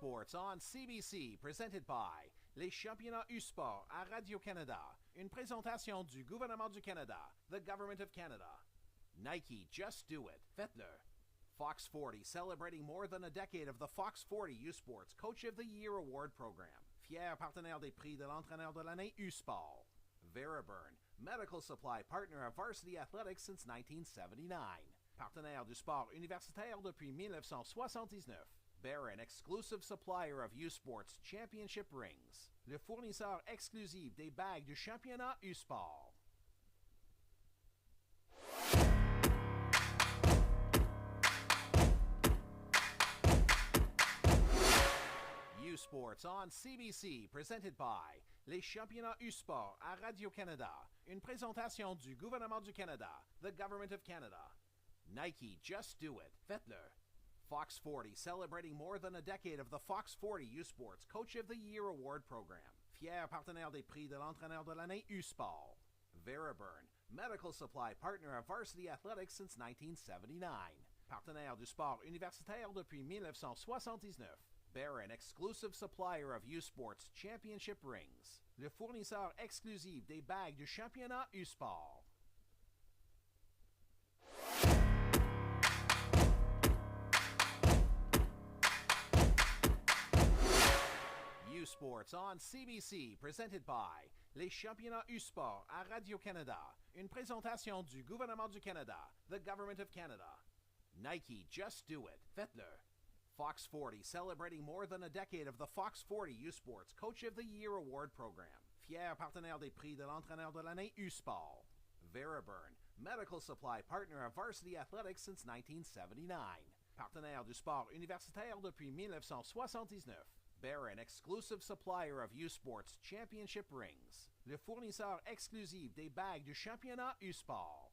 U-Sports on CBC, presented by les championnats U-Sport à Radio-Canada. Une présentation du gouvernement du Canada, the Government of Canada. Nike, just do it. Faites-le. Fox 40, celebrating more than a decade of the Fox 40 U-Sports Coach of the Year Award Program. Fier partenaire des prix de l'entraîneur de l'année U-Sport. Veriburn, medical supply partner of Varsity Athletics since 1979. Partenaire du sport universitaire depuis 1979. Barron, exclusive supplier of U-Sports Championship rings. Le fournisseur exclusif des bagues du championnat U-Sport. U-Sports on CBC, presented by les championnats U-Sport à Radio-Canada. Une présentation du gouvernement du Canada, the Government of Canada. Nike, just do it. Faites-le. Fox 40, celebrating more than a decade of the Fox 40 U-Sports Coach of the Year Award Program. Fier partenaire des prix de l'entraîneur de l'année U-Sport. Veriburn, medical supply partner of Varsity Athletics since 1979. Partenaire du sport universitaire depuis 1979. Barron, exclusive supplier of U-Sports Championship rings. Le fournisseur exclusif des bagues du championnat U-Sport. U-Sports on CBC, presented by les championnats U-Sport à Radio-Canada. Une présentation du gouvernement du Canada, the Government of Canada. Nike, just do it. Faites-le. Fox 40, celebrating more than a decade of the Fox 40 U-Sports Coach of the Year Award Program. Fier partenaire des prix de l'entraîneur de l'année U-Sport. Veriburn, medical supply partner of Varsity Athletics since 1979. Partenaire du sport universitaire depuis 1979. Barron, exclusive supplier of U-Sports Championship rings. Le fournisseur exclusif des bagues du championnat U-Sport.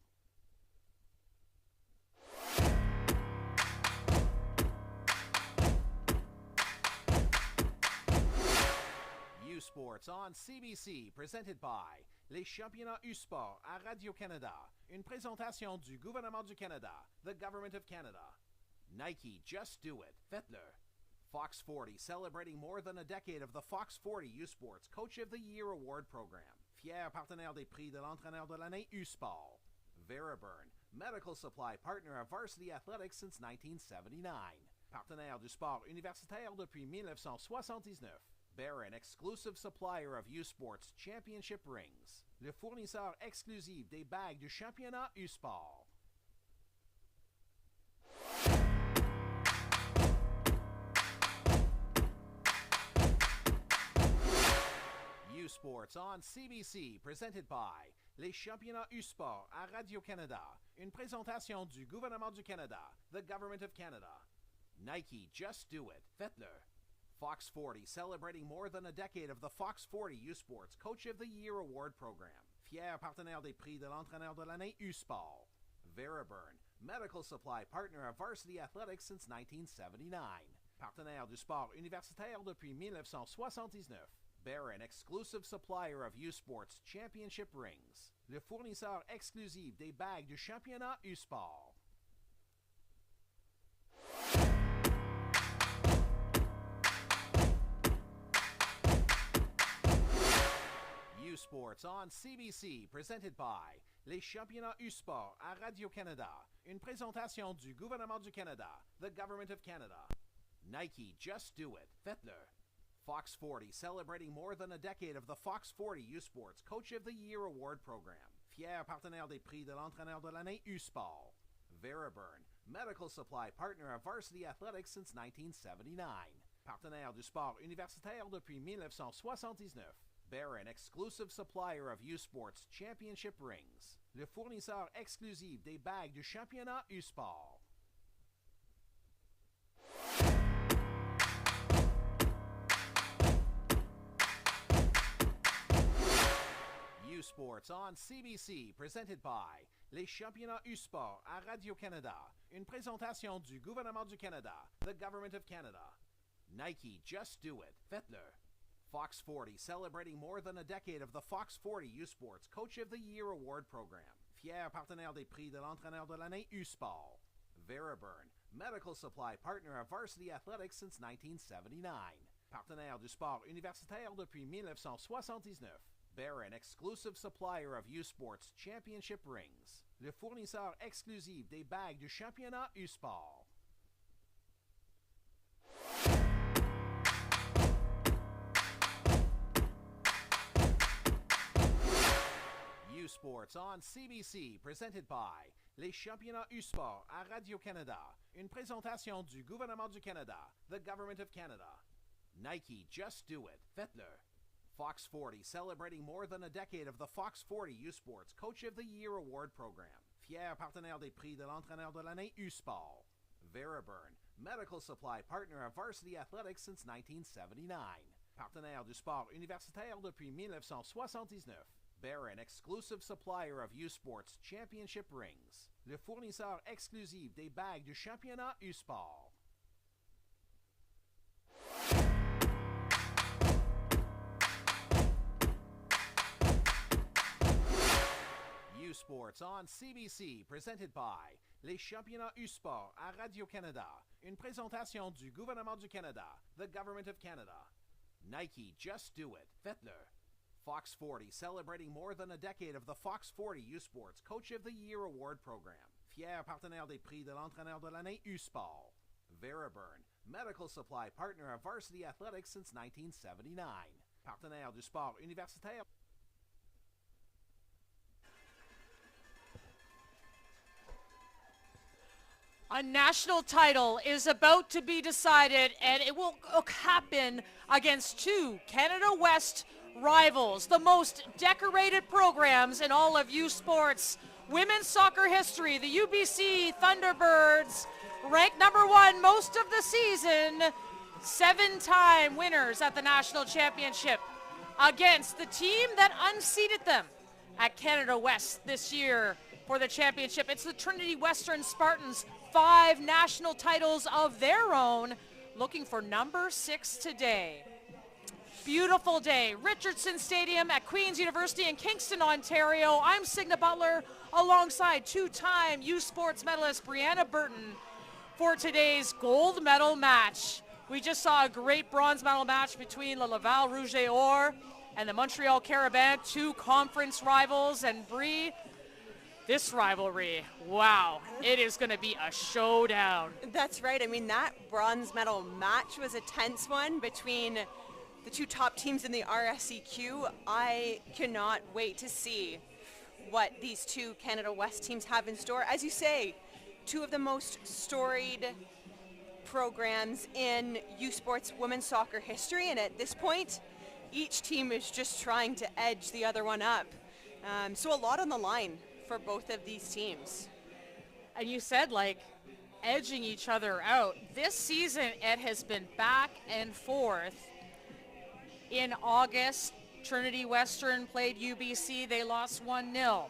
U-Sports on CBC, presented by les championnats U-Sport à Radio-Canada. Une présentation du gouvernement du Canada, the Government of Canada. Nike, just do it. Faites-le. Fox 40, celebrating more than a decade of the Fox 40 U-Sports Coach of the Year Award Program. Fier partenaire des prix de l'entraîneur de l'année U-Sport. Veriburn, medical supply partner of Varsity Athletics since 1979. Partenaire du sport universitaire depuis 1979. Barron, exclusive supplier of U-Sports Championship rings. Le fournisseur exclusif des bagues du championnat U-Sport. U-Sports on CBC, presented by les championnats U-Sport à Radio-Canada. Une présentation du gouvernement du Canada, the Government of Canada. Nike, just do it. Faites-le. Fox 40, celebrating more than a decade of the Fox 40 U-Sports Coach of the Year Award Program. Fier partenaire des prix de l'entraîneur de l'année U-Sport. Veriburn, medical supply partner of Varsity Athletics since 1979. Partenaire du sport universitaire depuis 1979. Barron, exclusive supplier of U-Sports Championship rings. Le fournisseur exclusif des bagues du championnat U-Sport. U-Sports on CBC, presented by les championnats U-Sport à Radio-Canada. Une présentation du gouvernement du Canada, the Government of Canada. Nike, just do it. Faites-le. Fox 40, celebrating more than a decade of the Fox 40 U-Sports Coach of the Year Award Program. Fier partenaire des prix de l'entraîneur de l'année U-Sport. Veriburn, medical supply partner of Varsity Athletics since 1979. Partenaire du sport universitaire depuis 1979. Barron, exclusive supplier of U-Sports Championship rings. Le fournisseur exclusif des bagues du championnat U-Sport. U-Sports on CBC, presented by les championnats U-Sport à Radio-Canada. Une présentation du gouvernement du Canada, the Government of Canada. Nike, just do it. Faites-le. Fox 40, celebrating more than a decade of the Fox 40 U-Sports Coach of the Year Award Program. Fier partenaire des prix de l'entraîneur de l'année U-Sport. Veriburn, medical supply partner of varsity athletics since 1979. Partenaire du sport universitaire depuis 1979. Bear an exclusive supplier of U-Sports Championship rings. Le fournisseur exclusif des bagues du championnat U-Sport. U-Sports on CBC, presented by les championnats U-Sport à Radio-Canada. Une présentation du gouvernement du Canada, the Government of Canada. Nike, just do it. Faites-le. Fox 40, celebrating more than a decade of the Fox 40 U-Sports Coach of the Year Award Program. Fier partenaire des prix de l'entraîneur de l'année U-Sport. Veriburn, medical supply partner of varsity athletics since 1979. Partenaire du sport universitaire depuis 1979. Bear an exclusive supplier of U-Sports Championship rings. Le fournisseur exclusif des bagues du championnat U-Sport. U-Sports on CBC, presented by les championnats U-Sport à Radio-Canada. Une présentation du gouvernement du Canada, the Government of Canada. Nike, just do it. Faites-le. Fox 40, celebrating more than a decade of the Fox 40 U-Sports Coach of the Year Award Program. Fier partenaire des prix de l'entraîneur de l'année U-Sport. Veriburn, medical supply partner of varsity athletics since 1979. Partenaire du sport universitaire. A national title is about to be decided, and it will happen against two Canada West rivals, the most decorated programs in all of U-Sports women's soccer history. The UBC Thunderbirds, ranked number one most of the season, 7-time winners at the national championship, against the team that unseated them at Canada West this year for the championship. It's the Trinity Western Spartans, 5 national titles of their own, looking for number 6 today. Beautiful day, Richardson Stadium at Queen's University in Kingston, Ontario. I'm Signa Butler alongside 2-time U-Sports medalist Brianna Burton for today's gold medal match. We just saw a great bronze medal match between the Laval Rouge et Or and the Montreal Carabin, 2 conference rivals, and Brie, this rivalry, wow, it is going to be a showdown. That's right. I mean, that bronze medal match was a tense one between the 2 top teams in the RSEQ. I cannot wait to see what these 2 Canada West teams have in store. As you say, 2 of the most storied programs in U-Sports women's soccer history, and at this point, each team is just trying to edge the other one up. So a lot on the line for both of these teams. And you said, like, edging each other out. This season, it has been back and forth. In August, Trinity Western played UBC. They lost 1-0.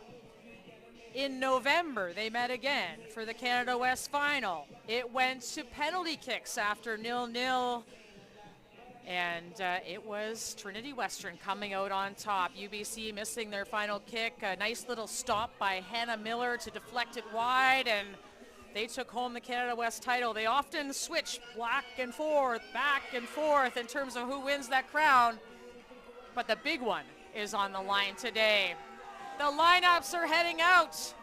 In November, they met again for the Canada West final. It went to penalty kicks after 0-0. And it was Trinity Western coming out on top. UBC missing their final kick. A nice little stop by Hannah Miller to deflect it wide, and they took home the Canada West title. They often switch back and forth in terms of who wins that crown. But the big one is on the line today. The lineups are heading out.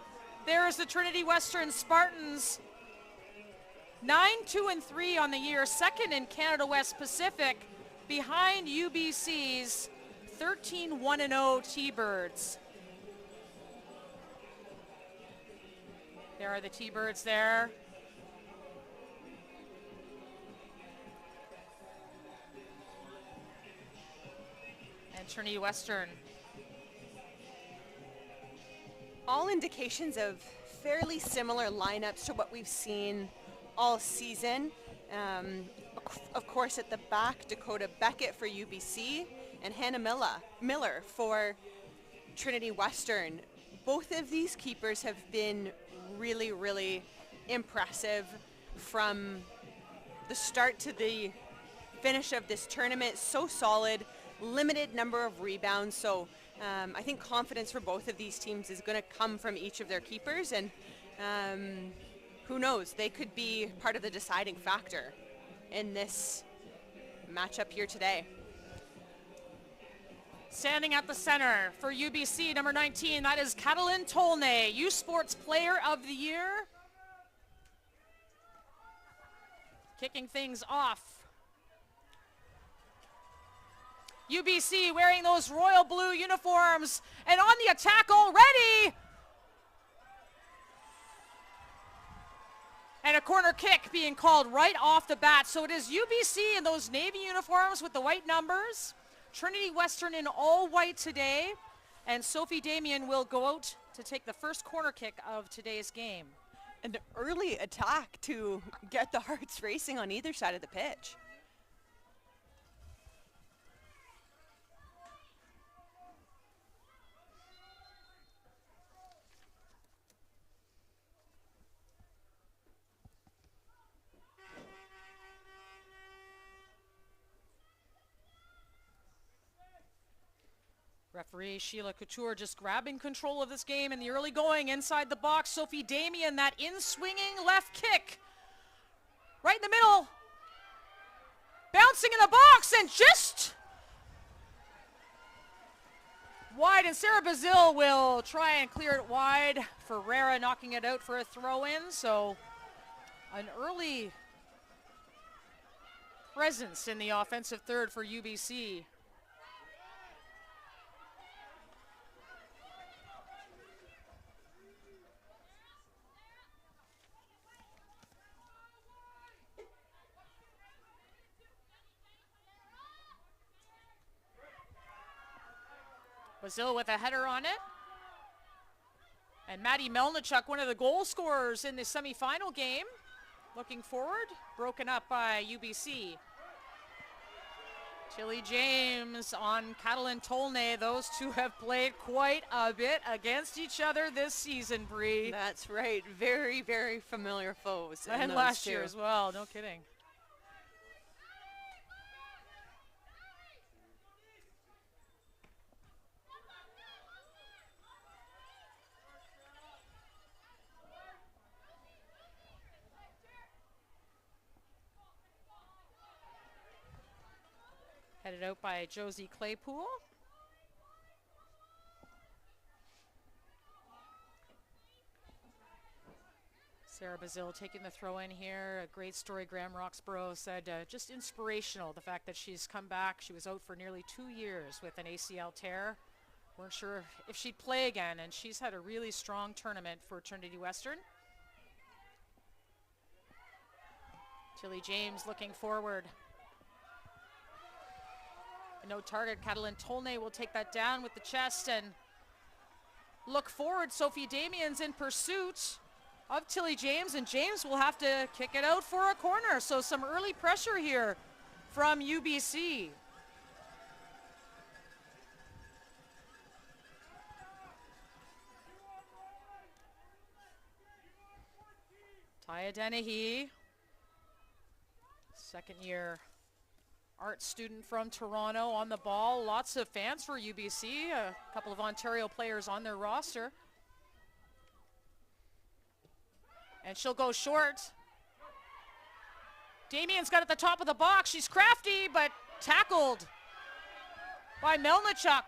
There is the Trinity Western Spartans. 9-2-3 on the year, second in Canada West Pacific, behind UBC's 13-1-0 T-Birds. There are the T-Birds there. And Trinity Western. All indications of fairly similar lineups to what we've seen all season. Of course, at the back, Dakota Beckett for UBC and Hannah Miller for Trinity Western. Both of these keepers have been really, really impressive from the start to the finish of this tournament. So solid, limited number of rebounds. So I think confidence for both of these teams is going to come from each of their keepers. And who knows, they could be part of the deciding factor in this matchup here today. Standing at the center for UBC, number 19, that is Catalin Tolnay, U Sports Player of the Year. Kicking things off. UBC wearing those royal blue uniforms and on the attack already. And a corner kick being called right off the bat. So it is UBC in those navy uniforms with the white numbers. Trinity Western in all white today. And Sophie Damien will go out to take the first corner kick of today's game. An early attack to get the hearts racing on either side of the pitch. Referee Sheila Couture just grabbing control of this game in the early going inside the box. Sophie Damien, that in-swinging left kick. Right in the middle. Bouncing in the box and just wide. And Sarah Bazil will try and clear it wide. Ferreira knocking it out for a throw-in. So an early presence in the offensive third for UBC. Bazil with a header on it. And Maddie Melnichuk, one of the goal scorers in the semifinal game. Looking forward, broken up by UBC. Tilly James on Catalin Tolnay. Those two have played quite a bit against each other this season, Bree. That's right. Very, very familiar foes. And last year as well, no kidding. Headed out by Josie Claypool. Sarah Bazil taking the throw in here. A great story, Graham Roxborough said, just inspirational, the fact that she's come back. She was out for nearly 2 years with an ACL tear. Weren't sure if she'd play again, and she's had a really strong tournament for Trinity Western. Tilly James looking forward. No target. Catalin Tolnay will take that down with the chest and look forward. Sophie Damien's in pursuit of Tilly James, and James will have to kick it out for a corner. So some early pressure here from UBC. Taya Dennehy, second-year art student from Toronto on the ball. Lots of fans for UBC, a couple of Ontario players on their roster. And she'll go short. Damien's got at the top of the box. She's crafty, but tackled by Melnichuk.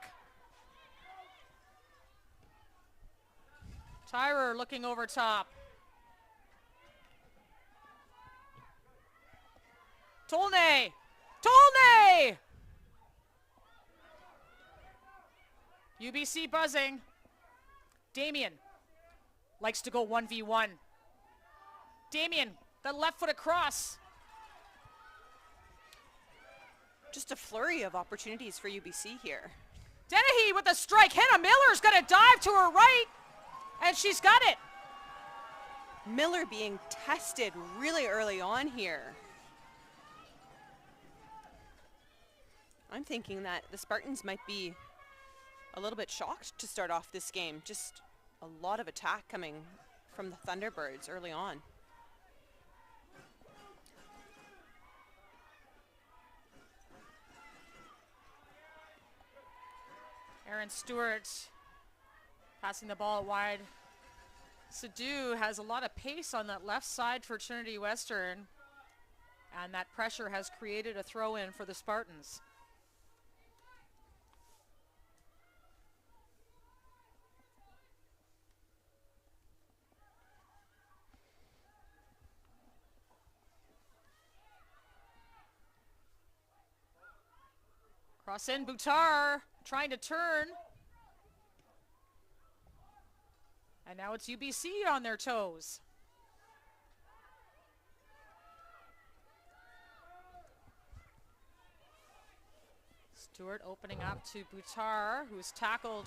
Tyrer looking over top. Tolnay! Tolnay! UBC buzzing. Damien likes to go 1v1. Damien, the left foot across. Just a flurry of opportunities for UBC here. Dennehy with a strike. Hannah Miller's got to dive to her right, and she's got it. Miller being tested really early on here. I'm thinking that the Spartans might be a little bit shocked to start off this game. Just a lot of attack coming from the Thunderbirds early on. Aaron Stewart passing the ball wide Sadu has a lot of pace on that left side for Trinity Western, and that pressure has created a throw-in for the Spartans. Cross in, Boutar trying to turn. And now it's UBC on their toes. Stewart opening up to Boutar, who's tackled,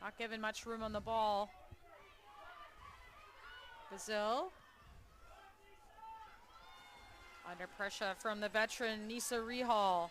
not given much room on the ball. Bazil. Under pressure from the veteran Nisa Rihal.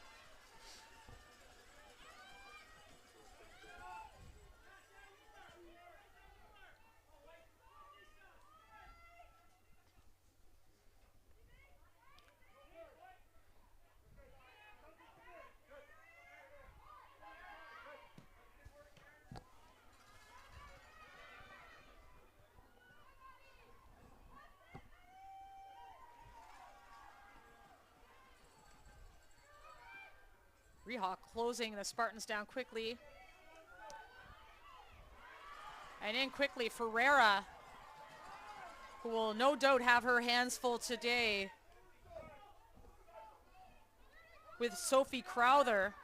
Rehawk closing the Spartans down quickly. And in quickly, Ferreira, who will no doubt have her hands full today with Sophie Crowther.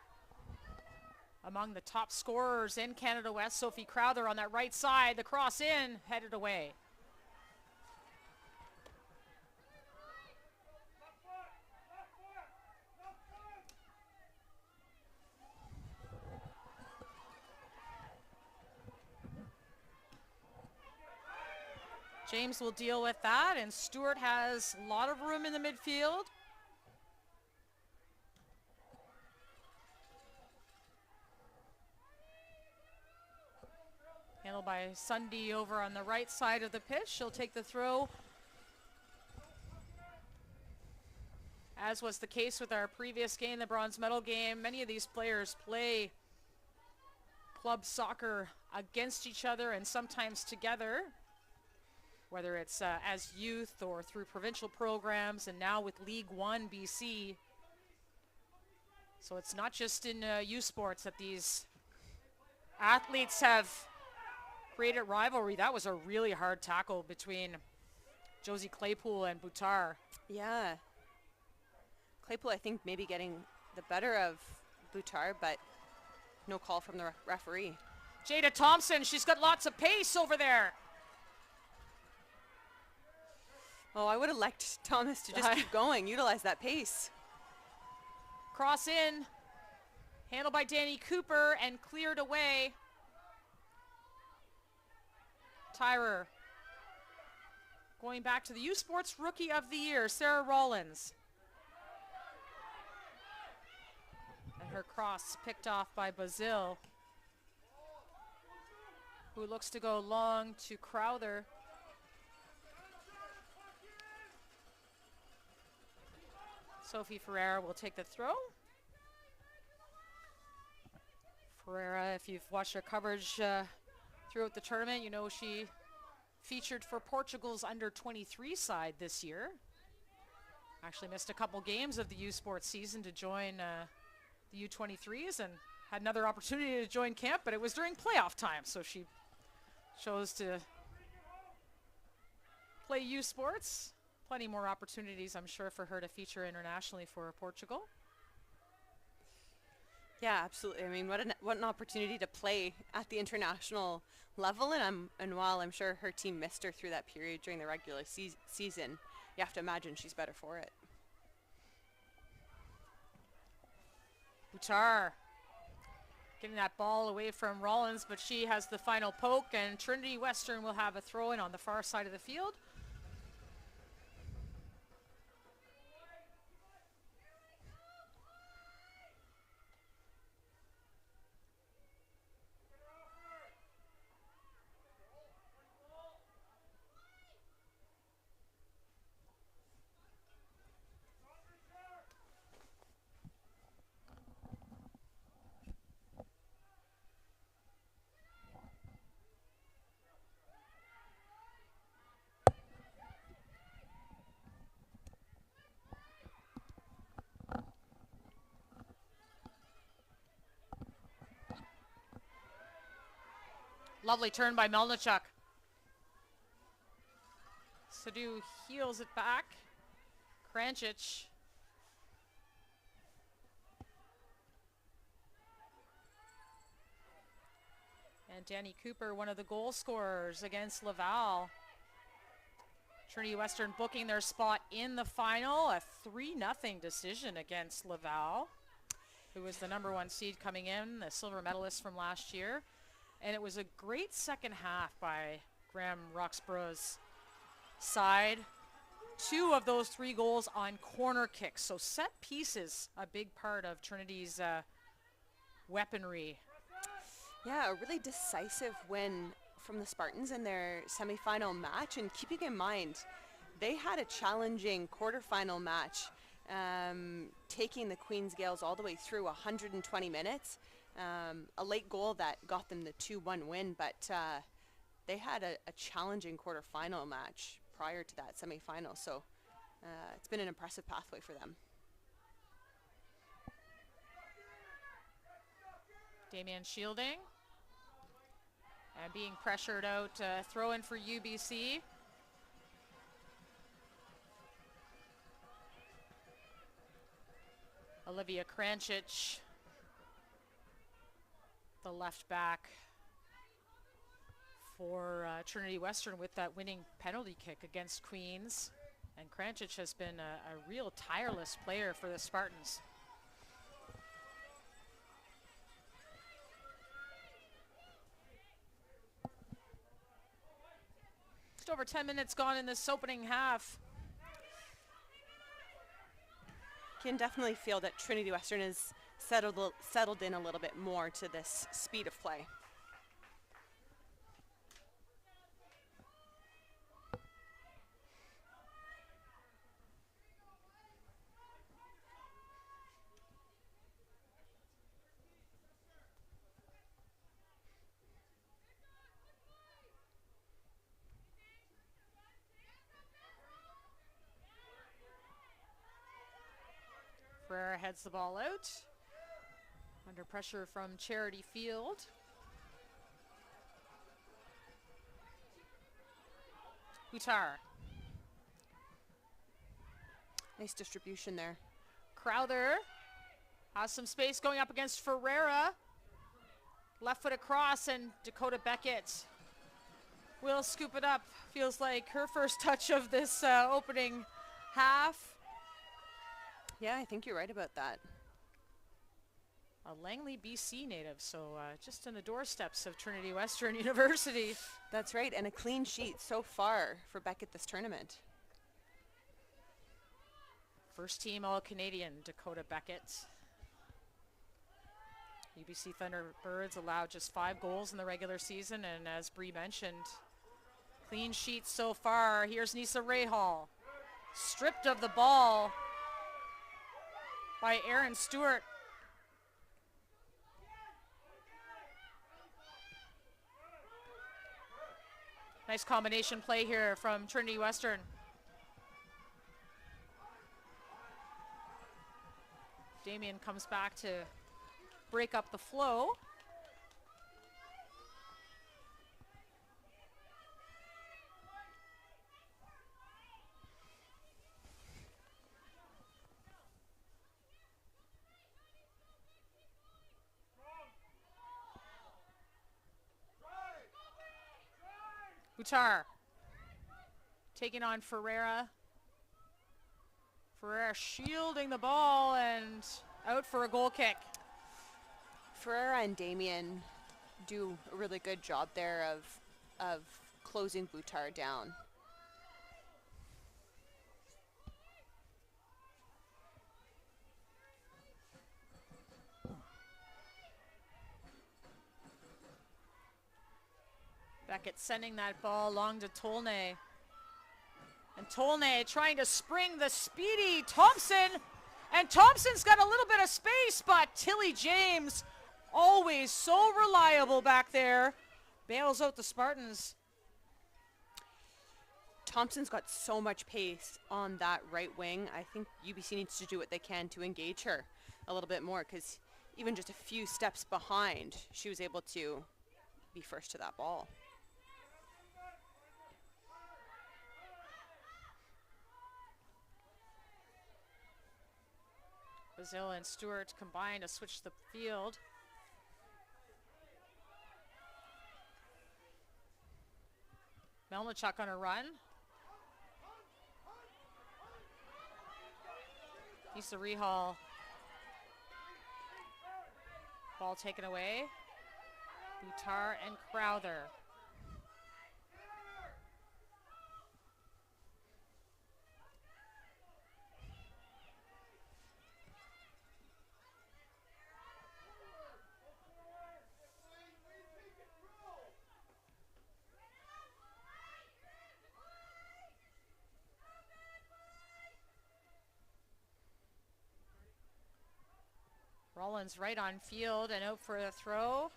Among the top scorers in Canada West, Sophie Crowther on that right side. The cross in, headed away. James will deal with that, and Stewart has a lot of room in the midfield. Handled by Sunday over on the right side of the pitch. She'll take the throw. As was the case with our previous game, the bronze medal game, many of these players play club soccer against each other and sometimes together, whether it's as youth or through provincial programs, and now with League One BC. So it's not just in youth sports that these athletes have created rivalry. That was a really hard tackle between Josie Claypool and Boutar. Yeah. Claypool, I think, maybe getting the better of Boutar, but no call from the referee. Jada Thompson, she's got lots of pace over there. Oh, I would have liked Thomas to just keep going, utilize that pace. Cross in, handled by Danny Cooper and cleared away. Tyrer. Going back to the U Sports Rookie of the Year, Sarah Rollins. And her cross picked off by Bazil, who looks to go long to Crowther. Sophie Ferreira will take the throw. Ferreira, if you've watched her coverage throughout the tournament, you know she featured for Portugal's under-23 side this year. Actually missed a couple games of the U Sports season to join the U23s, and had another opportunity to join camp, but it was during playoff time, so she chose to play U Sports. Plenty more opportunities, I'm sure, for her to feature internationally for Portugal. Yeah, absolutely. I mean, what an opportunity to play at the international level, and while I'm sure her team missed her through that period during the regular season, you have to imagine she's better for it. Boutar getting that ball away from Rollins, but she has the final poke, and Trinity Western will have a throw-in on the far side of the field. Lovely turn by Melnichuk. Sadu heels it back. Kranjic. And Danny Cooper, one of the goal scorers against Laval. Trinity Western booking their spot in the final. A 3-0 decision against Laval, who was the #1 seed coming in, the silver medalist from last year. And it was a great second half by Graham Roxborough's side. 2 of those 3 goals on corner kicks. So set pieces, a big part of Trinity's weaponry. Yeah, a really decisive win from the Spartans in their semifinal match. And keeping in mind, they had a challenging quarterfinal match, taking the Queens Gales all the way through 120 minutes. A late goal that got them the 2-1 win, but they had a challenging quarterfinal match prior to that semifinal. So it's been an impressive pathway for them. Damian shielding. And being pressured out, throw in for UBC. Olivia Kranjic, the left back for Trinity Western with that winning penalty kick against Queens. And Kranjic has been a real tireless player for the Spartans. Just over 10 minutes gone in this opening half. Can definitely feel that Trinity Western is settled in a little bit more to this speed of play. Ferreira heads the ball out. Under pressure from Charity Field. Hutar. Nice distribution there. Crowther has some space going up against Ferreira. Left foot across, and Dakota Beckett will scoop it up. Feels like her first touch of this opening half. Yeah, I think you're right about that. A Langley, BC native, so just on the doorsteps of Trinity Western University. That's right, and a clean sheet so far for Beckett this tournament. First team All-Canadian, Dakota Beckett. UBC Thunderbirds allowed just 5 goals in the regular season, and as Bree mentioned, clean sheets so far. Here's Nisa Rahal, stripped of the ball by Aaron Stewart. Nice combination play here from Trinity Western. Damien comes back to break up the flow. Hutar taking on Ferreira. Ferreira shielding the ball and out for a goal kick. Ferreira and Damien do a really good job there of closing Hutar down. Beckett sending that ball along to Tolnay. And Tolnay trying to spring the speedy Thompson. And Thompson's got a little bit of space, but Tilly James, always so reliable back there, bails out the Spartans. Thompson's got so much pace on that right wing. I think UBC needs to do what they can to engage her a little bit more, because even just a few steps behind, she was able to be first to that ball. Brazil and Stewart combined to switch the field. Melnichuk on a run. Issa Rehal. Ball taken away. Buttar and Crowther. Rollins right on field and out for a throw.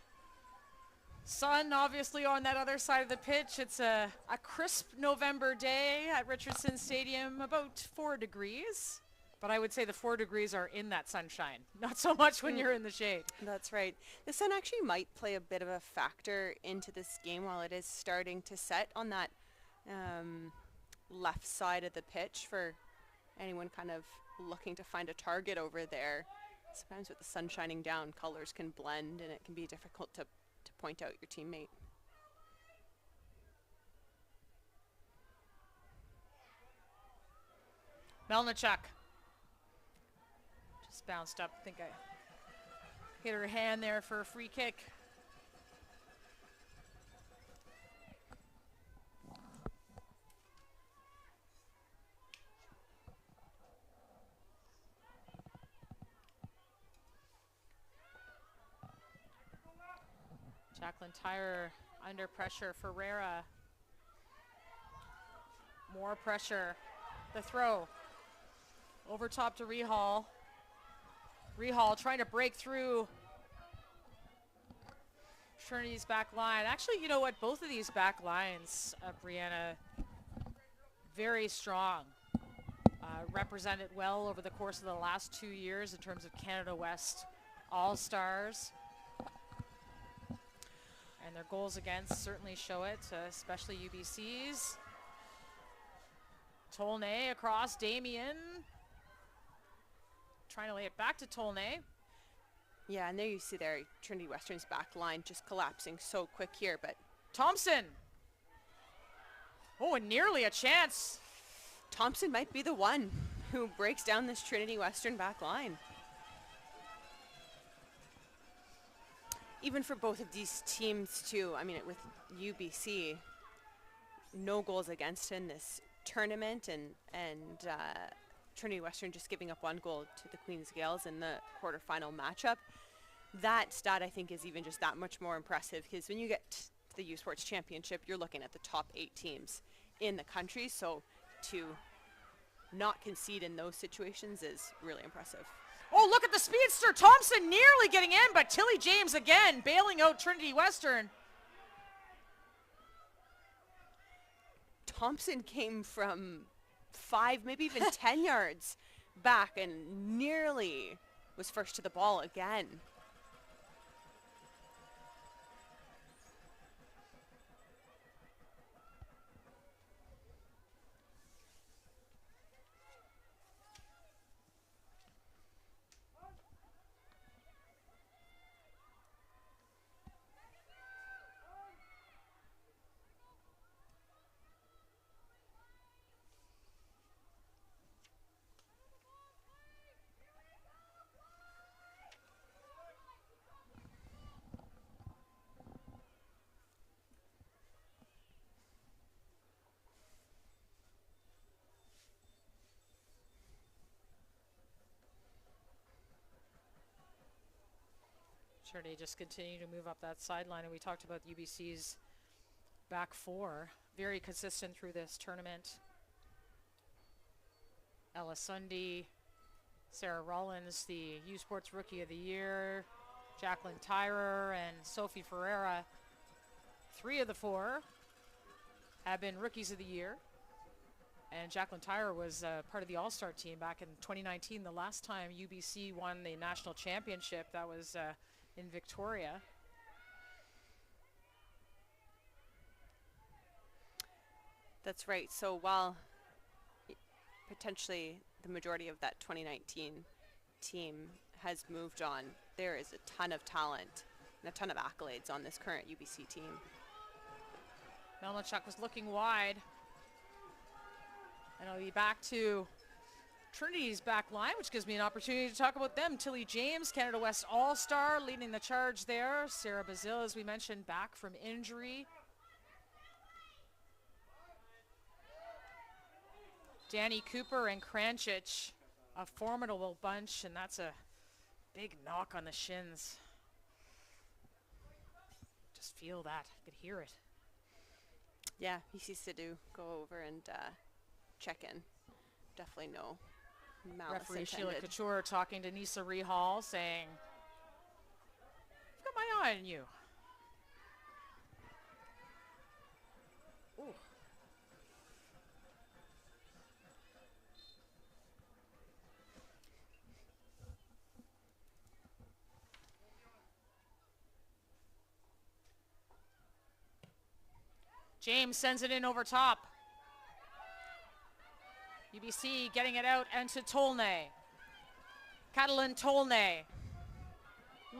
Sun obviously on that other side of the pitch. It's a crisp November day at Richardson Stadium, about 4 degrees. But I would say the 4 degrees are in that sunshine, not so much when you're in the shade. That's right. The sun actually might play a bit of a factor into this game while it is starting to set on that left side of the pitch for anyone kind of looking to find a target over there. Sometimes with the sun shining down, colors can blend and it can be difficult to point out your teammate. Melnichuk. Just bounced up. I think I hit her hand there for a free kick. Jacqueline Tyrer under pressure. Ferreira. More pressure. The throw. Over top to Rehal. Rehal trying to break through Trinity's back line. Actually, you know what? Both of these back lines, Brianna, very strong. Represented well over the course of the last 2 years in terms of Canada West All-Stars. And their goals against certainly show it, especially UBC's. Tolnay across, Damien. Trying to lay it back to Tolnay. Yeah, and there you see there, Trinity Western's back line just collapsing so quick here, but Thompson. Oh, and nearly a chance. Thompson might be the one who breaks down this Trinity Western back line. Even for both of these teams too, I mean, with UBC, no goals against in this tournament, and Trinity Western just giving up 1 goal to the Queen's Gales in the quarterfinal matchup. That stat, I think, is even just that much more impressive, because when you get to the U Sports Championship, you're looking at the top 8 teams in the country, so to not concede in those situations is really impressive. Oh, look at the speedster. Thompson nearly getting in, but Tilly James again bailing out Trinity Western. Thompson came from 5, maybe even 10 yards back and nearly was first to the ball again. Trinity just continue to move up that sideline, and we talked about UBC's back 4, very consistent through this tournament. Ella Sunday, Sarah Rollins, the U Sports Rookie of the Year, Jacqueline Tyrer, and Sophie Ferreira. 3 of the 4 have been Rookies of the Year. And Jacqueline Tyrer was part of the All-Star team back in 2019, the last time UBC won the national championship. That was in Victoria. That's right. So while potentially the majority of that 2019 team has moved on, there is a ton of talent and a ton of accolades on this current UBC team. Melnichuk was looking wide. And I'll be back to Trinity's back line, which gives me an opportunity to talk about them. Tilly James, Canada West All-Star, leading the charge there. Sarah Bazil, as we mentioned, back from injury. Danny Cooper and Kranchich, a formidable bunch, and that's a big knock on the shins. Just feel that. I could hear it. Yeah, PC Sidhu go over and check in. Definitely no malice Referee intended. Sheila Couture talking to Nisa Rehal, saying, I've got my eye on you. Ooh. James sends it in over top. UBC getting it out and to Tolnay. Catalin Tolnay.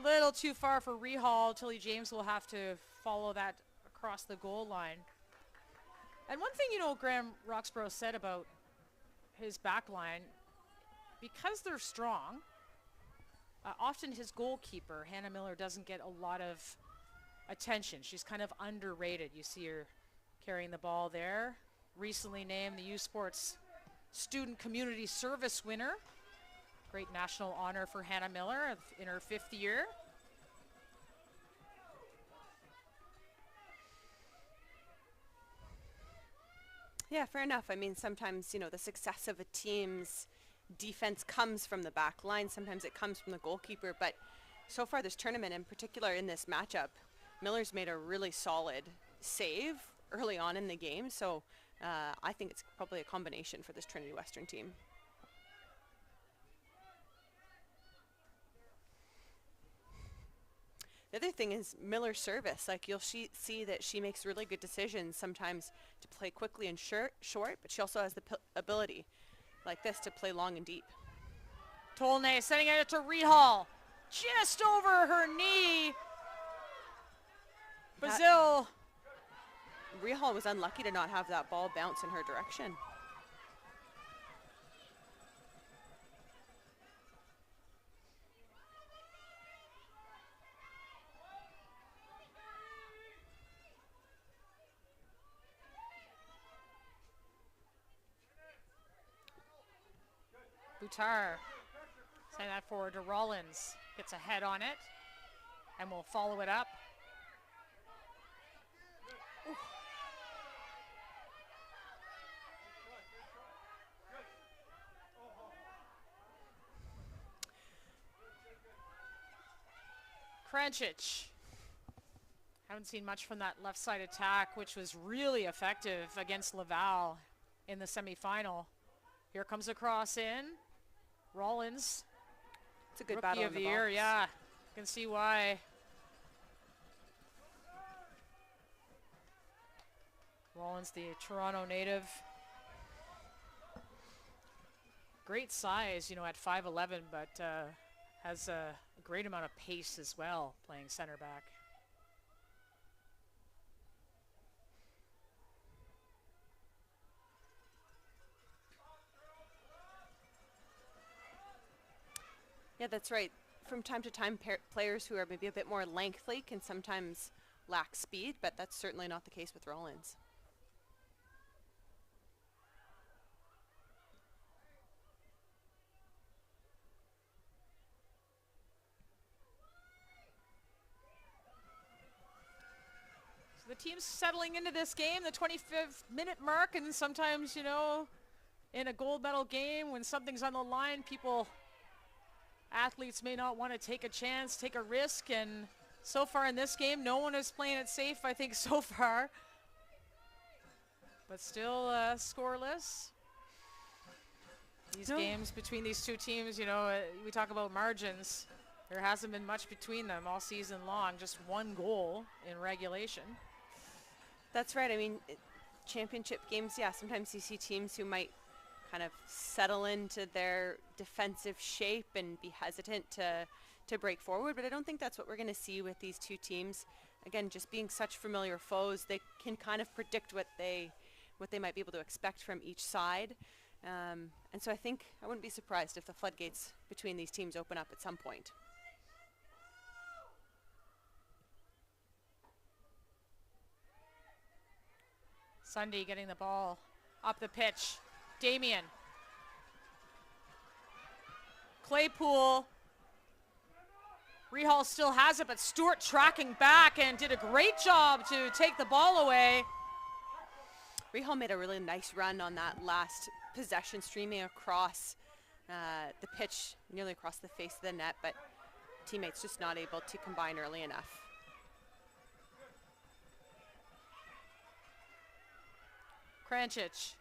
Little too far for Rehal. Tilly James will have to follow that across the goal line. And one thing, Graham Roxborough said about his back line, because they're strong, often his goalkeeper, Hannah Miller, doesn't get a lot of attention. She's kind of underrated. You see her carrying the ball there. Recently named the U Sports Student Community Service winner. Great national honor for Hannah Miller in her 5th year. Yeah, fair enough. I mean, sometimes, the success of a team's defense comes from the back line. Sometimes it comes from the goalkeeper. But so far this tournament, in particular in this matchup, Miller's made a really solid save early on in the game. So I think it's probably a combination for this Trinity Western team. The other thing is Miller's service. Like, you'll see that she makes really good decisions sometimes to play quickly and short, but she also has the ability like this to play long and deep. Tolnay sending it to Rehal. Just over her knee. Bazil. Rehal was unlucky to not have that ball bounce in her direction. Boutar sending that forward to Rollins. Gets a head on it and will follow it up. Ooh. Kranchich. Haven't seen much from that left side attack, which was really effective against Laval in the semifinal. Here comes a cross in. Rollins. It's a good Rookie battle of in the the year, box. yeah. You can see why. Rollins, the Toronto native. Great size, at 5'11", but has a great amount of pace as well, playing center back. Yeah, that's right. From time to time, players who are maybe a bit more lengthy can sometimes lack speed, but that's certainly not the case with Rollins. So the team's settling into this game, the 25th minute mark, and sometimes, in a gold medal game, when something's on the line, athletes may not want to take a chance, take a risk, and so far in this game, no one is playing it safe, I think, so far. But still scoreless. These games between these two teams, we talk about margins. There hasn't been much between them all season long, just one goal in regulation. That's right. I mean, championship games, yeah, sometimes you see teams who might kind of settle into their defensive shape and be hesitant to break forward, but I don't think that's what we're going to see with these two teams. Again, just being such familiar foes, they can kind of predict what they might be able to expect from each side. And so I think I wouldn't be surprised if the floodgates between these teams open up at some point. Sunday getting the ball up the pitch. Damien. Claypool. Rehal still has it, but Stewart tracking back and did a great job to take the ball away. Rehal made a really nice run on that last possession, streaming across the pitch, nearly across the face of the net, but teammates just not able to combine early enough. Krančić.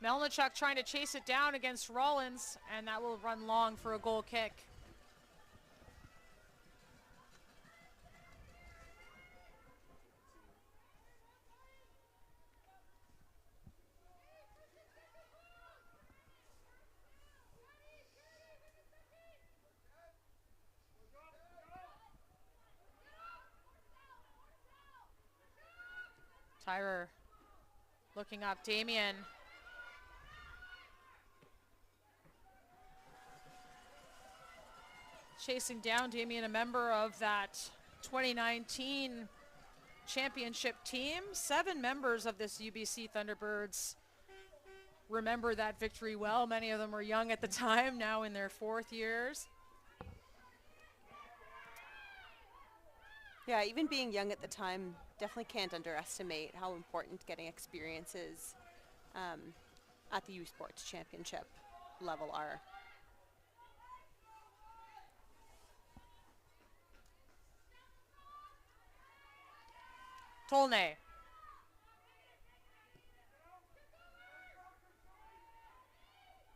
Melnichuk trying to chase it down against Rollins, and that will run long for a goal kick. Tyrer looking up. Damien. Chasing down Damien, a member of that 2019 championship team. 7 members of this UBC Thunderbirds remember that victory well. Many of them were young at the time, now in their 4th years. Yeah, even being young at the time, definitely can't underestimate how important getting experiences at the U Sports Championship level are. Tolne.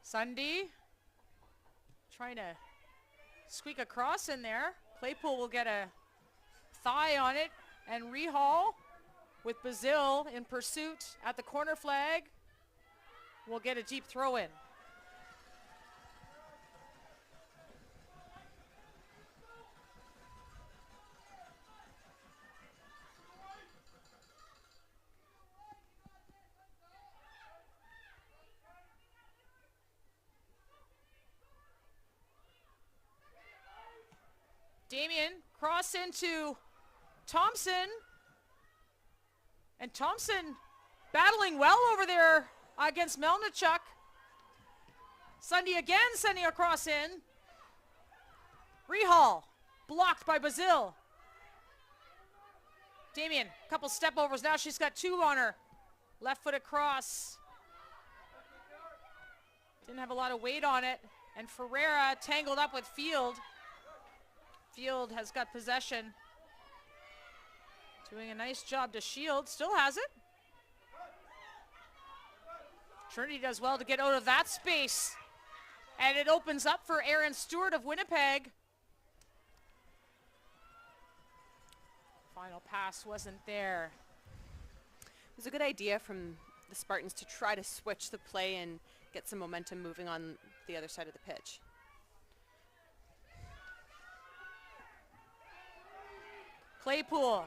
Sunday trying to squeak a cross in there. Claypool will get a thigh on it, and Rehal with Bazil in pursuit at the corner flag will get a deep throw in. Damien, cross into Thompson. And Thompson battling well over there against Melnichuk. Sunday again sending a cross in. Rehal blocked by Bazil. Damien, couple step overs. Now she's got 2 on her. Left footed cross. Didn't have a lot of weight on it. And Ferreira tangled up with Field. Field has got possession. Doing a nice job to shield. Still has it. Trinity does well to get out of that space. And it opens up for Aaron Stewart of Winnipeg. Final pass wasn't there. It was a good idea from the Spartans to try to switch the play and get some momentum moving on the other side of the pitch. Claypool.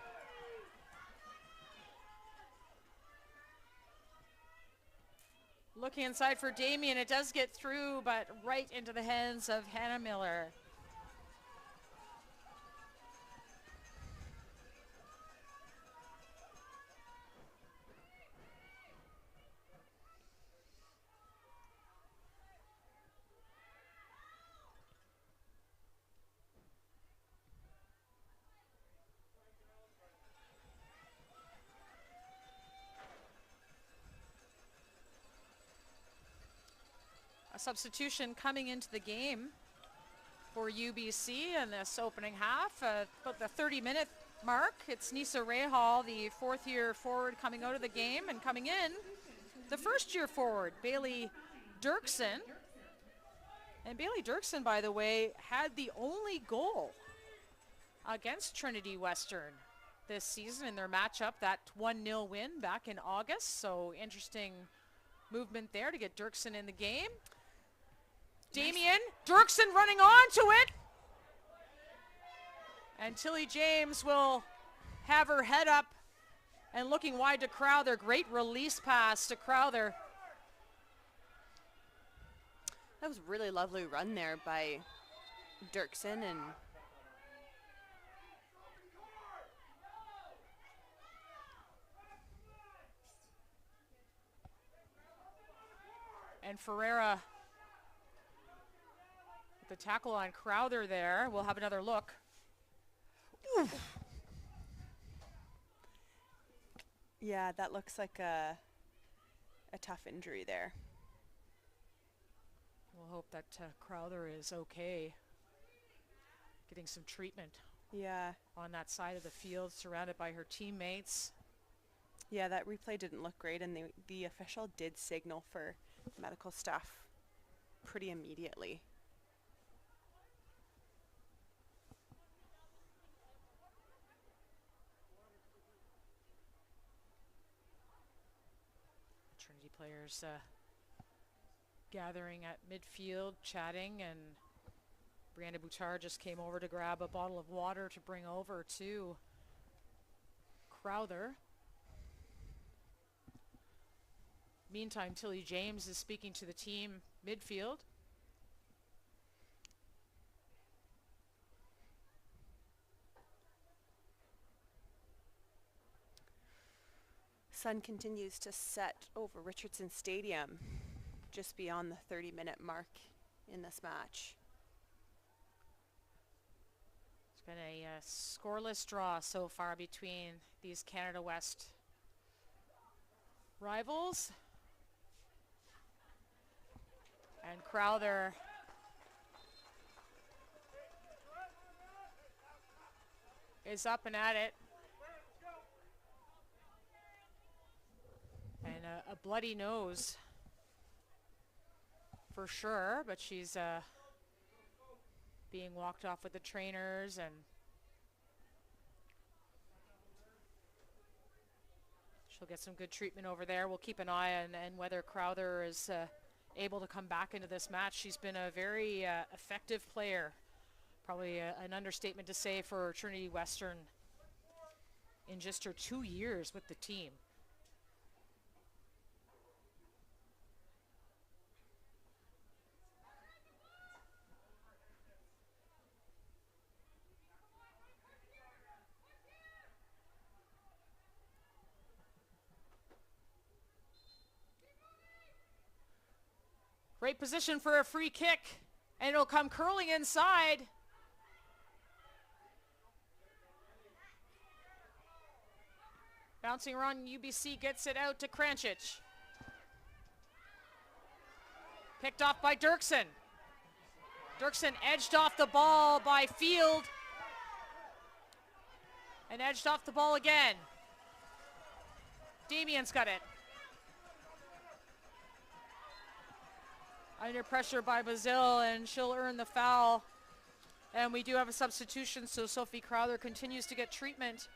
Looking inside for Damien. It does get through, but right into the hands of Hannah Miller. A substitution coming into the game for UBC in this opening half, about the 30-minute mark. It's Nisa Rahal, the 4th-year forward, coming out of the game, and coming in, the 1st-year forward, Bailey Dirksen. And Bailey Dirksen, by the way, had the only goal against Trinity Western this season in their matchup, that 1-0 win back in August. So interesting movement there to get Dirksen in the game. Damien Dirksen running on to it. And Tilly James will have her head up and looking wide to Crowther. Great release pass to Crowther. That was a really lovely run there by Dirksen. And Ferreira with the tackle on Crowther there. We'll have another look. Oof. Yeah, that looks like a tough injury there. We'll hope that Crowther is okay. Getting some treatment. Yeah. On that side of the field, surrounded by her teammates. Yeah, that replay didn't look great, and the official did signal for medical staff pretty immediately. Trinity players gathering at midfield, chatting, and Brianna Boutard just came over to grab a bottle of water to bring over to Crowther. Meantime, Tilly James is speaking to the team midfield. Sun continues to set over Richardson Stadium just beyond the 30-minute mark in this match. It's been a scoreless draw so far between these Canada West rivals. And Crowther is up and at it. And a bloody nose for sure, but she's being walked off with the trainers, and she'll get some good treatment over there. We'll keep an eye on whether Crowther is able to come back into this match. She's been a very effective player. Probably an understatement to say for Trinity Western in just her 2 years with the team. Great position for a free kick, and it'll come curling inside. Bouncing around, UBC gets it out to Krančić. Picked off by Dirksen. Dirksen edged off the ball by Field. And edged off the ball again. Damien's got it. Under pressure by Bazil, and she'll earn the foul. And we do have a substitution, so Sophie Crowther continues to get treatment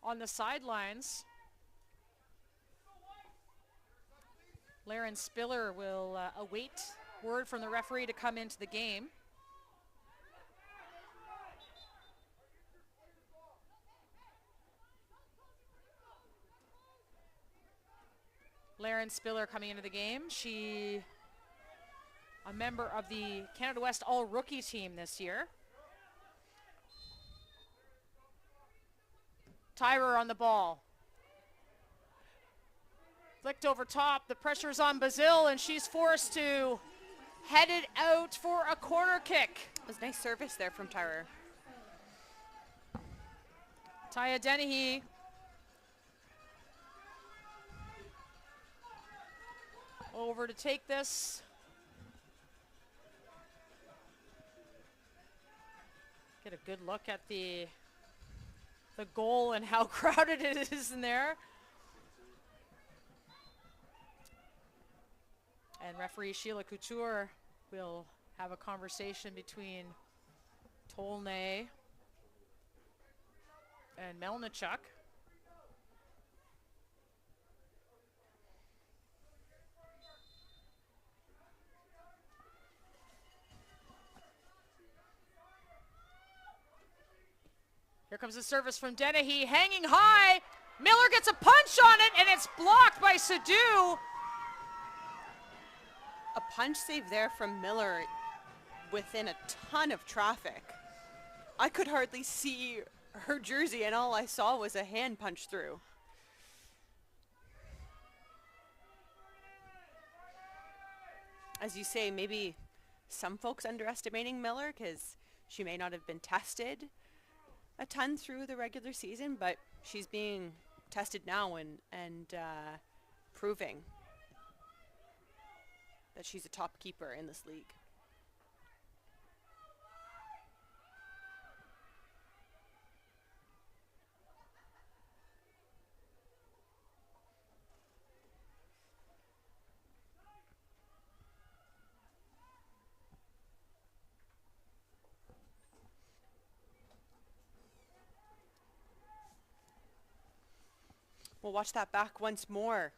on the sidelines. Laren Spiller will await word from the referee to come into the game. Laren Spiller coming into the game. She a member of the Canada West All-Rookie team this year. Tyrer on the ball. Flicked over top. The pressure's on Bazil, and she's forced to head it out for a corner kick. It was nice service there from Tyrer. Taya Dennehy. Over to take this. Get a good look at the goal and how crowded it is in there. And referee Sheila Couture will have a conversation between Tolnay And Melnichuk. Here comes the service from Dennehy, hanging high. Miller gets a punch on it, and it's blocked by Sadu. A punch save there from Miller within a ton of traffic. I could hardly see her jersey, and all I saw was a hand punch through. As you say, maybe some folks underestimating Miller because she may not have been tested a ton through the regular season, but she's being tested now and proving that she's a top keeper in this league. We'll watch that back once more.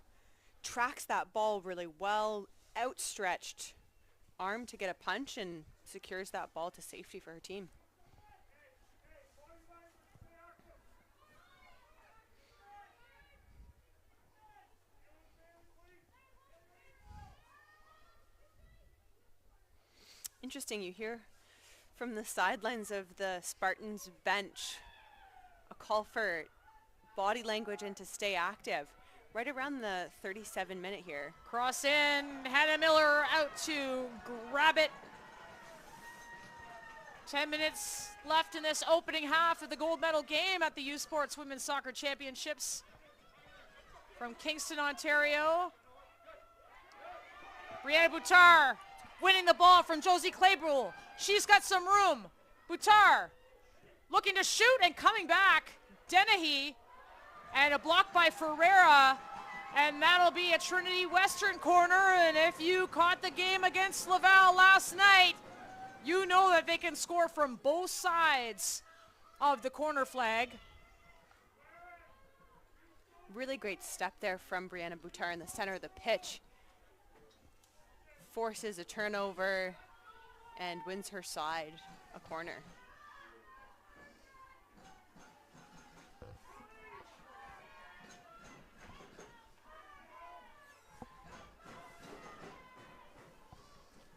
Tracks that ball really well, outstretched arm to get a punch and secures that ball to safety for her team. Interesting, you hear from the sidelines of the Spartans bench a call for body language and to stay active right around the 37-minute here. Cross in, Hannah Miller out to grab it. 10 minutes left in this opening half of the gold medal game at the U Sports Women's Soccer Championships from Kingston, Ontario. Brianna Boutard winning the ball from Josie Claybrule. She's got some room. Boutard looking to shoot and coming back. Dennehy. And a block by Ferreira, and that'll be a Trinity Western corner. And if you caught the game against Laval last night, you know that they can score from both sides of the corner flag. Really great step there from Brianna Boutard in the center of the pitch. Forces a turnover and wins her side a corner.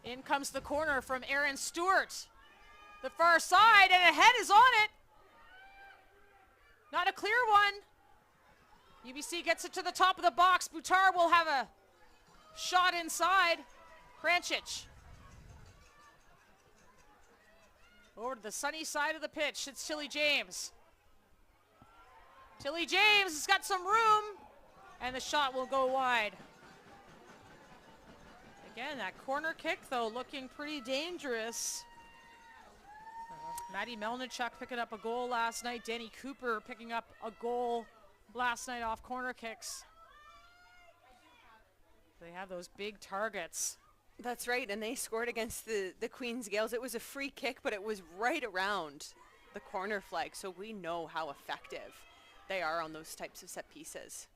In comes the corner from Erin Stewart. The far side, and a head is on it. Not a clear one. UBC gets it to the top of the box. Boutard will have a shot inside. Krančić. Over to the sunny side of the pitch. It's Tilly James. Tilly James has got some room, and the shot will go wide. Again, that corner kick, though, looking pretty dangerous. Maddie Melnichuk picking up a goal last night. Danny Cooper picking up a goal last night off corner kicks. They have those big targets. That's right, and they scored against the Queens Gales. It was a free kick, but it was right around the corner flag, so we know how effective they are on those types of set pieces.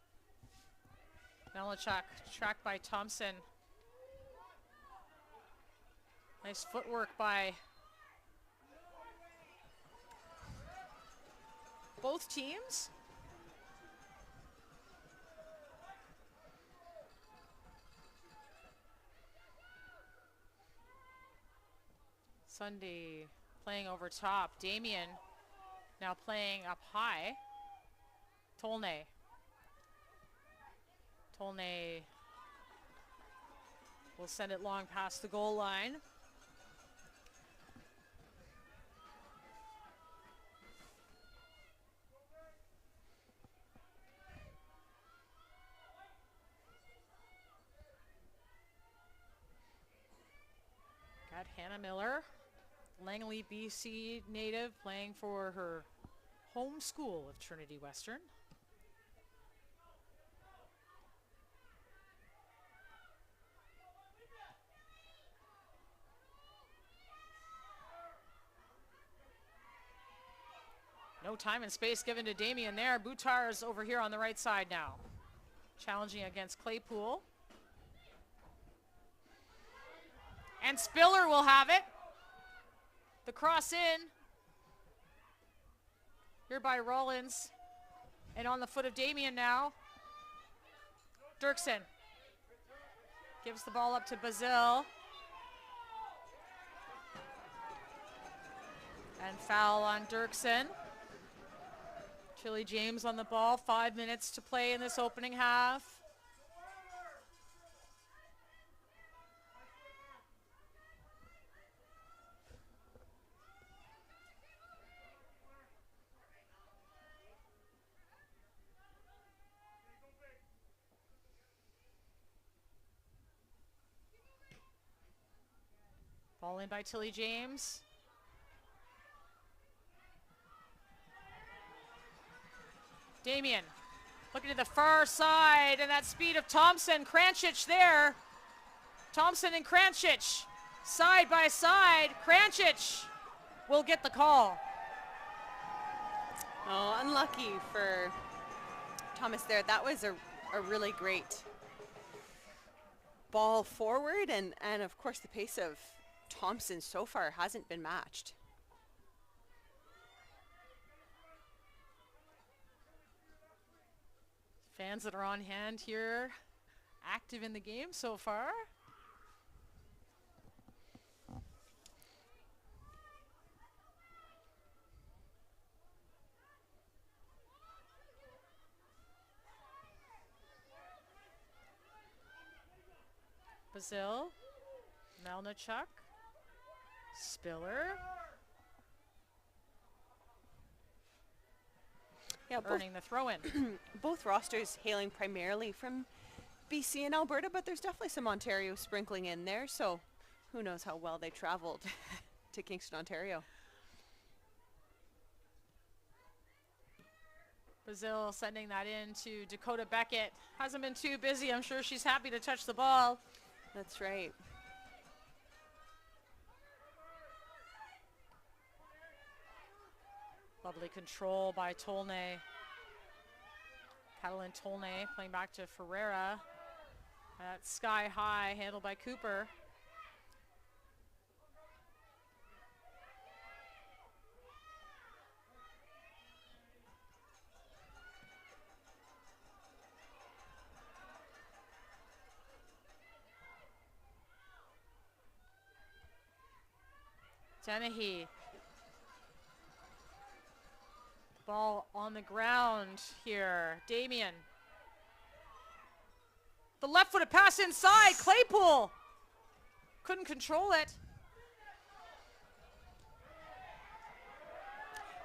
Melnichuk tracked by Thompson. Nice footwork by both teams. Sunday playing over top. Damien now playing up high. Tolnay. Tolnay will send it long past the goal line. Got Hannah Miller, Langley, BC native, playing for her home school of Trinity Western. No time and space given to Damien there. Boutar's over here on the right side now. Challenging against Claypool. And Spiller will have it. The cross in. Here by Rollins. And on the foot of Damien now. Dirksen gives the ball up to Bazil. And foul on Dirksen. Tilly James on the ball. 5 minutes to play in this opening half. Ball in by Tilly James. Damien looking to the far side, and that speed of Thompson. Krančić there. Thompson and Krančić side by side. Krančić will get the call. Oh, unlucky for Thomas there. That was a really great ball forward, and of course the pace of Thompson so far hasn't been matched. Fans that are on hand here, active in the game so far. Bazil, Melnichuk, Spiller. Yeah, earning the throw-in. Both rosters hailing primarily from BC and Alberta, but there's definitely some Ontario sprinkling in there, so who knows how well they traveled to Kingston, Ontario. Bazil sending that in to Dakota Beckett. Hasn't been too busy. I'm sure she's happy to touch the ball. That's right. Lovely control by Tolnay. Catalin Tolnay playing back to Ferreira. That's sky high, handled by Cooper. Dennehy. Ball on the ground here. Damien. The left-footed pass inside. Claypool couldn't control it.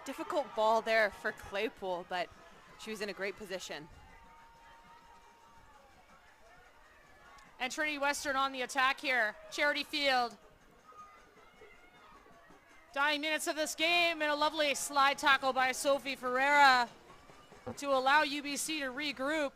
Difficult ball there for Claypool, but she was in a great position. And Trinity Western on the attack here. Charity Field. Dying minutes of this game, and a lovely slide tackle by Sophie Ferreira to allow UBC to regroup.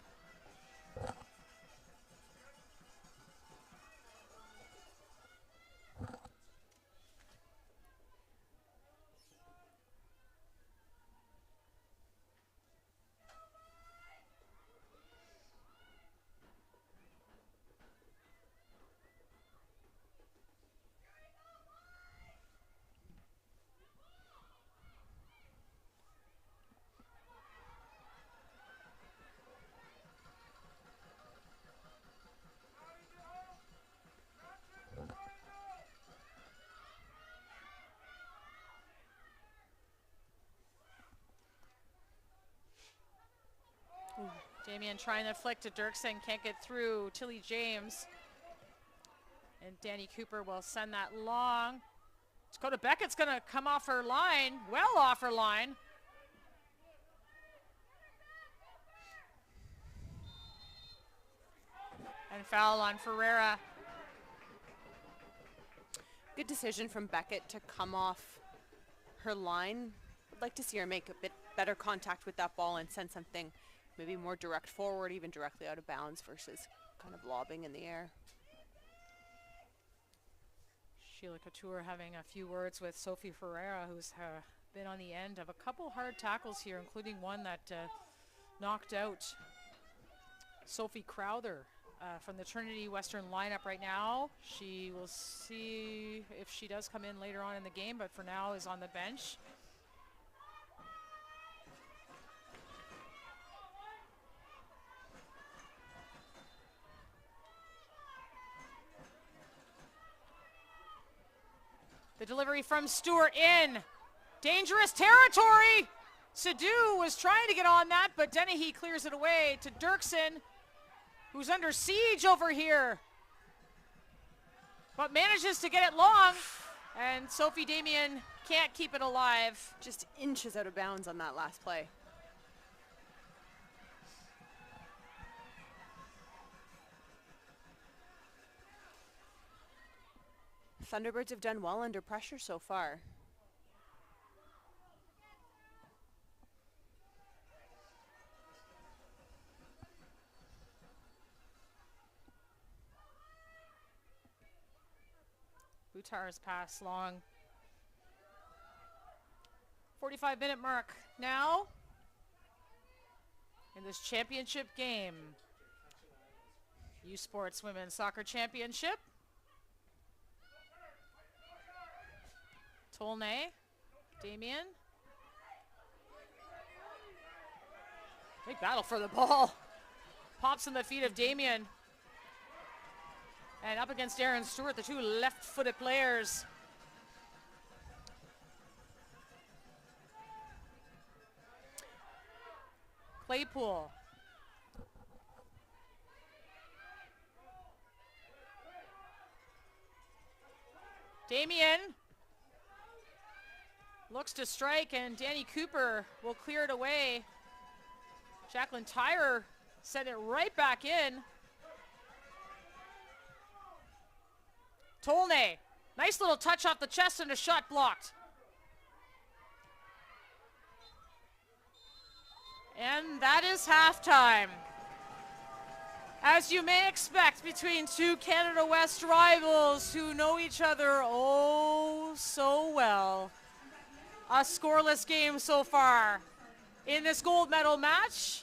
Damien trying to flick to Dirksen, can't get through. Tilly James. And Danny Cooper will send that long. Dakota Beckett's going to come off her line, well off her line. And foul on Ferreira. Good decision from Beckett to come off her line. I'd like to see her make a bit better contact with that ball and send something maybe more direct forward, even directly out of bounds versus kind of lobbing in the air. Sheila Couture having a few words with Sophie Ferreira, who's been on the end of a couple hard tackles here, including one that knocked out Sophie Crowther from the Trinity Western lineup right now. She will see if she does come in later on in the game, but for now is on the bench. The delivery from Stewart in. Dangerous territory. Sadu was trying to get on that, but Dennehy clears it away to Dirksen, who's under siege over here, but manages to get it long, and Sophie Damien can't keep it alive. Just inches out of bounds on that last play. Thunderbirds have done well under pressure so far. Butar's pass long. 45-minute mark now in this championship game. U Sports Women's Soccer Championship. Tolnay, Damien. Big battle for the ball. Pops in the feet of Damien. And up against Aaron Stewart, the two left-footed players. Claypool. Damien looks to strike, and Danny Cooper will clear it away. Jacqueline Tyrer sent it right back in. Tolnay, nice little touch off the chest and a shot blocked. And that is halftime. As you may expect between two Canada West rivals who know each other oh so well. A scoreless game so far in this gold medal match.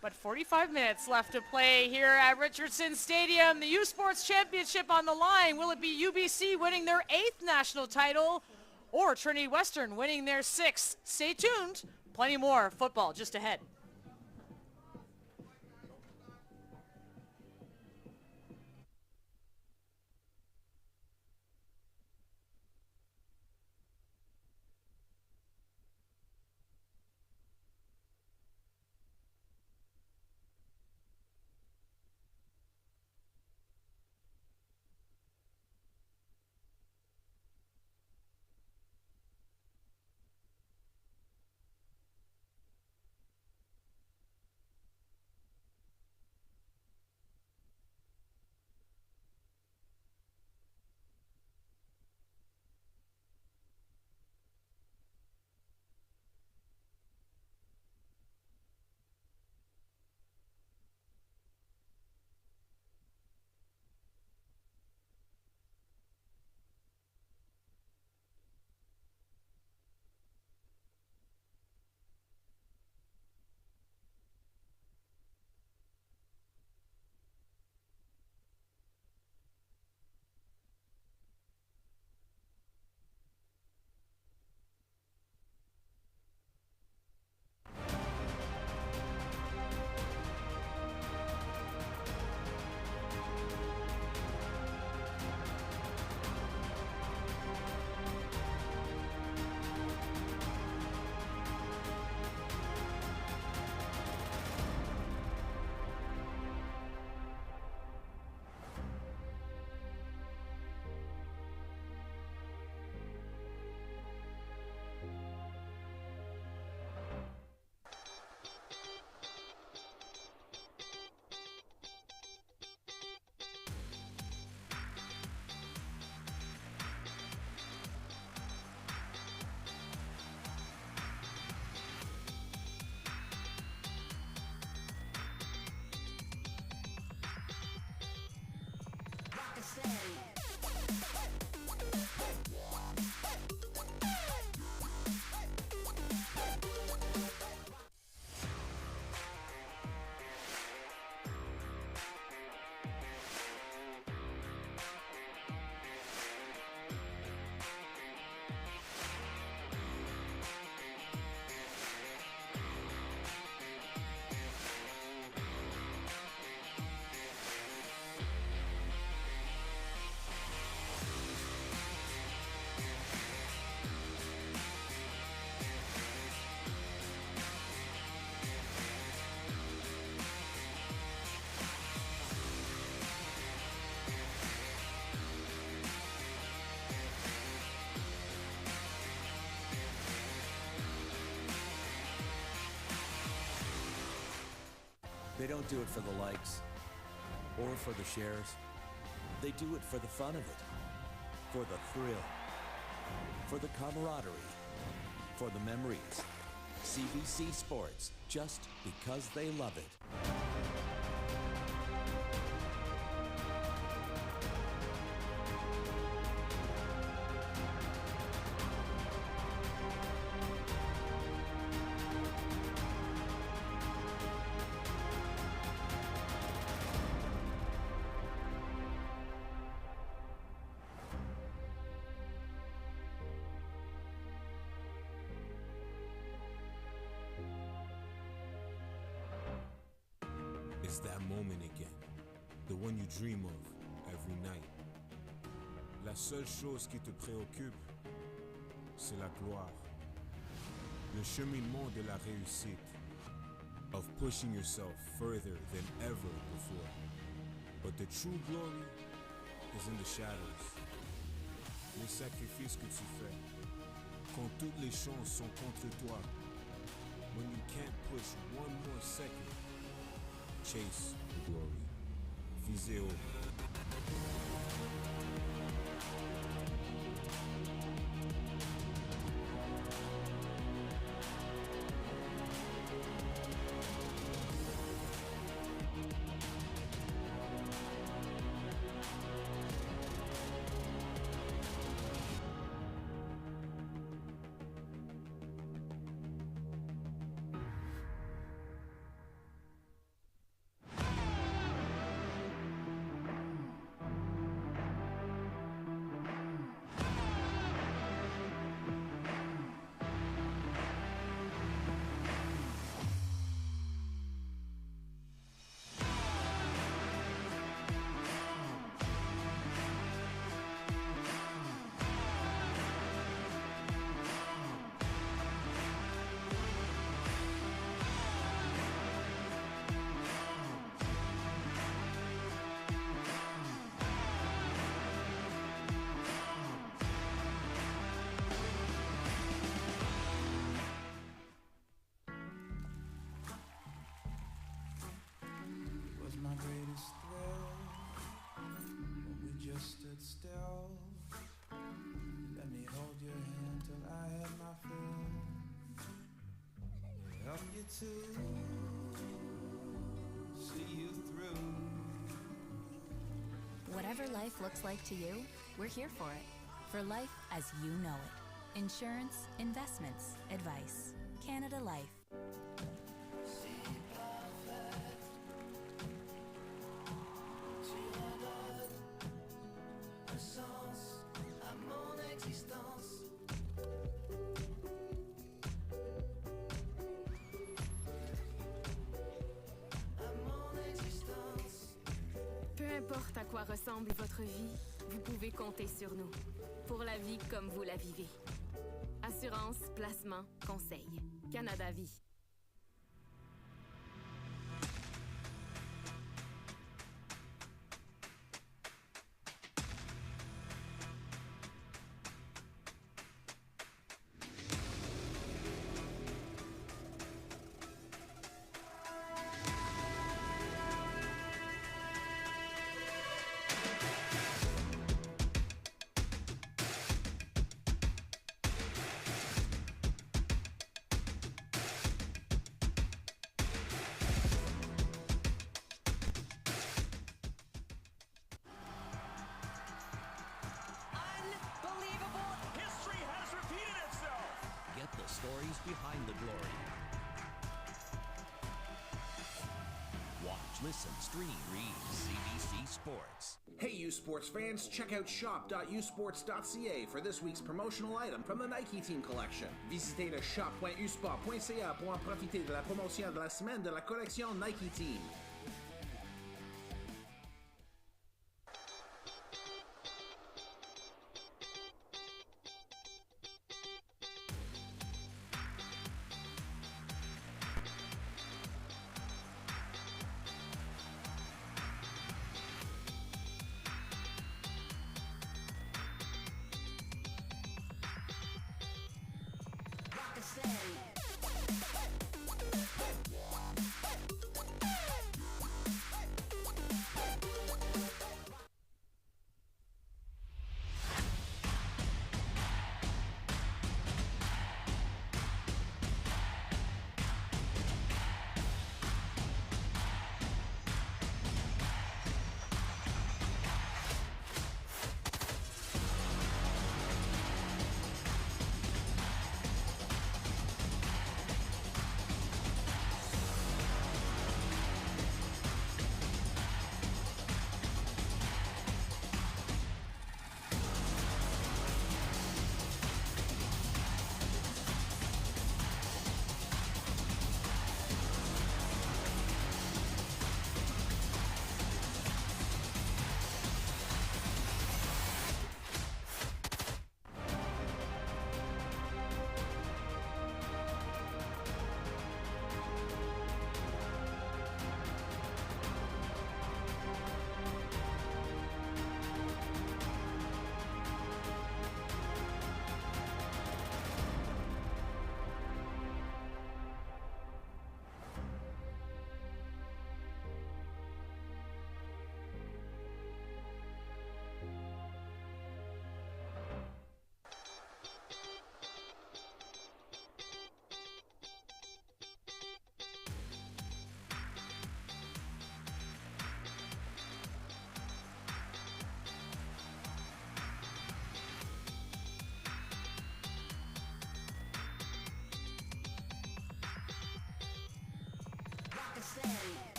But 45 minutes left to play here at Richardson Stadium. The U Sports Championship on the line. Will it be UBC winning their 8th national title or Trinity Western winning their 6th? Stay tuned. Plenty more football just ahead. don't do it for the likes or for the shares. They do it for the fun of it, for the thrill, for the camaraderie, for the memories. CBC Sports, just because they love it. It's that moment again, the one you dream of every night. La seule chose qui te préoccupe, c'est la gloire. Le cheminement de la réussite, of pushing yourself further than ever before. But the true glory is in the shadows. Les sacrifices que tu fais, quand toutes les chances sont contre toi. When you can't push one more second, chase the glory. Visez haut. Still, let me hold your hand till I had my fill. Help you to see you through. Whatever life looks like to you, we're here for it. For life as you know it. Insurance, investments, advice. Canada Life. Peu importe à quoi ressemble votre vie, vous pouvez compter sur nous. Pour la vie comme vous la vivez. Assurance, placement, conseil. Canada Vie. Stories behind the glory. Watch, listen, stream, read CBC Sports. Hey, U Sports fans, check out shop.usports.ca for this week's promotional item from the Nike Team Collection. Visitez le shop.usport.ca pour en profiter de la promotion de la semaine de la collection Nike Team.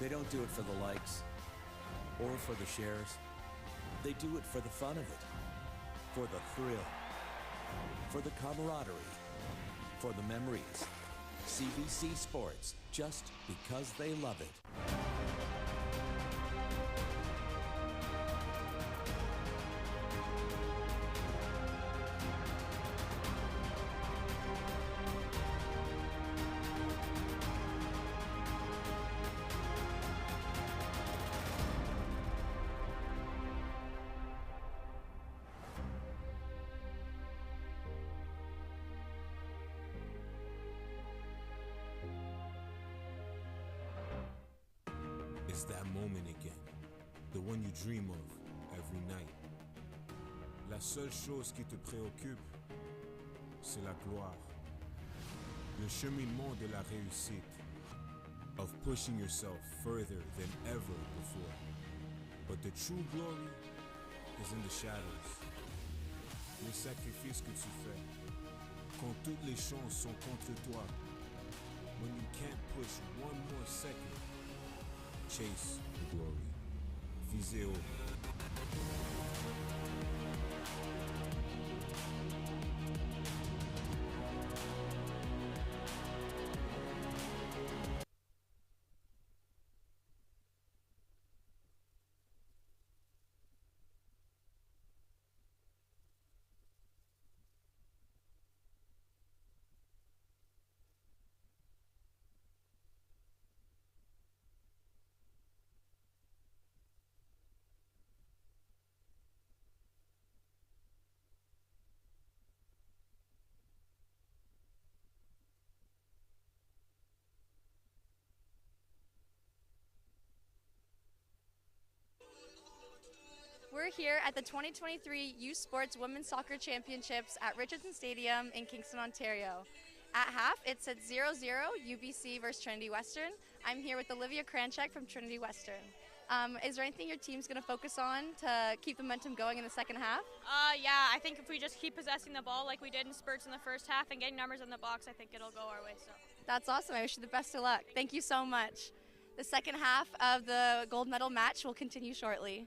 They don't do it for the likes or for the shares. They do it for the fun of it, for the thrill, for the camaraderie, for the memories. CBC Sports, just because they love it. It's that moment again, the one you dream of every night. La seule chose qui te préoccupe, c'est la gloire. Le cheminement de la réussite, of pushing yourself further than ever before. But the true glory is in the shadows. Les sacrifices que tu fais, quand toutes les chances sont contre toi. When you can't push one more second, chase the glory. Visez haut. We're here at the 2023 Youth Sports Women's Soccer Championships at Richardson Stadium in Kingston, Ontario. At half, it's at 0-0 UBC versus Trinity Western. I'm here with Olivia Kranchek from Trinity Western. Is there anything your team's going to focus on to keep the momentum going in the second half? Yeah, I think if we just keep possessing the ball like we did in spurts in the first half and getting numbers in the box, I think it'll go our way. So That's awesome. I wish you the best of luck. Thank you so much. The second half of the gold medal match will continue shortly.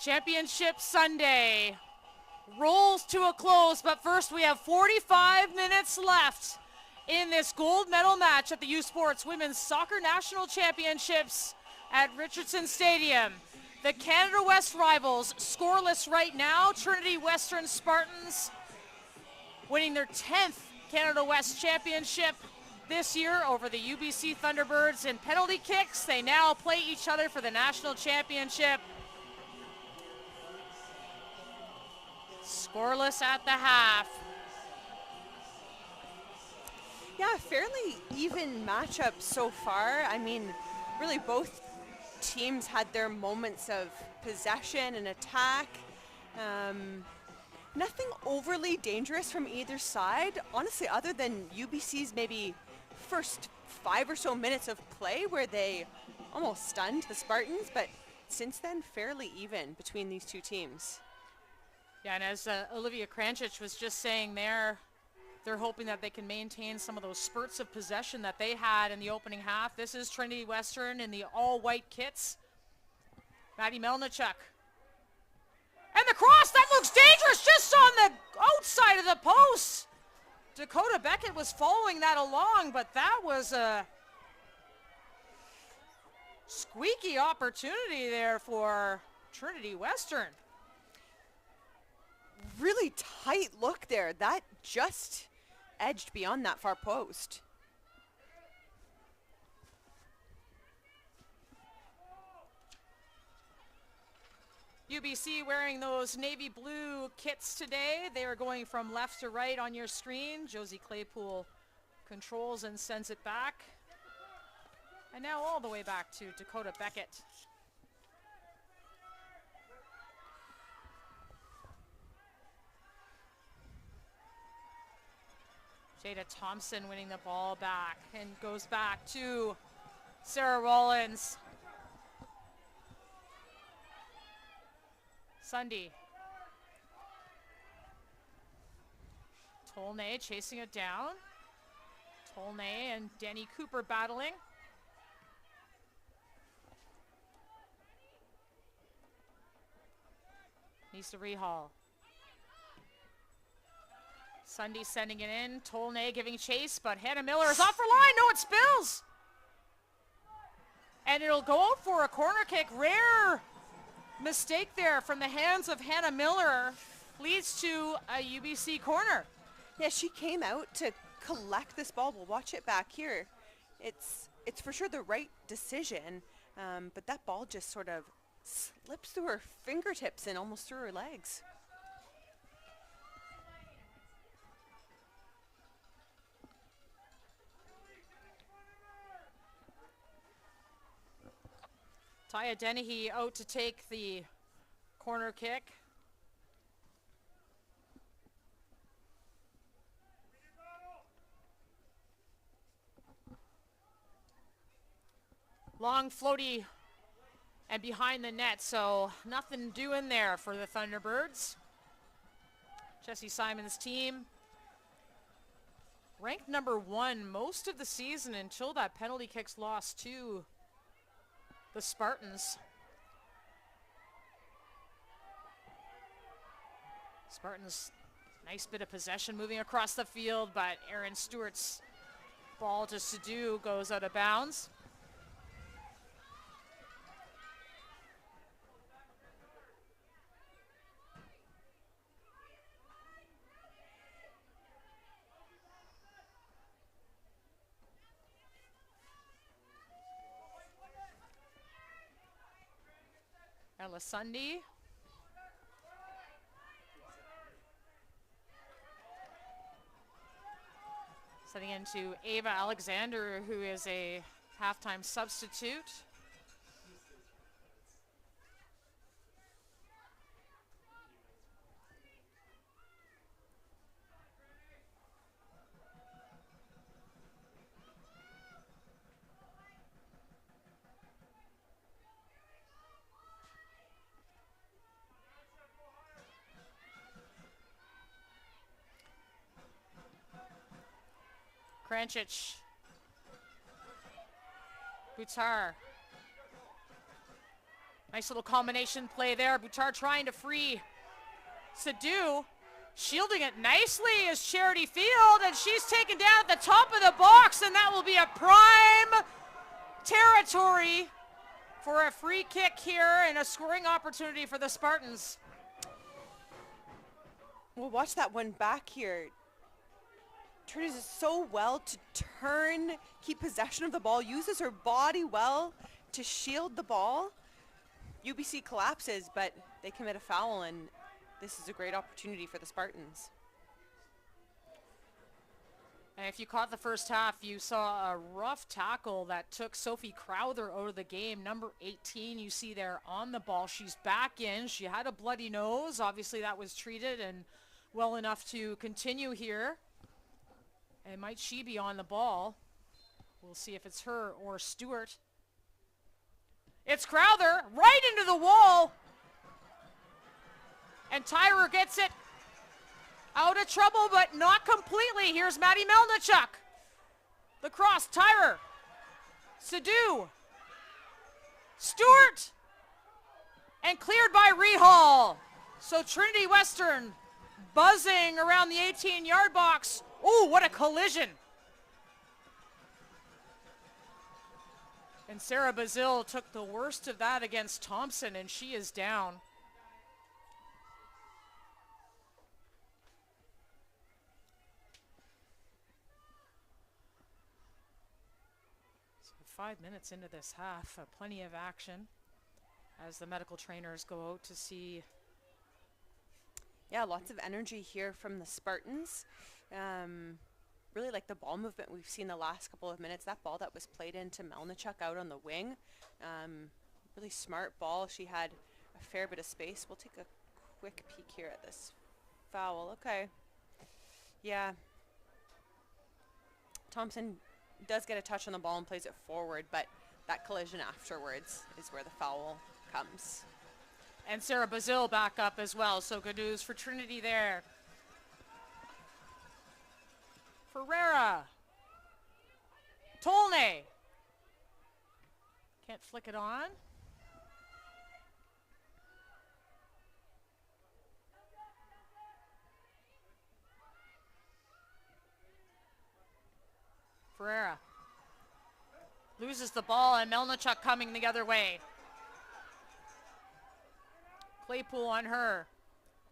Championship Sunday rolls to a close, but first we have 45 minutes left in this gold medal match at the U Sports Women's Soccer National Championships at Richardson Stadium. The Canada West rivals scoreless right now. Trinity Western Spartans winning their 10th Canada West Championship this year over the UBC Thunderbirds in penalty kicks. They now play each other for the national championship. Scoreless at the half. Yeah, fairly even matchup so far. I mean, really both teams had their moments of possession and attack. Nothing overly dangerous from either side, honestly, other than UBC's maybe first 5 or so minutes of play where they almost stunned the Spartans, but since then, fairly even between these two teams. Yeah, and as Olivia Kranchek was just saying there, they're hoping that they can maintain some of those spurts of possession that they had in the opening half. This is Trinity Western in the all-white kits. Maddie Melnichuk. And the cross, that looks dangerous, just on the outside of the post. Dakota Beckett was following that along, but that was a squeaky opportunity there for Trinity Western. Really tight look there. That just edged beyond that far post. UBC wearing those navy blue kits today. They are going from left to right on your screen. Josie Claypool controls and sends it back. And now all the way back to Dakota Beckett. Jada Thompson winning the ball back and goes back to Sarah Rollins. Sunday. Tolnay chasing it down. Tolnay and Danny Cooper battling. Nisa Rehal. Sunday sending it in. Tolnay giving chase, but Hannah Miller is off her line. No, it spills. And it'll go for a corner kick. Rare mistake there from the hands of Hannah Miller. Leads to a UBC corner. Yeah, she came out to collect this ball. We'll watch it back here. It's for sure the right decision, but that ball just sort of slips through her fingertips and almost through her legs. Taya Dennehy out to take the corner kick. Long floaty and behind the net, so nothing doing there for the Thunderbirds. Jesse Simon's team ranked number 1 most of the season until that penalty kicks lost to the Spartans. Spartans, nice bit of possession moving across the field, but Aaron Stewart's ball to Sadu goes out of bounds. Ella Sunday. Setting into Ava Alexander, who is a halftime substitute. Krančić. Buttar. Nice little combination play there. Buttar trying to free Sadu. Shielding it nicely is Charity Field, and she's taken down at the top of the box, and that will be a prime territory for a free kick here and a scoring opportunity for the Spartans. We'll watch that one back here. Turns it so well to turn, keep possession of the ball, uses her body well to shield the ball. UBC collapses, but they commit a foul, and this is a great opportunity for the Spartans. And if you caught the first half, you saw a rough tackle that took Sophie Crowther out of the game. Number 18, you see there on the ball. She's back in. She had a bloody nose. Obviously, that was treated and well enough to continue here. And might she be on the ball? We'll see if it's her or Stewart. It's Crowther right into the wall. And Tyrer gets it out of trouble, but not completely. Here's Maddie Melnichuk. The cross, Tyrer. Sadu. Stewart. And cleared by Rehal. So Trinity Western buzzing around the 18-yard box. Oh, what a collision. And Sarah Bazil took the worst of that against Thompson, and she is down. So 5 minutes into this half, plenty of action as the medical trainers go out to see. Yeah, lots of energy here from the Spartans. Really like the ball movement we've seen the last couple of minutes. That ball that was played into Melnichuk out on the wing. Really smart ball. She had a fair bit of space. We'll take a quick peek here at this foul. Okay. Yeah. Thompson does get a touch on the ball and plays it forward, but that collision afterwards is where the foul comes. And Sarah Bazil back up as well, so good news for Trinity there. Ferreira. Tolnay. Can't flick it on. Ferreira loses the ball, and Melnichuk coming the other way. Claypool on her.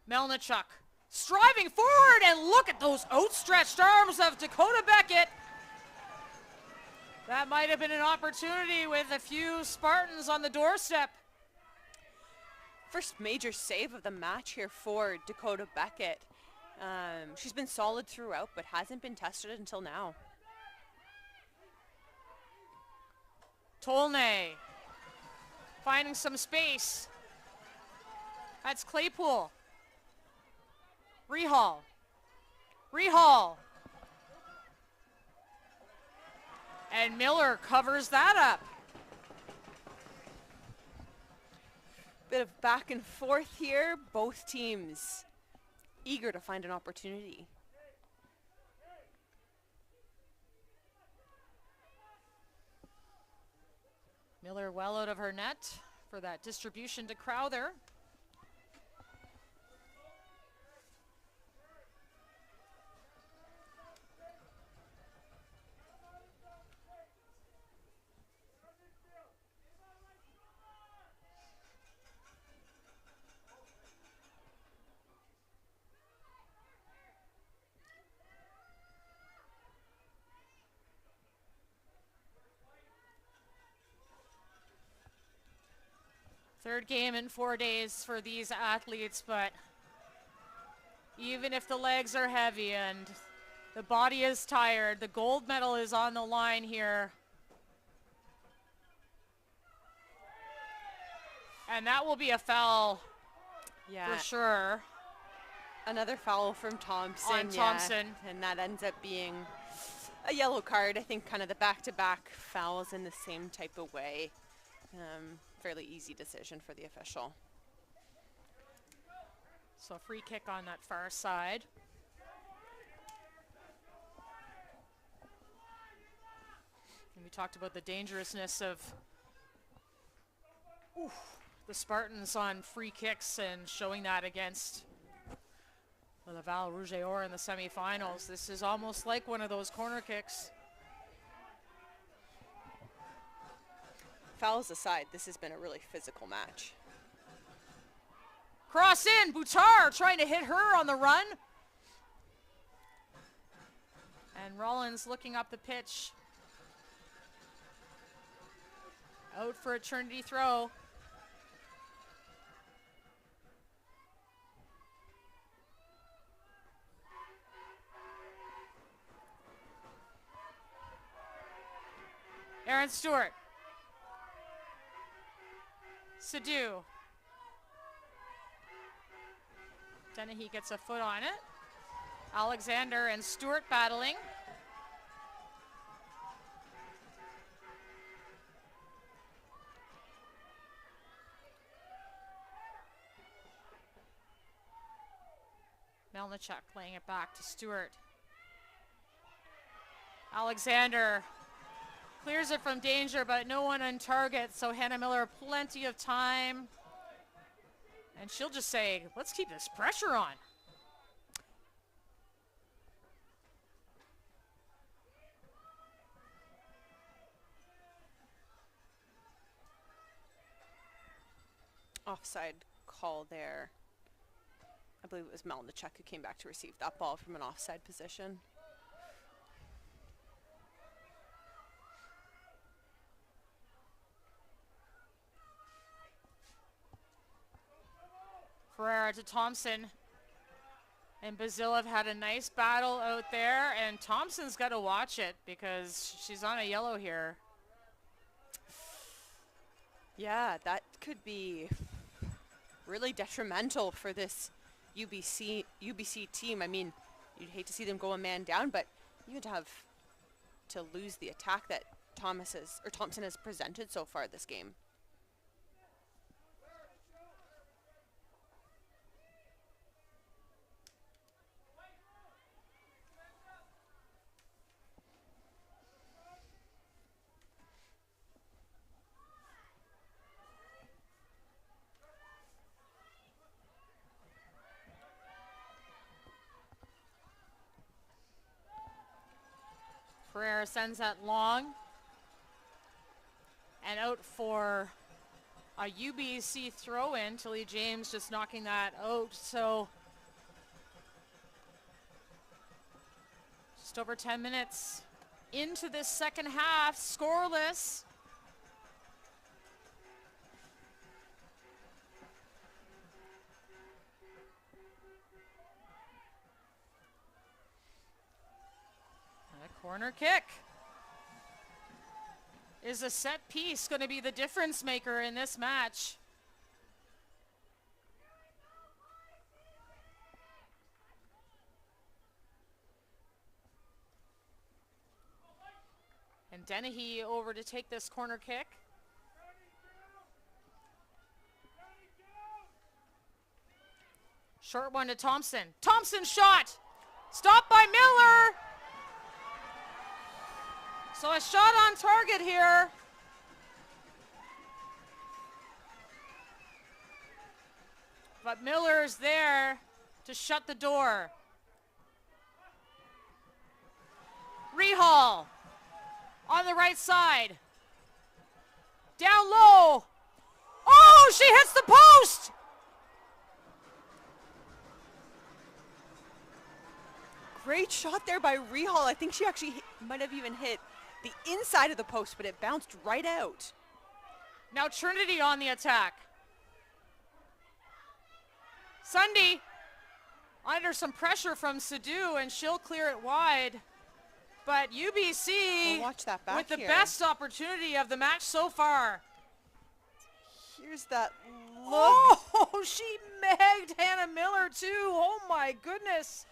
Melnichuk striving forward, and look at those outstretched arms of Dakota Beckett. That might have been an opportunity with a few Spartans on the doorstep. First major save of the match here for Dakota Beckett. She's been solid throughout, but hasn't been tested until now. Tolnay finding some space. That's Claypool. Rehal. And Miller covers that up. Bit of back and forth here. Both teams eager to find an opportunity. Miller well out of her net for that distribution to Crowther. Third game in 4 days for these athletes, but even if the legs are heavy and the body is tired, the gold medal is on the line here. And that will be a foul for sure. Another foul from Thompson. On Thompson. And that ends up being a yellow card. I think kind of the back-to-back fouls in the same type of way. Fairly easy decision for the official. So a free kick on that far side. And we talked about the dangerousness of the Spartans on free kicks and showing that against the Laval Rouge et Or in the semifinals. This is almost like one of those corner kicks. Fouls aside, this has been a really physical match. Cross in, Boutard trying to hit her on the run. And Rollins looking up the pitch. Out for a Trinity throw. Aaron Stewart. Sadu. Dennehy gets a foot on it. Alexander and Stewart battling. Melnichuk laying it back to Stewart. Alexander clears it from danger, but no one on target, so Hannah Miller plenty of time. And she'll just say, let's keep this pressure on. Offside call there. I believe it was Melnichuk who came back to receive that ball from an offside position. Ferreira to Thompson. And Bazilov had a nice battle out there, and Thompson's got to watch it because she's on a yellow here. Yeah, that could be really detrimental for this UBC team. I mean, you'd hate to see them go a man down, but you'd have to lose the attack that Thompson has presented so far this game. Ferreira sends that long. And out for a UBC throw-in. Tilly James just knocking that out. So just over 10 minutes into this second half, scoreless. Corner kick. Is a set piece going to be the difference maker in this match? And Dennehy over to take this corner kick. Short one to Thompson. Thompson shot! Stopped by Miller! So a shot on target here. But Miller's there to shut the door. Rehal on the right side. Down low. Oh, she hits the post! Great shot there by Rehal. I think she actually might have even hit the inside of the post, but it bounced right out. Now Trinity on the attack. Sunday under some pressure from Sadu, and she'll clear it wide. But UBC watch that back with the here. best opportunity of the match so far. Here's that look. Oh, she megged Hannah Miller too. Oh my goodness.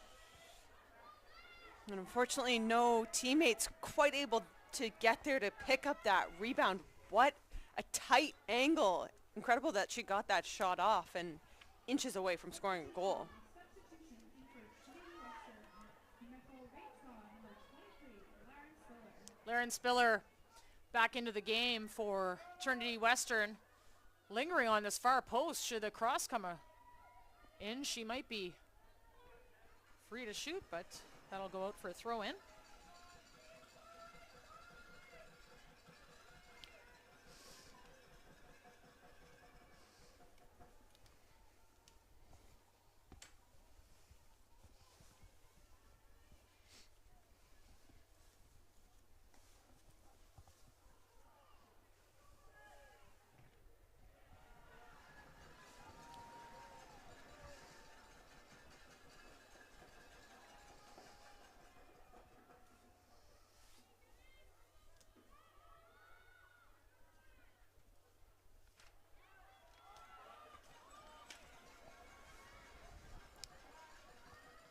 And unfortunately, no teammates quite able to get there to pick up that rebound. What a tight angle. Incredible that she got that shot off and inches away from scoring a goal. Lauren Spiller back into the game for Trinity Western. Lingering on this far post. Should the cross come in, she might be free to shoot, but that'll go out for a throw-in.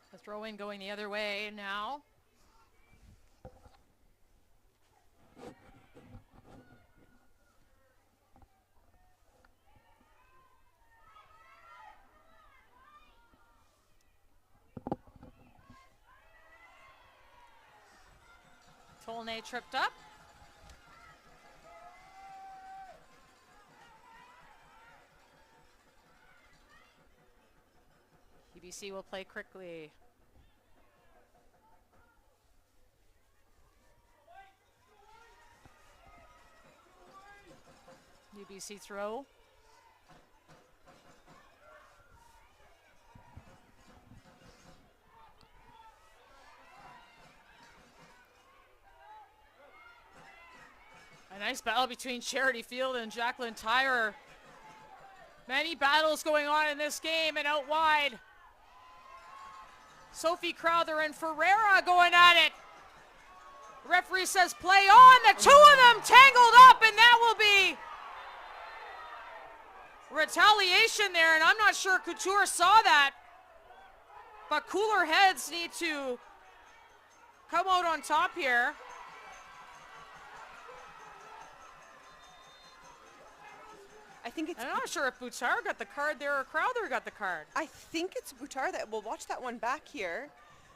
The throw-in going the other way now. Tolnay tripped up. UBC will play quickly. UBC throw. A nice battle between Charity Field and Jacqueline Tyrer. Many battles going on in this game, and out wide. Sophie Crowther and Ferreira going at it. The referee says play on. The two of them tangled up, and that will be retaliation there, and I'm not sure Couture saw that. But cooler heads need to come out on top here. I think it's... I'm not sure if Boutard got the card there or Crowther got the card. I think it's Boutard that... We'll watch that one back here.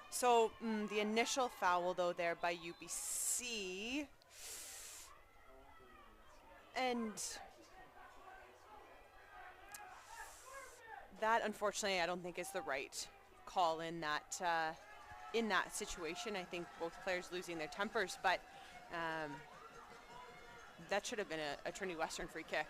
So the initial foul, though, there by UBC. And that, unfortunately, I don't think is the right call in that situation. I think both players losing their tempers, but that should have been a Trinity Western free kick.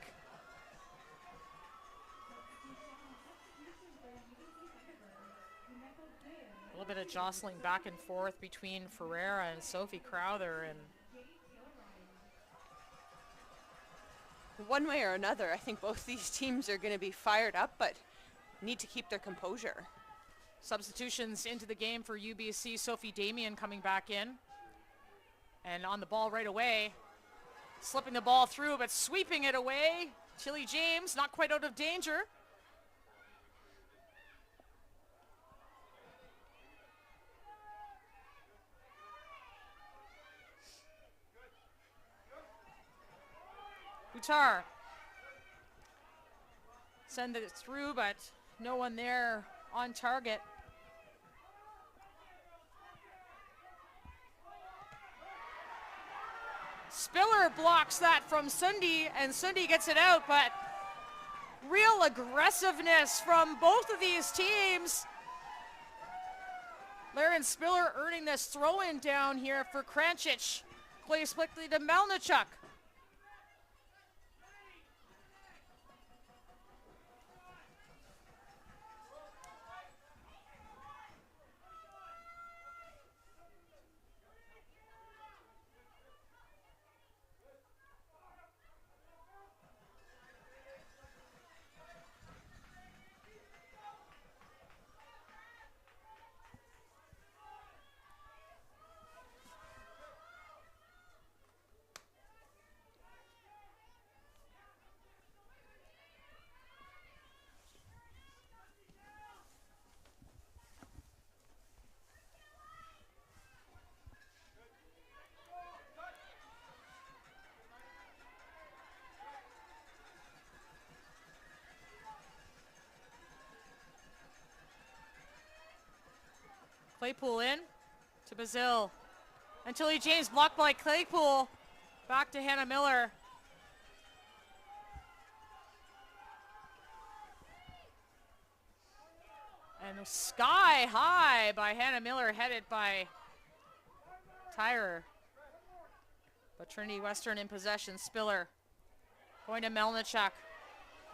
A little bit of jostling back and forth between Ferreira and Sophie Crowther, and one way or another, I think both these teams are going to be fired up, but need to keep their composure. Substitutions into the game for UBC. Sophie Damien coming back in. And on the ball right away. Slipping the ball through, but sweeping it away. Tilly James, not quite out of danger. Boutard. Send it through, but no one there on target. Spiller blocks that from Sundy, and Sundy gets it out, but real aggressiveness from both of these teams. Laren Spiller earning this throw-in down here for Krančić. Plays quickly to Melnichuk. Claypool in to Bazil. And Tilly James blocked by Claypool. Back to Hannah Miller. And sky high by Hannah Miller, headed by Tyrer. But Trinity Western in possession. Spiller going to Melnichuk.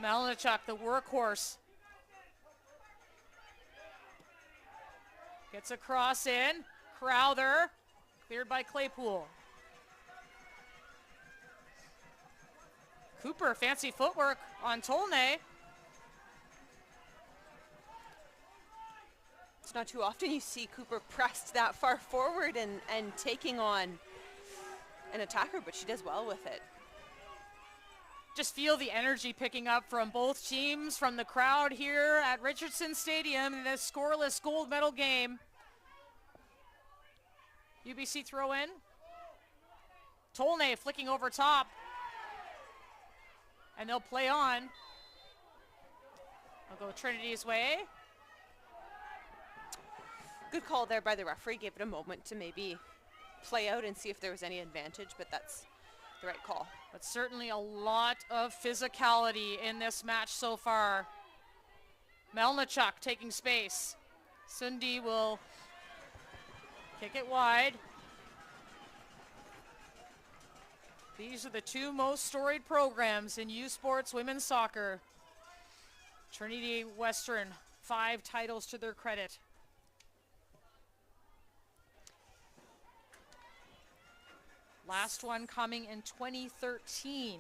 Melnichuk, the workhorse. Gets a cross in. Crowther. Cleared by Claypool. Cooper, fancy footwork on Tolnay. It's not too often you see Cooper pressed that far forward and taking on an attacker, but she does well with it. Just feel the energy picking up from both teams, from the crowd here at Richardson Stadium in this scoreless gold medal game. UBC throw in. Tolnay flicking over top. And they'll play on. I'll go Trinity's way. Good call there by the referee. Gave it a moment to maybe play out and see if there was any advantage, but that's the right call. But certainly a lot of physicality in this match so far. Melnichuk taking space. Sundy will kick it wide. These are the two most storied programs in U Sports women's soccer. Trinity Western, 5 titles to their credit. Last one coming in 2013.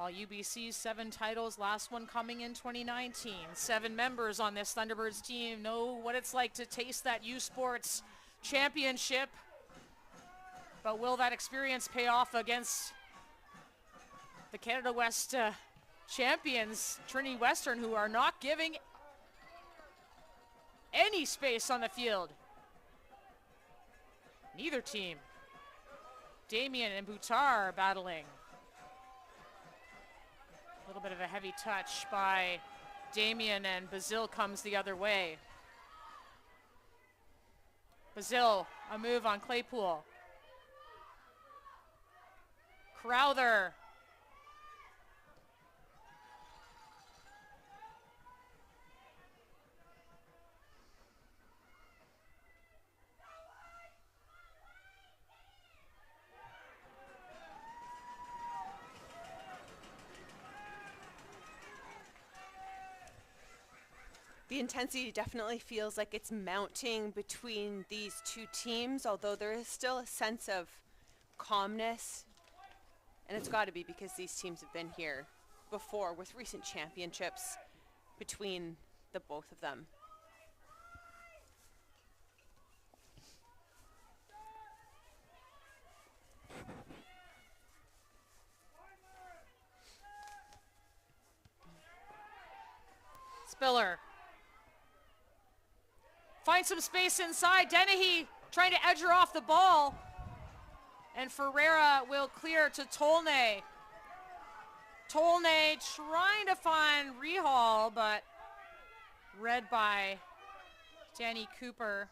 While UBC's 7 titles, last one coming in 2019. 7 members on this Thunderbirds team know what it's like to taste that U Sports championship. But will that experience pay off against the Canada West champions, Trinity Western, who are not giving any space on the field? Neither team. Damien and Boutar battling. A little bit of a heavy touch by Damien, and Bazil comes the other way. Bazil, a move on Claypool. Crowther. The intensity definitely feels like it's mounting between these two teams, although there is still a sense of calmness. And it's got to be because these teams have been here before with recent championships between the both of them. Spiller. Find some space inside. Dennehy trying to edge her off the ball. And Ferreira will clear to Tolnay. Tolnay trying to find Rehal, but read by Danny Cooper.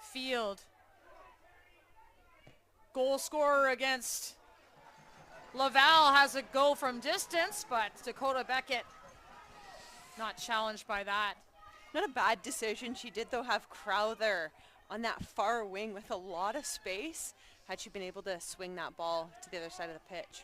Field. Goal scorer against Laval has a go from distance, but Dakota Beckett not challenged by that. Not a bad decision. She did, though, have Crowther on that far wing with a lot of space, had she been able to swing that ball to the other side of the pitch.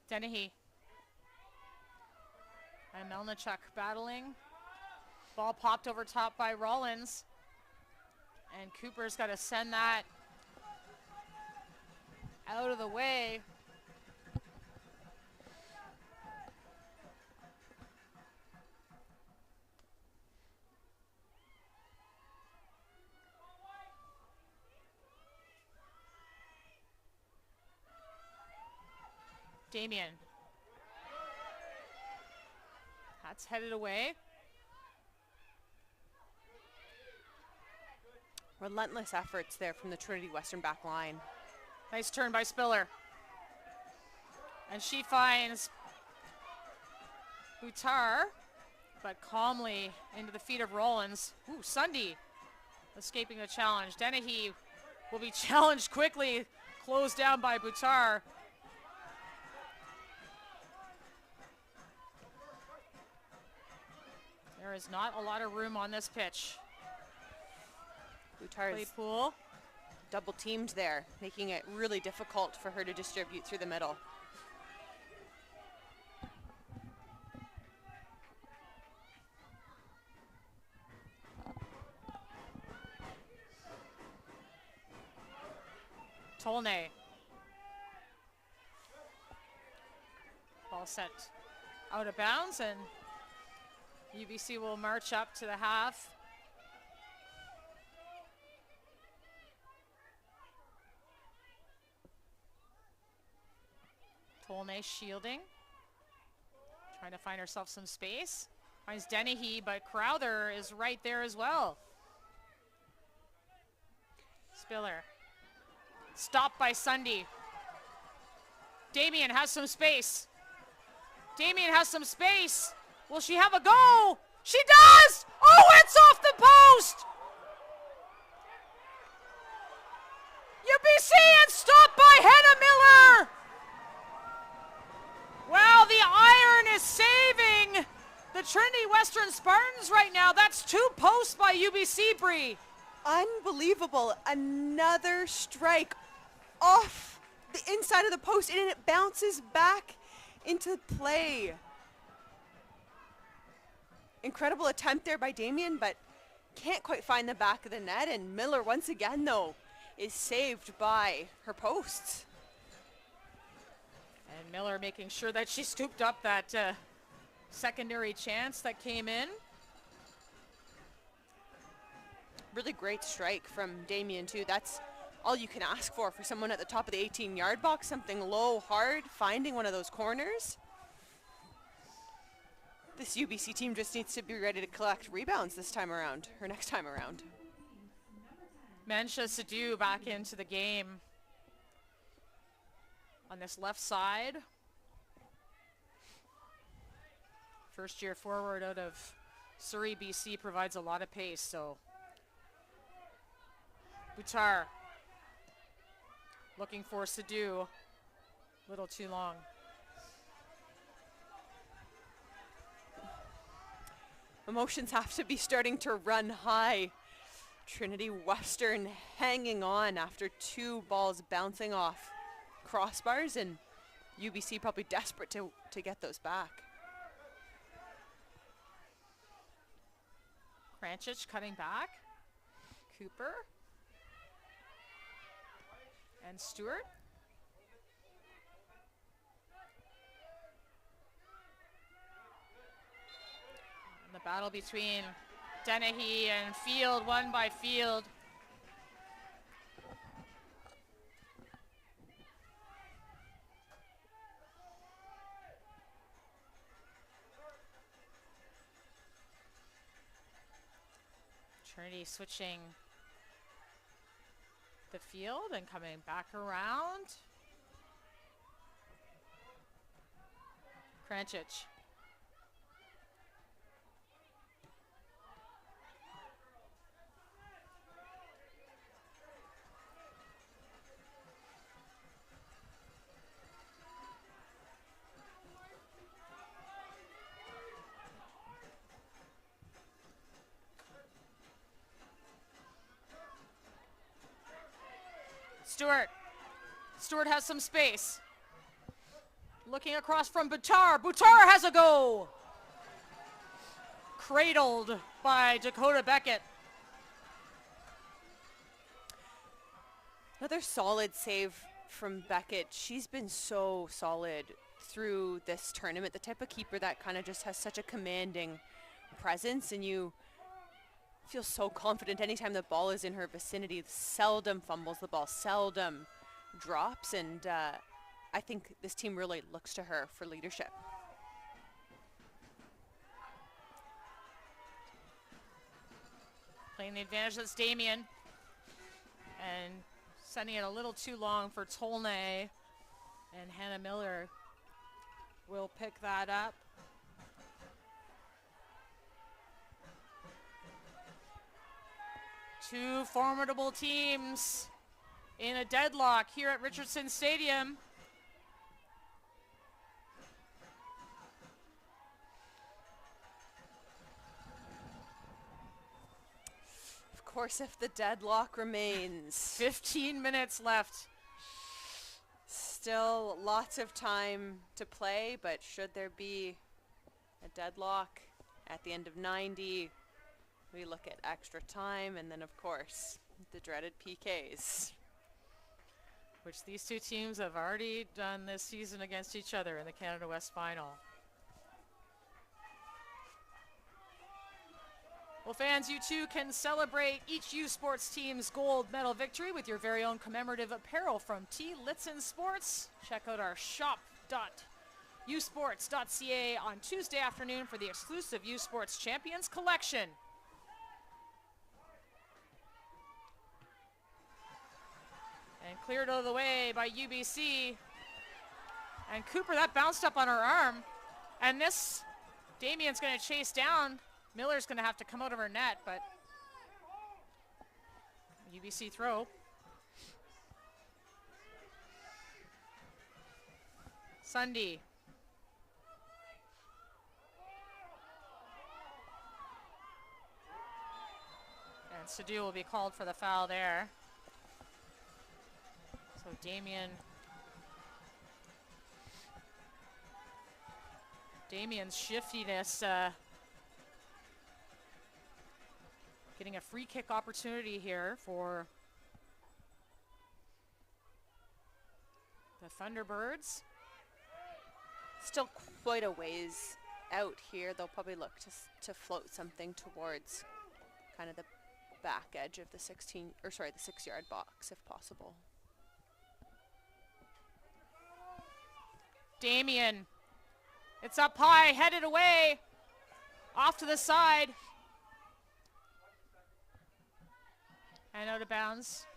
Dennehy. And Melnichuk battling. Ball popped over top by Rollins. And Cooper's got to send that out of the way. Damien. That's headed away. Relentless efforts there from the Trinity Western back line. Nice turn by Spiller. And she finds Boutar, but calmly into the feet of Rollins. Ooh, Sunday escaping the challenge. Dennehy will be challenged quickly, closed down by Boutar. There is not a lot of room on this pitch. Boutar's Claypool. double teamed there, making it really difficult for her to distribute through the middle. Tolnay. Ball set out of bounds, and UBC will march up to the half. Tolnay shielding. Trying to find herself some space. Finds Dennehy, but Crowther is right there as well. Spiller. Stopped by Sunday. Damien has some space. Damien has some space. Will she have a go? She does! Oh, it's off the post! UBC and stopped by Hannah Miller! Wow, the iron is saving the Trinity Western Spartans right now. That's 2 posts by UBC, Bree. Unbelievable. Another strike off the inside of the post, and it bounces back into play. Incredible attempt there by Damien, but can't quite find the back of the net. And Miller, once again, though, is saved by her posts. And Miller making sure that she scooped up that secondary chance that came in. Really great strike from Damien, too. That's all you can ask for someone at the top of the 18-yard box. Something low, hard, finding one of those corners. This UBC team just needs to be ready to collect rebounds this time around, or next time around. Mensha Sadhu back into the game on this left side. First year forward out of Surrey, BC provides a lot of pace, so. Buttar looking for Sadhu, little too long. Emotions have to be starting to run high. Trinity Western hanging on after 2 balls bouncing off crossbars, and UBC probably desperate to get those back. Kranchich cutting back. Cooper. And Stewart. The battle between Dennehy and Field, won by Field. Trinity switching the field and coming back around. Kranchich. Stewart. Stewart has some space. Looking across from Buttar. Buttar has a go. Cradled by Dakota Beckett. Another solid save from Beckett. She's been so solid through this tournament. The type of keeper that kind of just has such a commanding presence, and you feel so confident anytime the ball is in her vicinity. Seldom fumbles the ball, seldom drops, and I think this team really looks to her for leadership. Playing the advantage, that's Damien. And sending it a little too long for Tolnay. And Hannah Miller will pick that up. Two formidable teams in a deadlock here at Richardson Stadium. Of course, if the deadlock remains. 15 minutes left. Still lots of time to play, but should there be a deadlock at the end of 90, we look at extra time, and then, of course, the dreaded PKs. Which these two teams have already done this season against each other in the Canada West Final. Well, fans, you too can celebrate each U Sports team's gold medal victory with your very own commemorative apparel from T. Litson Sports. Check out our shop.usports.ca on Tuesday afternoon for the exclusive U Sports Champions collection. And cleared out of the way by UBC. And Cooper, that bounced up on her arm. And this, Damien's going to chase down. Miller's going to have to come out of her net, but UBC throw. Sunday. Sadu will be called for the foul there. So Damian's shiftiness getting a free kick opportunity here for the Thunderbirds. Still quite a ways out here. They'll probably look to float something towards kind of the back edge of the 6-yard box if possible. Damian, it's up high, headed away, off to the side. And out of bounds.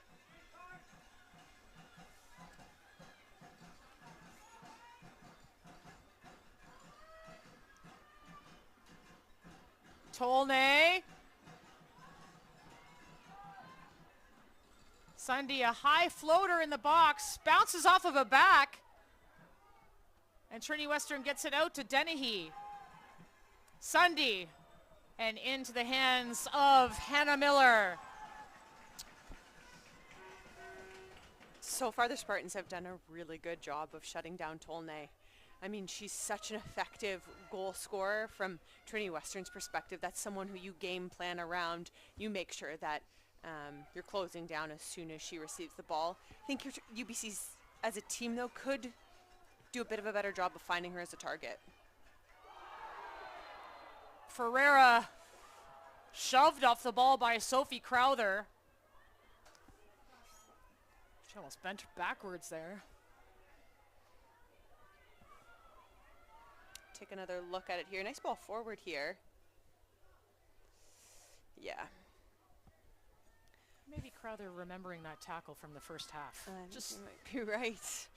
Tolnay. Sunday, a high floater in the box, bounces off of a back. And Trinity Western gets it out to Dennehy. Sunday, and into the hands of Hannah Miller. So far, the Spartans have done a really good job of shutting down Tolnay. I mean, she's such an effective goal scorer from Trinity Western's perspective. That's someone who you game plan around. You make sure that you're closing down as soon as she receives the ball. I think your UBC's, as a team, though, could do a bit of a better job of finding her as a target. Ferreira shoved off the ball by Sophie Crowther. She almost bent backwards there. Take another look at it here. Nice ball forward here. Yeah. Maybe Crowther remembering that tackle from the first half. Just you might be right.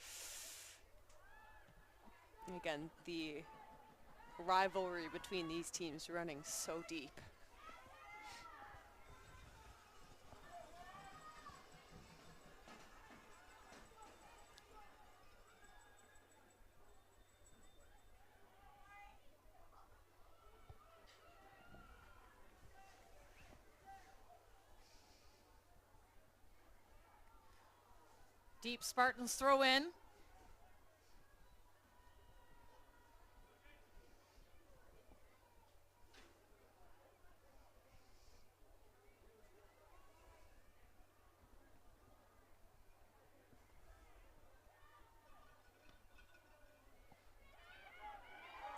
Again, the rivalry between these teams running so deep. Deep Spartans throw in.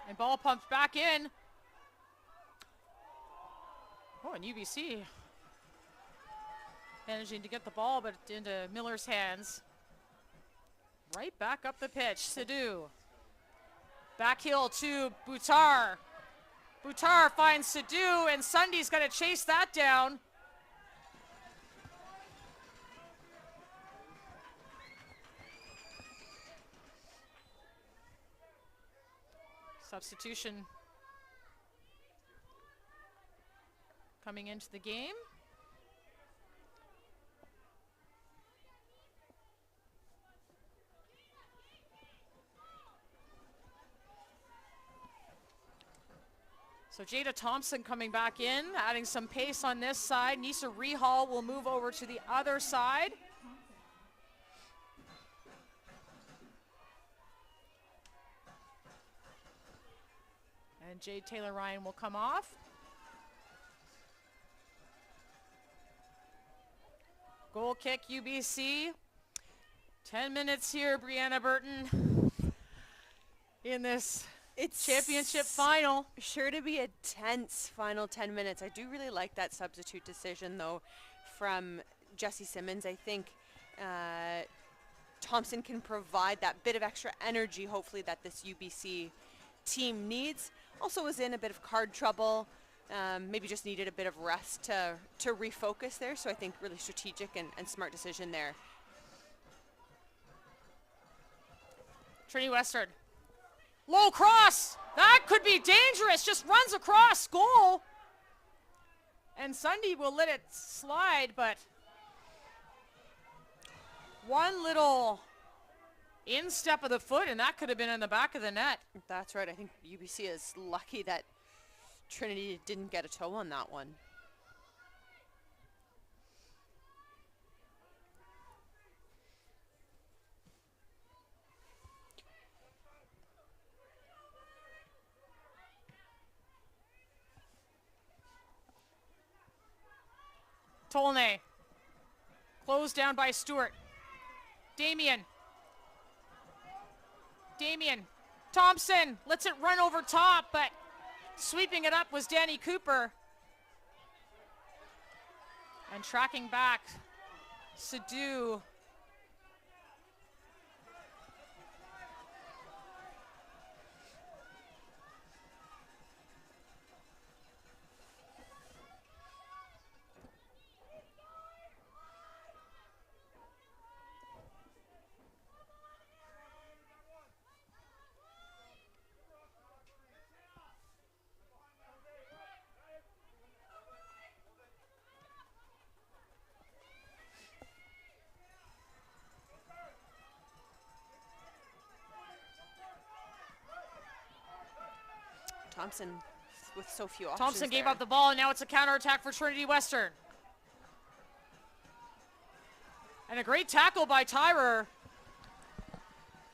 And ball pumped back in. Oh, and UBC managing to get the ball, but into Miller's hands. Right back up the pitch, Sadu. Back heel to Boutar. Boutar finds Sadu, and Sunday's going to chase that down. Substitution coming into the game. So Jada Thompson coming back in, adding some pace on this side. Nisa Rehal will move over to the other side. And Jade Taylor-Ryan will come off. Goal kick, UBC. 10 minutes here, Brianna Burton, in this championship final. Sure to be a tense final 10 minutes. I do really like that substitute decision, though, from Jessie Simmons. I think Thompson can provide that bit of extra energy, hopefully, that this UBC team needs. Also was in a bit of card trouble. Maybe just needed a bit of rest to refocus there. So I think really strategic and smart decision there. Trinity Western. Low cross. That could be dangerous. Just runs across. Goal. And Sunday will let it slide, but one little instep of the foot, and that could have been in the back of the net. That's right. I think UBC is lucky that Trinity didn't get a toe on that one. Tolnay. Closed down by Stewart. Damien. Thompson lets it run over top, but sweeping it up was Danny Cooper. And tracking back, Sadu. Thompson with so few options. Thompson gave there. up the ball, and now it's a counterattack for Trinity Western. And a great tackle by Tyrer.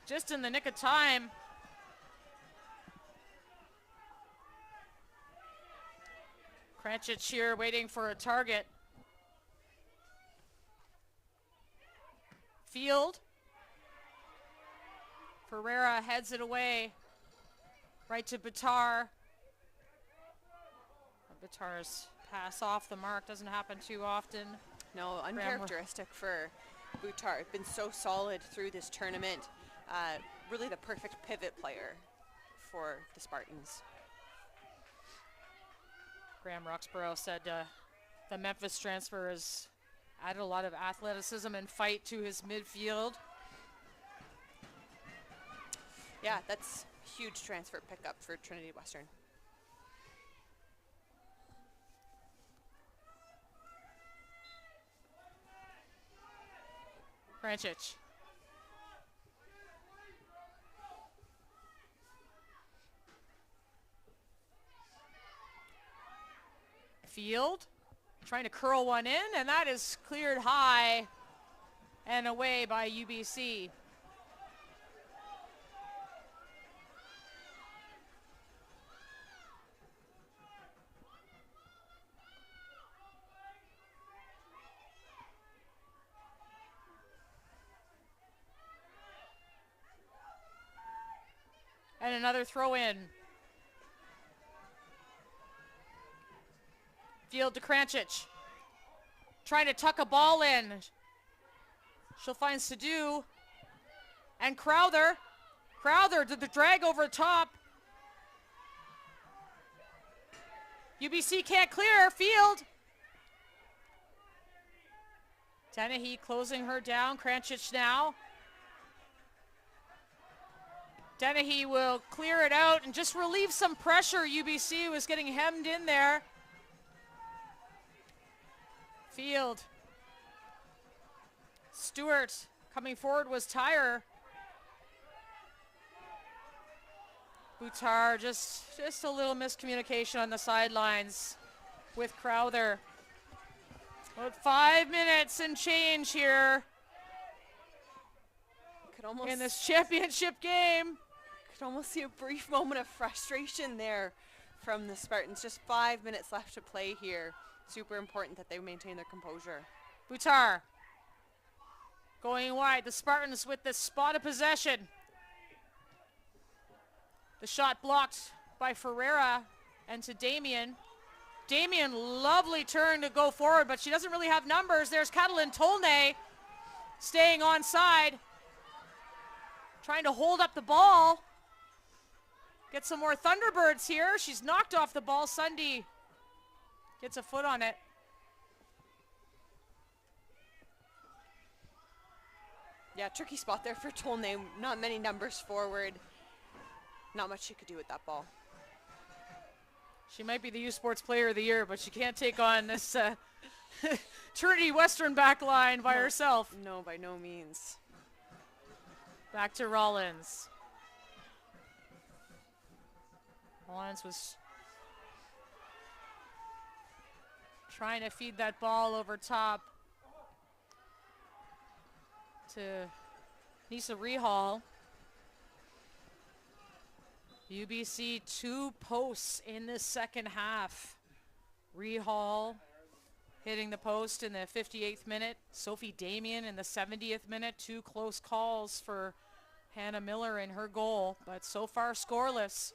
Just in the nick of time. Kranchich here waiting for a target. Field. Ferreira heads it away. Right to Bitar. Bitar's pass off the mark doesn't happen too often. No, uncharacteristic for Bitar. Been so solid through this tournament. Really the perfect pivot player for the Spartans. Graham Roxborough said the Memphis transfer has added a lot of athleticism and fight to his midfield. Yeah, that's a huge transfer pickup for Trinity Western. Kranchich. Field trying to curl one in, and that is cleared high and away by UBC. And another throw in. Field to Kranchich. Trying to tuck a ball in. She'll find Sadu. And Crowther. Crowther did the drag over the top. UBC can't clear. Field. Dennehy closing her down. Kranchich now. Dennehy will clear it out and just relieve some pressure. UBC was getting hemmed in there. Field. Stewart coming forward was Tyrer. Bitar just a little miscommunication on the sidelines with Crowther. About 5 minutes and change here in this championship game. Could almost see a brief moment of frustration there from the Spartans. Just 5 minutes left to play here. Super important that they maintain their composure. Bitar going wide. The Spartans with this spot of possession. The shot blocked by Ferreira and to Damien. Damien, lovely turn to go forward, but she doesn't really have numbers. There's Catalin Tolnay staying onside. Trying to hold up the ball. Get some more Thunderbirds here. She's knocked off the ball. Sunday gets a foot on it. Yeah, tricky spot there for Tolnay. Not many numbers forward. Not much she could do with that ball. She might be the U Sports Player of the Year, but she can't take on this Trinity Western back line by herself. No, by no means. Back to Rollins. Rollins was trying to feed that ball over top to Nisa Rehal. UBC 2 posts in this second half. Rehal hitting the post in the 58th minute. Sophie Damien in the 70th minute. 2 close calls for Hannah Miller in her goal, but so far scoreless.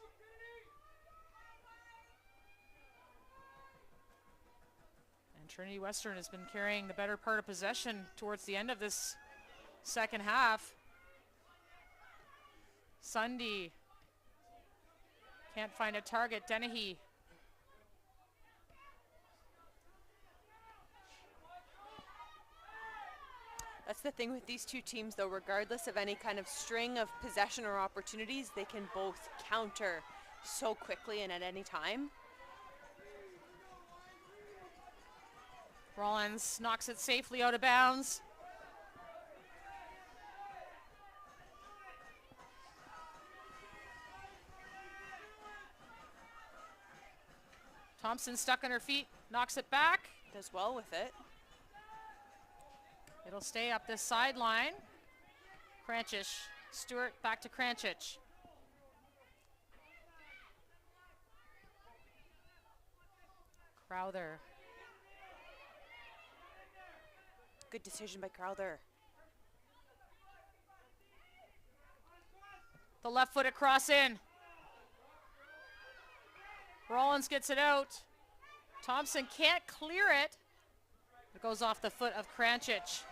And Trinity Western has been carrying the better part of possession towards the end of this second half. Sunday can't find a target. Dennehy. That's the thing with these two teams, though. Regardless of any kind of string of possession or opportunities, they can both counter so quickly and at any time. Rollins knocks it safely out of bounds. Thompson stuck on her feet, knocks it back. Does well with it. It'll stay up this sideline. Kranchich, Stewart back to Kranchich. Crowther. Good decision by Crowther. The left-footed cross in. Rollins gets it out. Thompson can't clear it. It goes off the foot of Kranchich.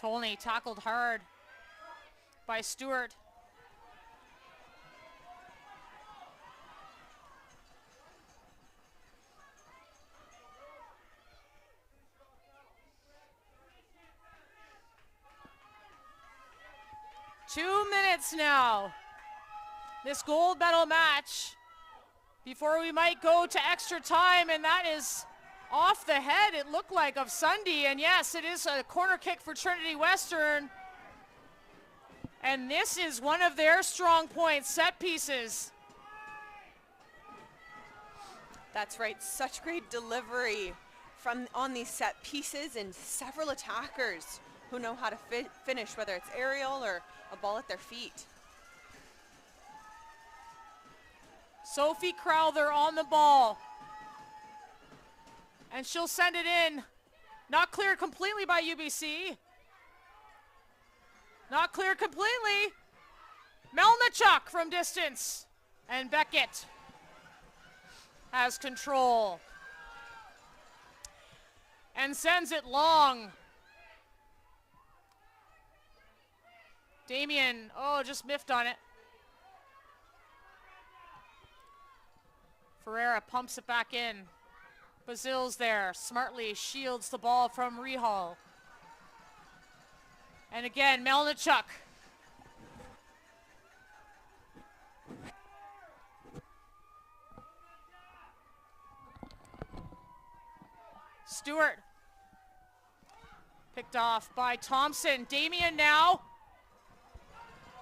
Tolney tackled hard by Stewart. Two minutes now. This gold medal match before we might go to extra time, and that is off the head, it looked like, of Sunday. And yes, it is a corner kick for Trinity Western. And this is one of their strong points, set pieces. That's right, such great delivery on these set pieces, and several attackers who know how to finish, whether it's aerial or a ball at their feet. Sophie Crowther on the ball. And she'll send it in. Not cleared completely by UBC. Not cleared completely. Melnichuk from distance. And Beckett has control. And sends it long. Damien, just miffed on it. Ferreira pumps it back in. Bazil's there, smartly shields the ball from Rehal. And again, Melnichuk. Stewart. Picked off by Thompson. Damien now.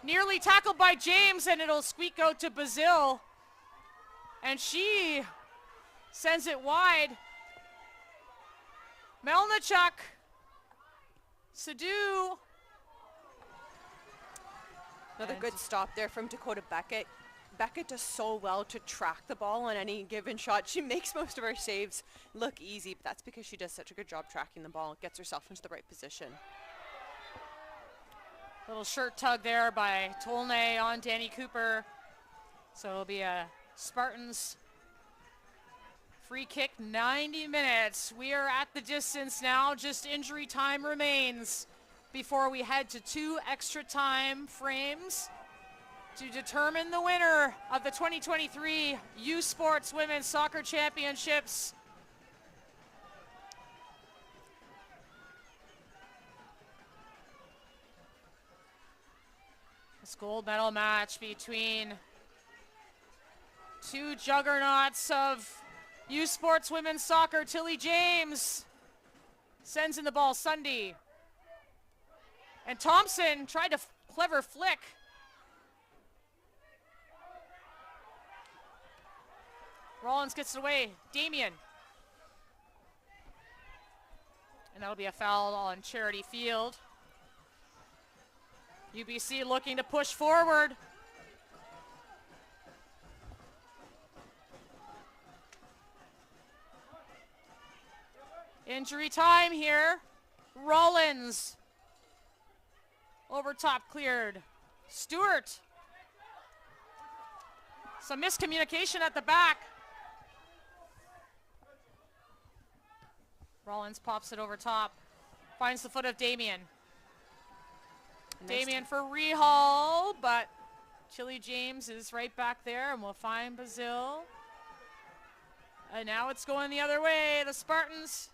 Nearly tackled by James, and it'll squeak out to Bazil. And she sends it wide. Melnichuk. Sadu. Another good stop there from Dakota Beckett. Beckett does so well to track the ball on any given shot. She makes most of her saves look easy, but that's because she does such a good job tracking the ball. Gets herself into the right position. Little shirt tug there by Tolney on Danny Cooper. So it'll be a Spartans free kick, 90 minutes. We are at the distance now. Just injury time remains before we head to 2 extra time frames to determine the winner of the 2023 U Sports Women's Soccer Championships. This gold medal match between two juggernauts of U Sports Women's Soccer. Tilly James sends in the ball. Sunday. And Thompson tried a clever flick. Rollins gets it away. Damien. And that'll be a foul on Charity Field. UBC looking to push forward. Injury time here. Rollins. Over top cleared. Stewart. Some miscommunication at the back. Rollins pops it over top. Finds the foot of Damien. Damien for Rehal, but Chili James is right back there, and we'll find Bazil. And now it's going the other way. The Spartans.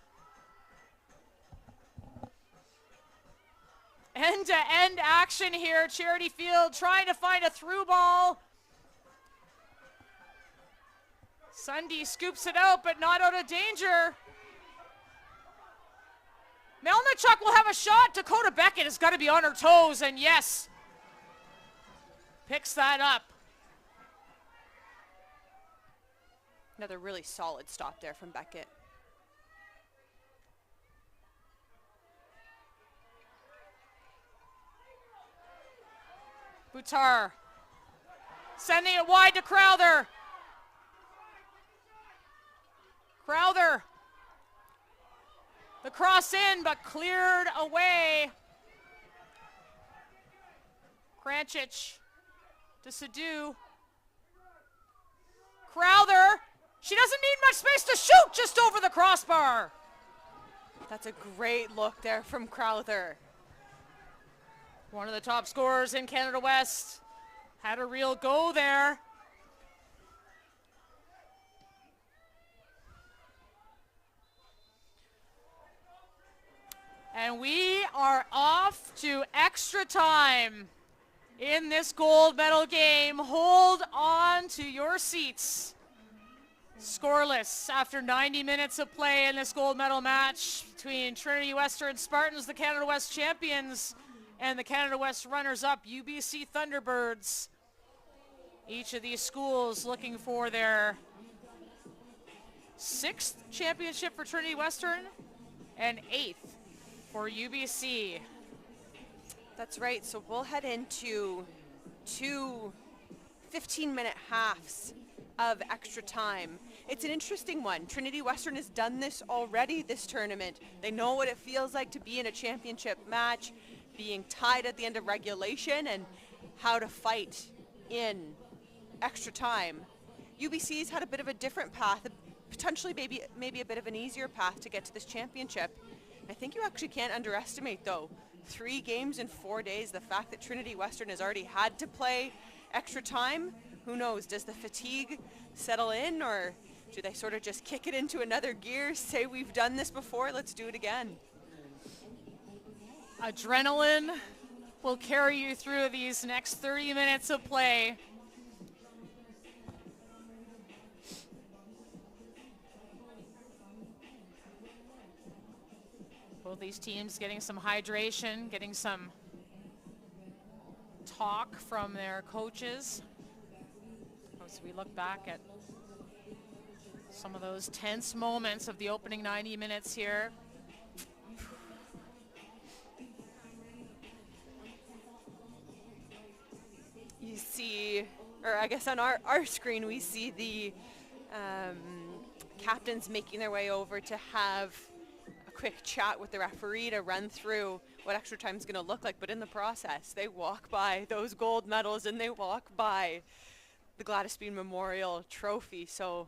End-to-end action here. Charity Field trying to find a through ball. Sunday scoops it out, but not out of danger. Melnichuk will have a shot. Dakota Beckett has got to be on her toes, and yes, picks that up. Another really solid stop there from Beckett. Boutar sending it wide to Crowther. Crowther. The cross in, but cleared away. Kranchich to Sadu. Crowther. She doesn't need much space to shoot, just over the crossbar. That's a great look there from Crowther. One of the top scorers in Canada West. Had a real go there. And we are off to extra time in this gold medal game. Hold on to your seats. Scoreless after 90 minutes of play in this gold medal match between Trinity Western Spartans, the Canada West champions, and the Canada West runners-up, UBC Thunderbirds. Each of these schools looking for their 6th championship for Trinity Western and 8th for UBC. That's right, so we'll head into 2 15-minute halves of extra time. It's an interesting one. Trinity Western has done this already this tournament. They know what it feels like to be in a championship match, being tied at the end of regulation, and how to fight in extra time. UBC's had a bit of a different path, potentially maybe a bit of an easier path to get to this championship. I think you actually can't underestimate, though, 3 games in 4 days. The fact that Trinity Western has already had to play extra time, who knows? Does the fatigue settle in, or do they sort of just kick it into another gear, say we've done this before, let's do it again? Adrenaline will carry you through these next 30 minutes of play. Both these teams getting some hydration, getting some talk from their coaches. As we look back at some of those tense moments of the opening 90 minutes here. You see, or I guess on our screen, we see the captains making their way over to have a quick chat with the referee to run through what extra time is going to look like. But in the process, they walk by those gold medals and they walk by the Gladys Bean Memorial Trophy. So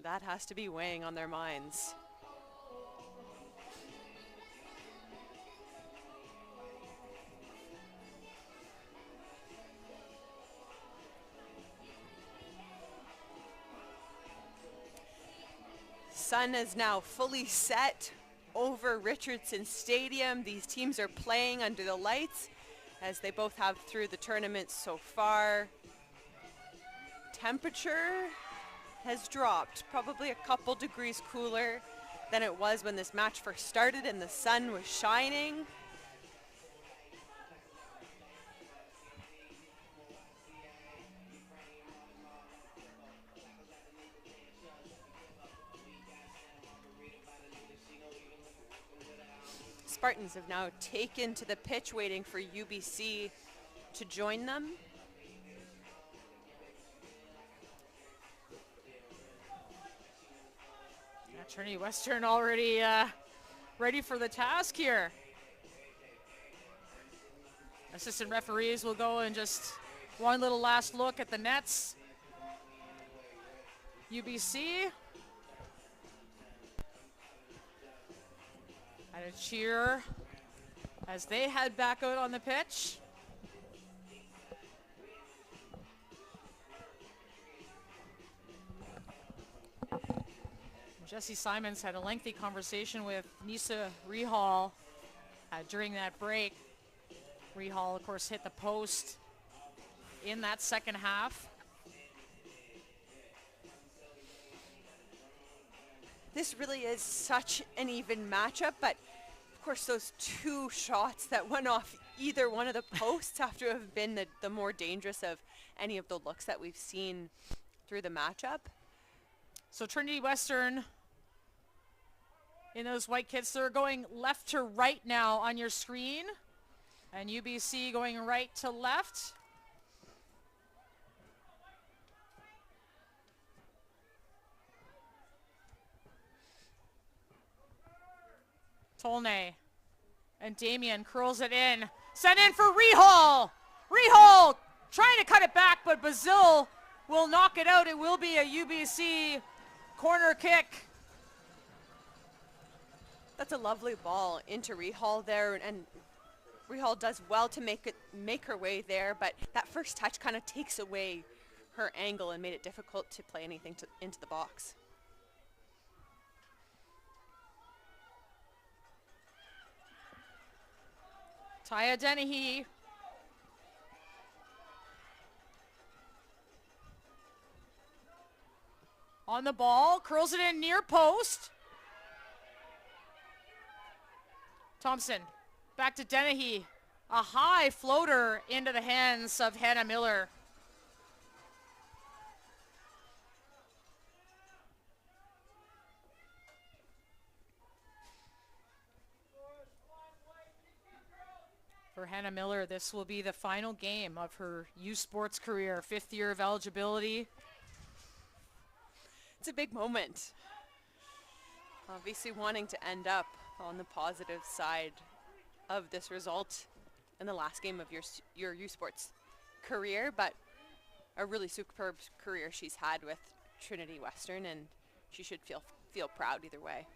that has to be weighing on their minds. Sun is now fully set over Richardson Stadium. These teams are playing under the lights, as they both have through the tournament so far. Temperature has dropped, probably a couple degrees cooler than it was when this match first started and the sun was shining. Spartans have now taken to the pitch, waiting for UBC to join them. Trinity Western already ready for the task here. Assistant referees will go and just one little last look at the nets. UBC. And a cheer as they head back out on the pitch. Jesse Simons had a lengthy conversation with Nisa Rehal during that break. Rehal, of course, hit the post in that second half. This really is such an even matchup, but of course those two shots that went off either one of the posts have to have been the more dangerous of any of the looks that we've seen through the matchup. So Trinity Western in those white kits, they're going left to right now on your screen, and UBC going right to left. Tolnay and Damien curls it in. Sent in for Rehal. Rehal trying to cut it back, but Bazil will knock it out. It will be a UBC corner kick. That's a lovely ball into Rehal there, and Rehal does well to make her way there, but that first touch kind of takes away her angle and made it difficult to play anything into the box. Taya Dennehy. On the ball, curls it in near post. Thompson, back to Dennehy. A high floater into the hands of Hannah Miller. For Hannah Miller, this will be the final game of her U Sports career, 5th year of eligibility. It's a big moment. Obviously wanting to end up on the positive side of this result in the last game of your U Sports career, but a really superb career she's had with Trinity Western, and she should feel proud either way.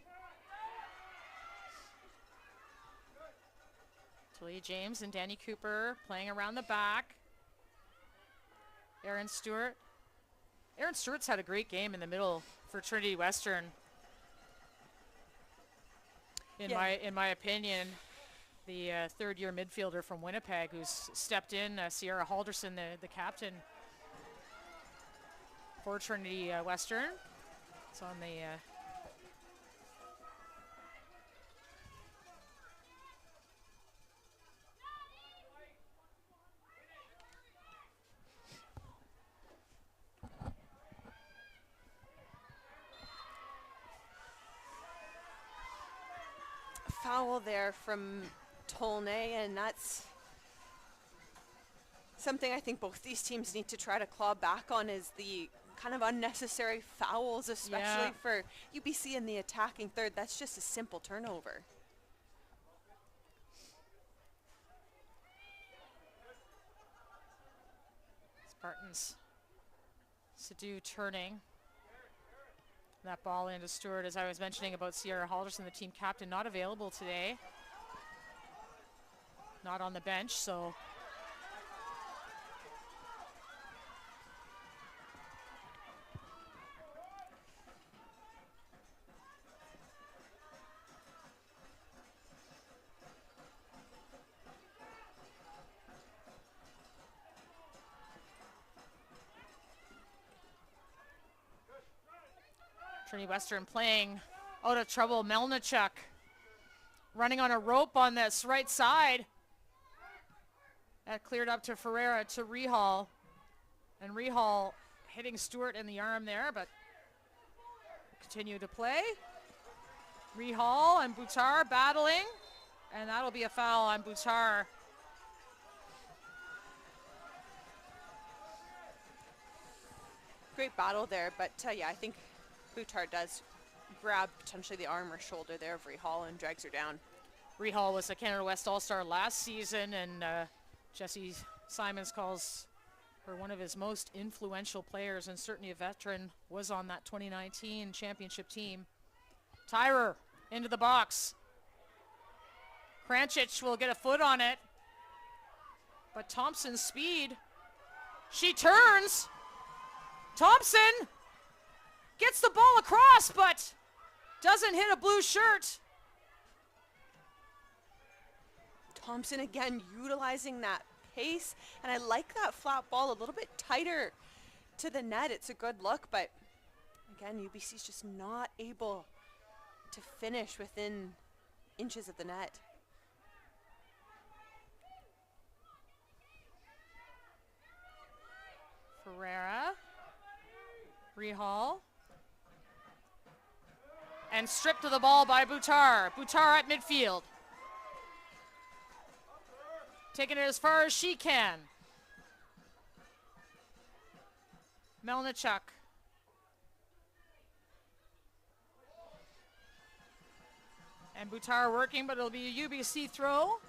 Talia James and Danny Cooper playing around the back. Aaron Stewart. Aaron Stewart's had a great game in the middle for Trinity Western. In my opinion, the third-year midfielder from Winnipeg who's stepped in, Sierra Halderson, the captain for Trinity Western. It's on the foul there from Tolnay, and that's something I think both these teams need to try to claw back on, is the kind of unnecessary fouls, especially for UBC in the attacking third. That's just a simple turnover. Spartans. Sadu turning. That ball into Stewart, as I was mentioning about Sierra Halderson, the team captain, not available today. Not on the bench, so. Trinity Western playing out of trouble. Melnichuk running on a rope on this right side. That cleared up to Ferreira, to Rehal. And Rehal hitting Stewart in the arm there, but continue to play. Rehal and Boutar battling And that'll be a foul on Buttar. Great battle there, but yeah, I think Buttar does grab potentially the arm or shoulder there of Rehal and drags her down. Rehal was a Canada West All-Star last season, and Jesse Simons calls her one of his most influential players, and certainly a veteran, was on that 2019 championship team. Tyrer into the box. Krančić will get a foot on it, but Thompson's speed. She turns. Thompson gets the ball across, but doesn't hit a blue shirt. Thompson again utilizing that pace, and I like that flat ball a little bit tighter to the net. It's a good look, but again, UBC's just not able to finish within inches of the net. Ferreira, Rehal, and stripped of the ball by Buttar. Buttar at midfield. Taking it as far as she can. Melnichuk. And Buttar working, but it'll be a UBC throw.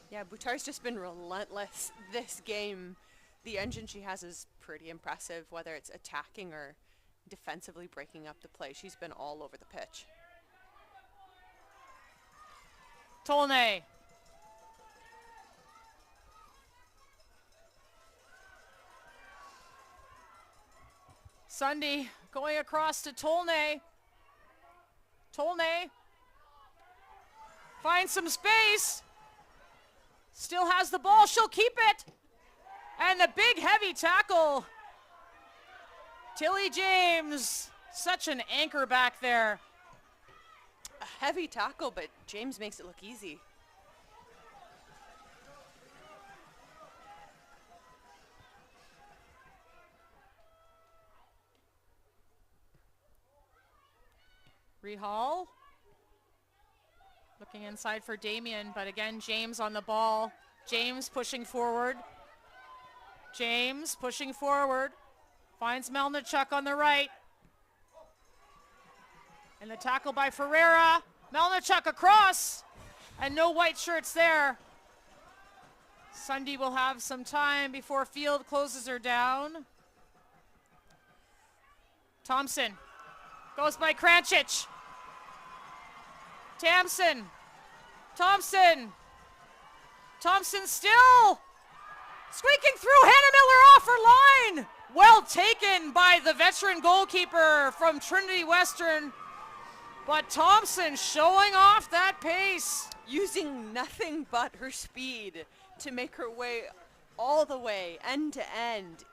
Yeah, Buttar's just been relentless this game. The engine she has is pretty impressive, whether it's attacking or defensively breaking up the play. She's been all over the pitch. Tolnay. Sunday going across to Tolnay. Tolnay finds some space. Still has the ball. She'll keep it. And the big heavy tackle. Tilly James, such an anchor back there. A heavy tackle, but James makes it look easy. Rehal. Looking inside for Damien, but again, James on the ball. James pushing forward. James pushing forward. Finds Melnichuk on the right. And the tackle by Ferreira. Melnichuk across. And no white shirts there. Sunday will have some time before Field closes her down. Thompson goes by Krančić. Thompson. Thompson still squeaking through. Hannah Miller off her line. Well taken by the veteran goalkeeper from Trinity Western. But Thompson showing off that pace. Using nothing but her speed to make her way all the way end to end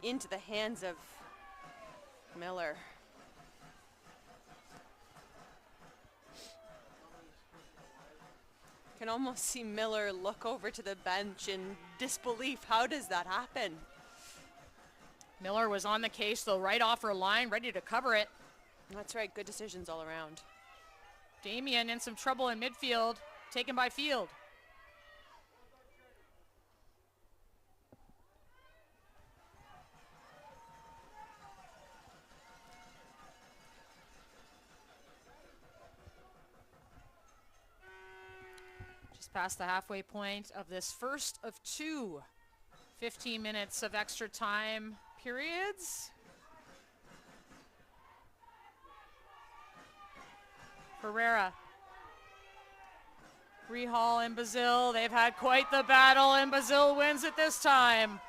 into the hands of Miller. Can almost see Miller look over to the bench in disbelief. How does that happen? Miller was on the case, though, right off her line, ready to cover it. That's right, good decisions all around. Damien in some trouble in midfield, taken by Field. Just past the halfway point of this first of two 15 minutes of extra time periods. Ferreira. Rehal and Bazil, they've had quite the battle, and Bazil wins it this time.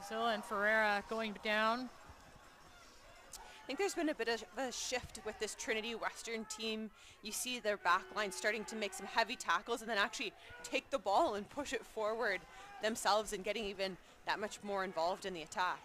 Bazil and Ferreira going down. I think there's been a bit of a shift with this Trinity Western team. You see their back line starting to make some heavy tackles and then actually take the ball and push it forward themselves and getting even that much more involved in the attack.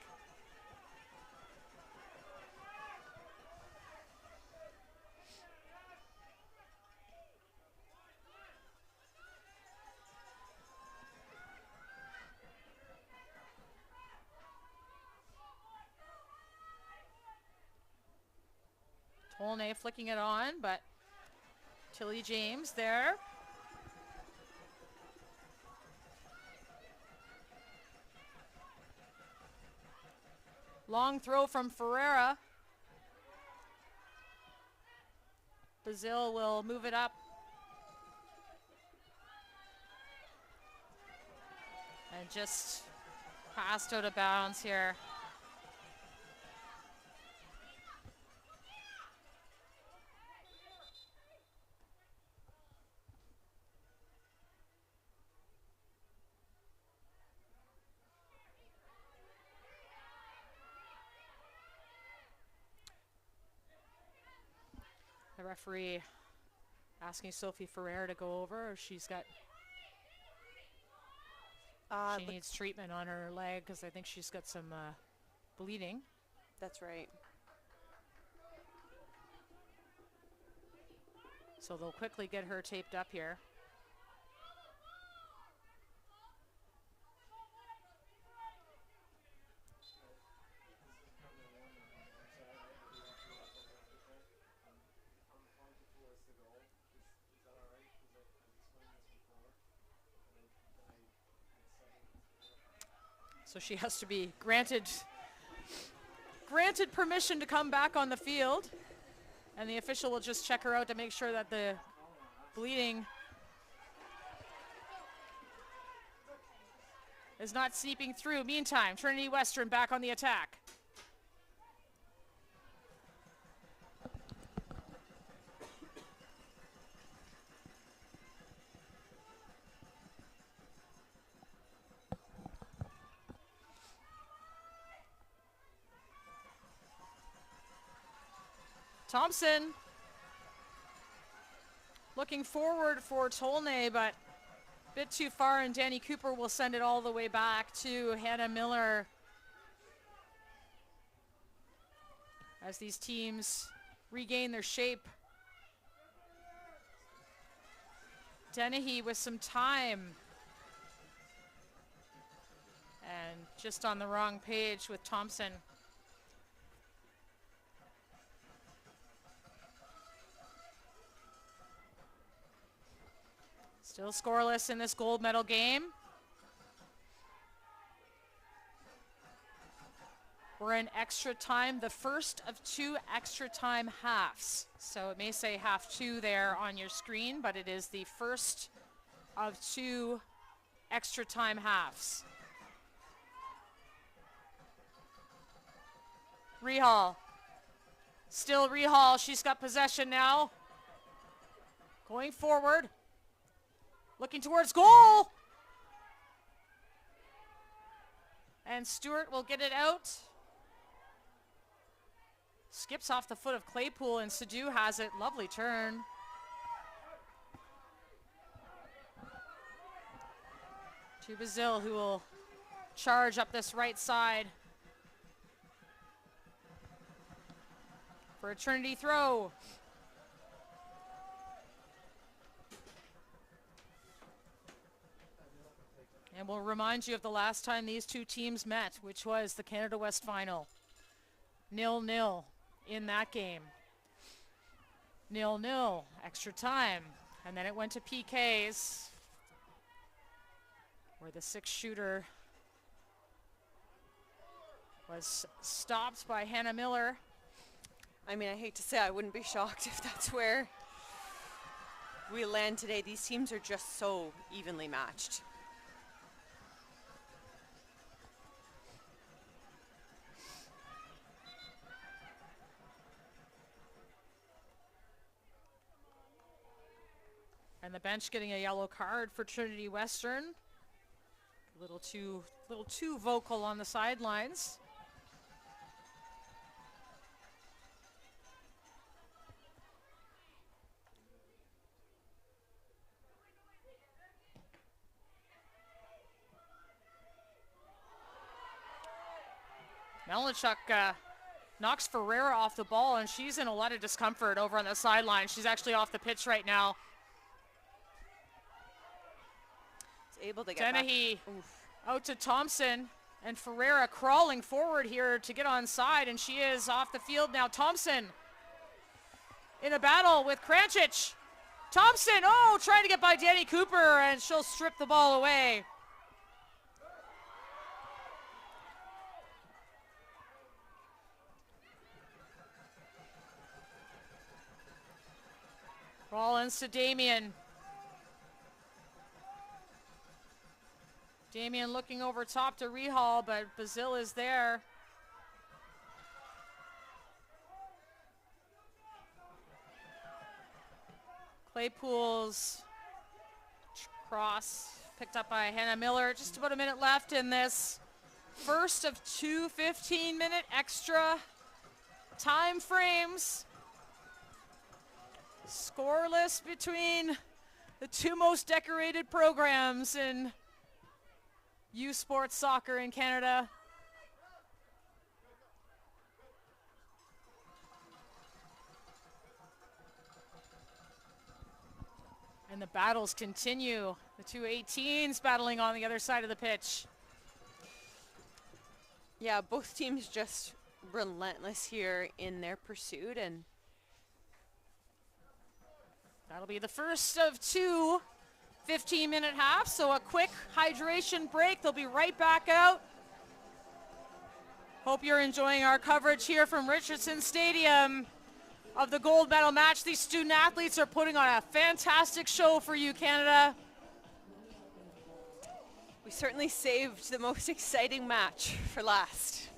Tolnay flicking it on, but Tilly James there. Long throw from Ferreira. Brazil will move it up. And just passed out of bounds here. The referee asking Sophie Ferrer to go over. She's got, she needs treatment on her leg because I think she's got some bleeding. That's right. So they'll quickly get her taped up here. So she has to be granted permission to come back on the field, and the official will just check her out to make sure that the bleeding is not seeping through. Meantime, Trinity Western back on the attack. Thompson looking forward for Tolnay, but a bit too far, and Danny Cooper will send it all the way back to Hannah Miller as these teams regain their shape. Dennehy with some time and just on the wrong page with Thompson. Still scoreless in this gold medal game. We're in extra time, the first of 2 extra time halves. So it may say half 2 there on your screen, but it is the first of 2 extra time halves. Rehal. Still Rehal, she's got possession now. Going forward. Looking towards goal. And Stewart will get it out. Skips off the foot of Claypool, and Sadu has it. Lovely turn. To Bazil, who will charge up this right side for a Trinity throw. And we'll remind you of the last time these two teams met, which was the Canada West final. 0-0 in that game. 0-0, extra time. And then it went to PKs, where the 6th shooter was stopped by Hannah Miller. I mean, I hate to say, I wouldn't be shocked if that's where we land today. These teams are just so evenly matched. And the bench getting a yellow card for Trinity Western. A little too vocal on the sidelines. Melnichuk knocks Ferreira off the ball, and she's in a lot of discomfort over on the sideline. She's actually off the pitch right now. Able to get Dennehy out to Thompson, and Ferreira crawling forward here to get on side, and she is off the field now. Thompson in a battle with Kranchich. Thompson, oh, trying to get by Danny Cooper, and she'll strip the ball away. Rollins to Damien. Damien looking over top to Rehal, but Bazil is there. Claypool's cross picked up by Hannah Miller. Just about a minute left in this first of two 15-minute extra time frames. Scoreless between the two most decorated programs in U Sports soccer in Canada. And the battles continue. The two 18s battling on the other side of the pitch. Yeah, both teams just relentless here in their pursuit, and that'll be the first of two 15-minute halves, so a quick hydration break. They'll be right back out. Hope you're enjoying our coverage here from Richardson Stadium of the gold medal match. These student athletes are putting on a fantastic show for you, Canada. We certainly saved the most exciting match for last.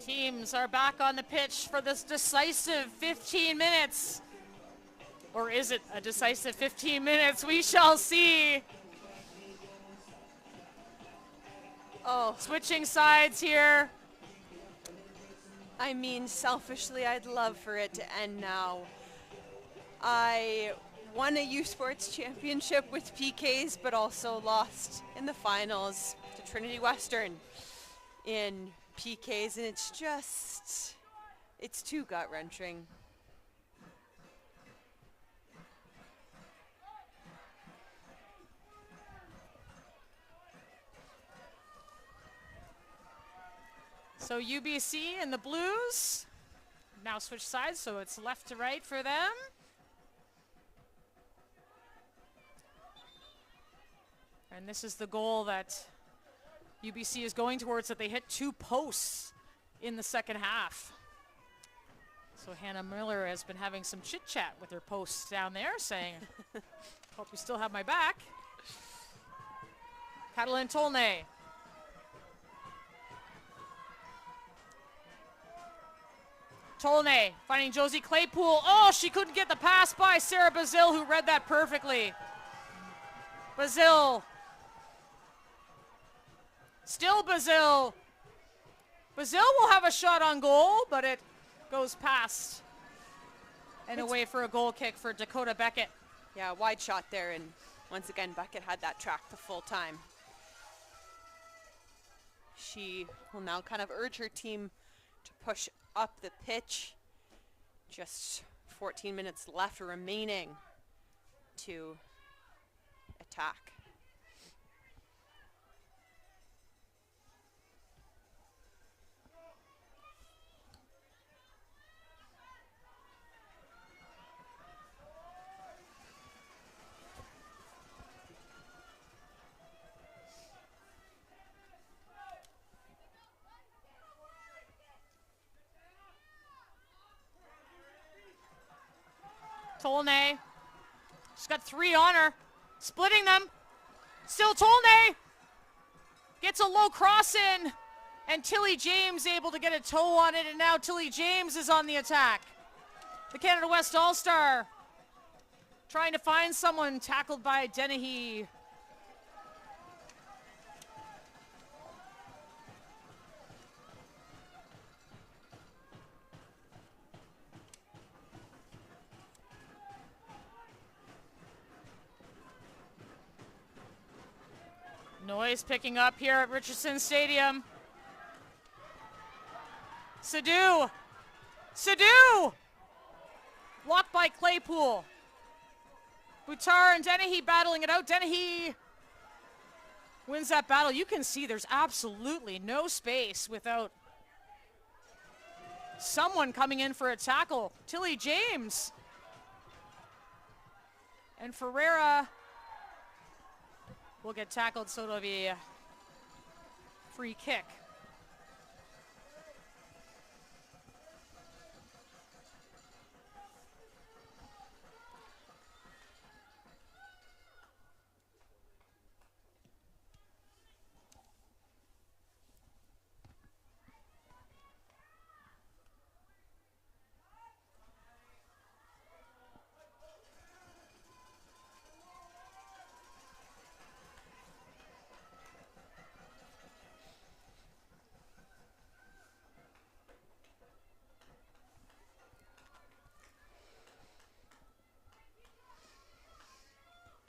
Teams are back on the pitch for this decisive 15 minutes. Or is it a decisive 15 minutes? We shall see. Oh, switching sides here. I mean, selfishly, I'd love for it to end now. I won a U Sports championship with PKs, but also lost in the finals to Trinity Western in PKs, and it's too gut-wrenching. So UBC and the Blues now switch sides, so it's left to right for them. And this is the goal that UBC is going towards, that they hit two posts in the second half. So Hannah Miller has been having some chit-chat with her posts down there, saying, hope you still have my back. Catalin Tolnay. Tolnay finding Josie Claypool. Oh, she couldn't get the pass by Sarah Bazil, who read that perfectly. Bazil. Still Bazil. Bazil will have a shot on goal, but it goes past and away for a goal kick for Dakota Beckett. Yeah, wide shot there, and once again, Beckett had that track the full time. She will now kind of urge her team to push up the pitch. Just 14 minutes left remaining to attack. Tolnay. She's got three on her. Splitting them. Still Tolnay. Gets a low cross in. And Tilly James able to get a toe on it. And now Tilly James is on the attack. The Canada West All-Star trying to find someone, tackled by Dennehy. Noise picking up here at Richardson Stadium. Sadu! Blocked by Claypool. Boutar and Dennehy battling it out. Dennehy wins that battle. You can see there's absolutely no space without someone coming in for a tackle. Tilly James. And Ferreira will get tackled, so it'll be a free kick.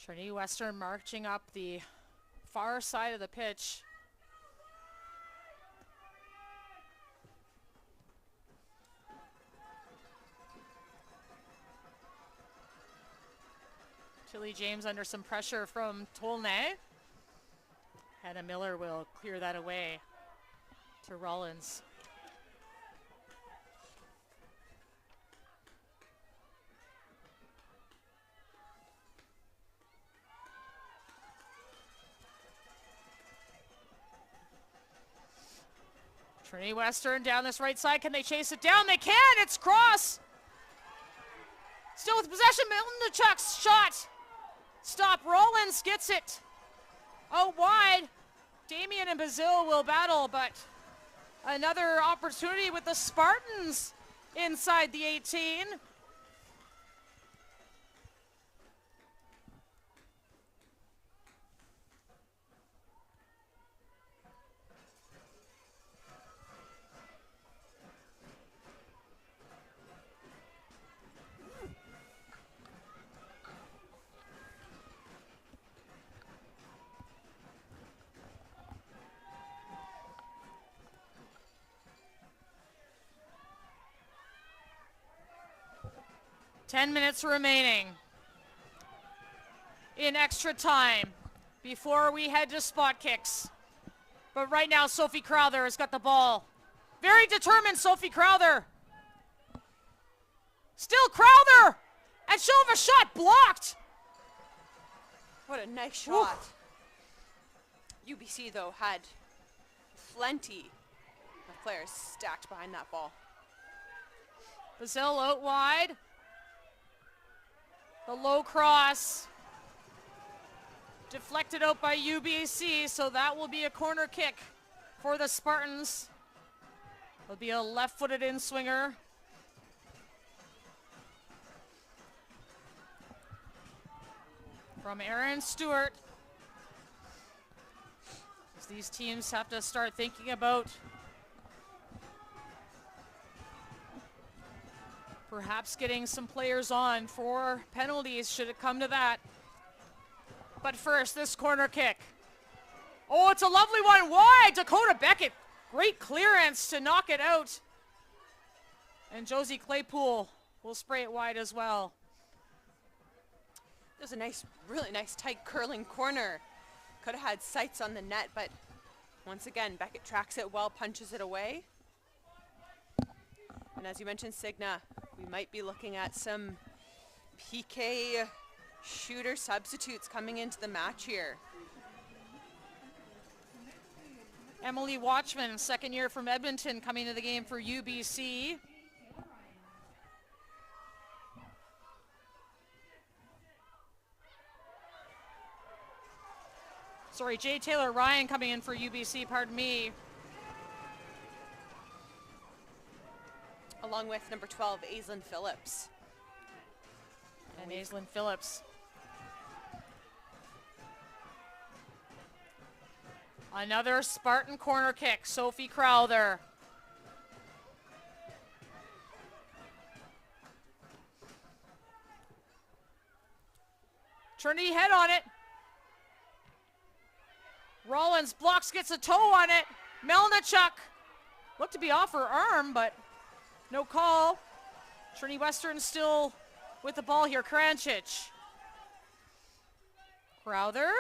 Trinity Western marching up the far side of the pitch. Tilly James under some pressure from Tolnay. Hannah Miller will clear that away to Rollins. Trinity Western down this right side. Can they chase it down? They can. It's cross. Still with possession. Milnichuk's shot. Stop. Rollins gets it out wide. Damien and Bazil will battle, but another opportunity with the Spartans inside the 18. Ten minutes remaining in extra time before we head to spot kicks. But right now, Sophie Crowther has got the ball. Very determined, Sophie Crowther. Still Crowther! And she'll have a shot blocked! What a nice shot. Oof. UBC, though, had plenty of players stacked behind that ball. Bazil out wide. The low cross deflected out by UBC, so that will be a corner kick for the Spartans. It'll be a left-footed in-swinger. From Aaron Stewart. As these teams have to start thinking about perhaps getting some players on for penalties should it come to that. But first, this corner kick. Oh, it's a lovely one wide. Dakota Beckett, great clearance to knock it out. And Josie Claypool will spray it wide as well. There's a nice, really nice tight curling corner. Could have had sights on the net, but once again, Beckett tracks it well, punches it away. And as you mentioned, Signa, we might be looking at some PK shooter substitutes coming into the match here. Emily Watchman, second year from Edmonton, coming to the game for UBC. Sorry, Jay Taylor Ryan coming in for UBC, pardon me. Along with number 12, Aislinn Phillips. And Aislinn Phillips. Another Spartan corner kick, Sophie Crowther. Trinity head on it. Rollins blocks, gets a toe on it. Melnichuk looked to be off her arm, but no call. Trinity Western still with the ball here. Kranchich. Crowther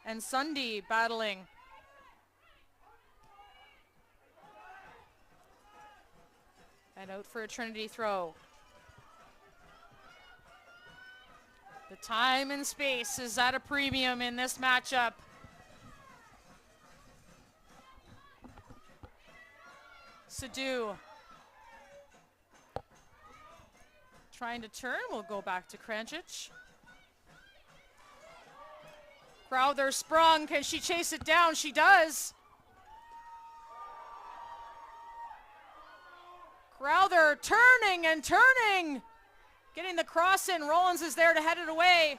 and Sundie battling. And out for a Trinity throw. The time and space is at a premium in this matchup. Sadu. Trying to turn, we'll go back to Kranchich. Crowther sprung, can she chase it down? She does. Crowther turning and turning. Getting the cross in, Rollins is there to head it away.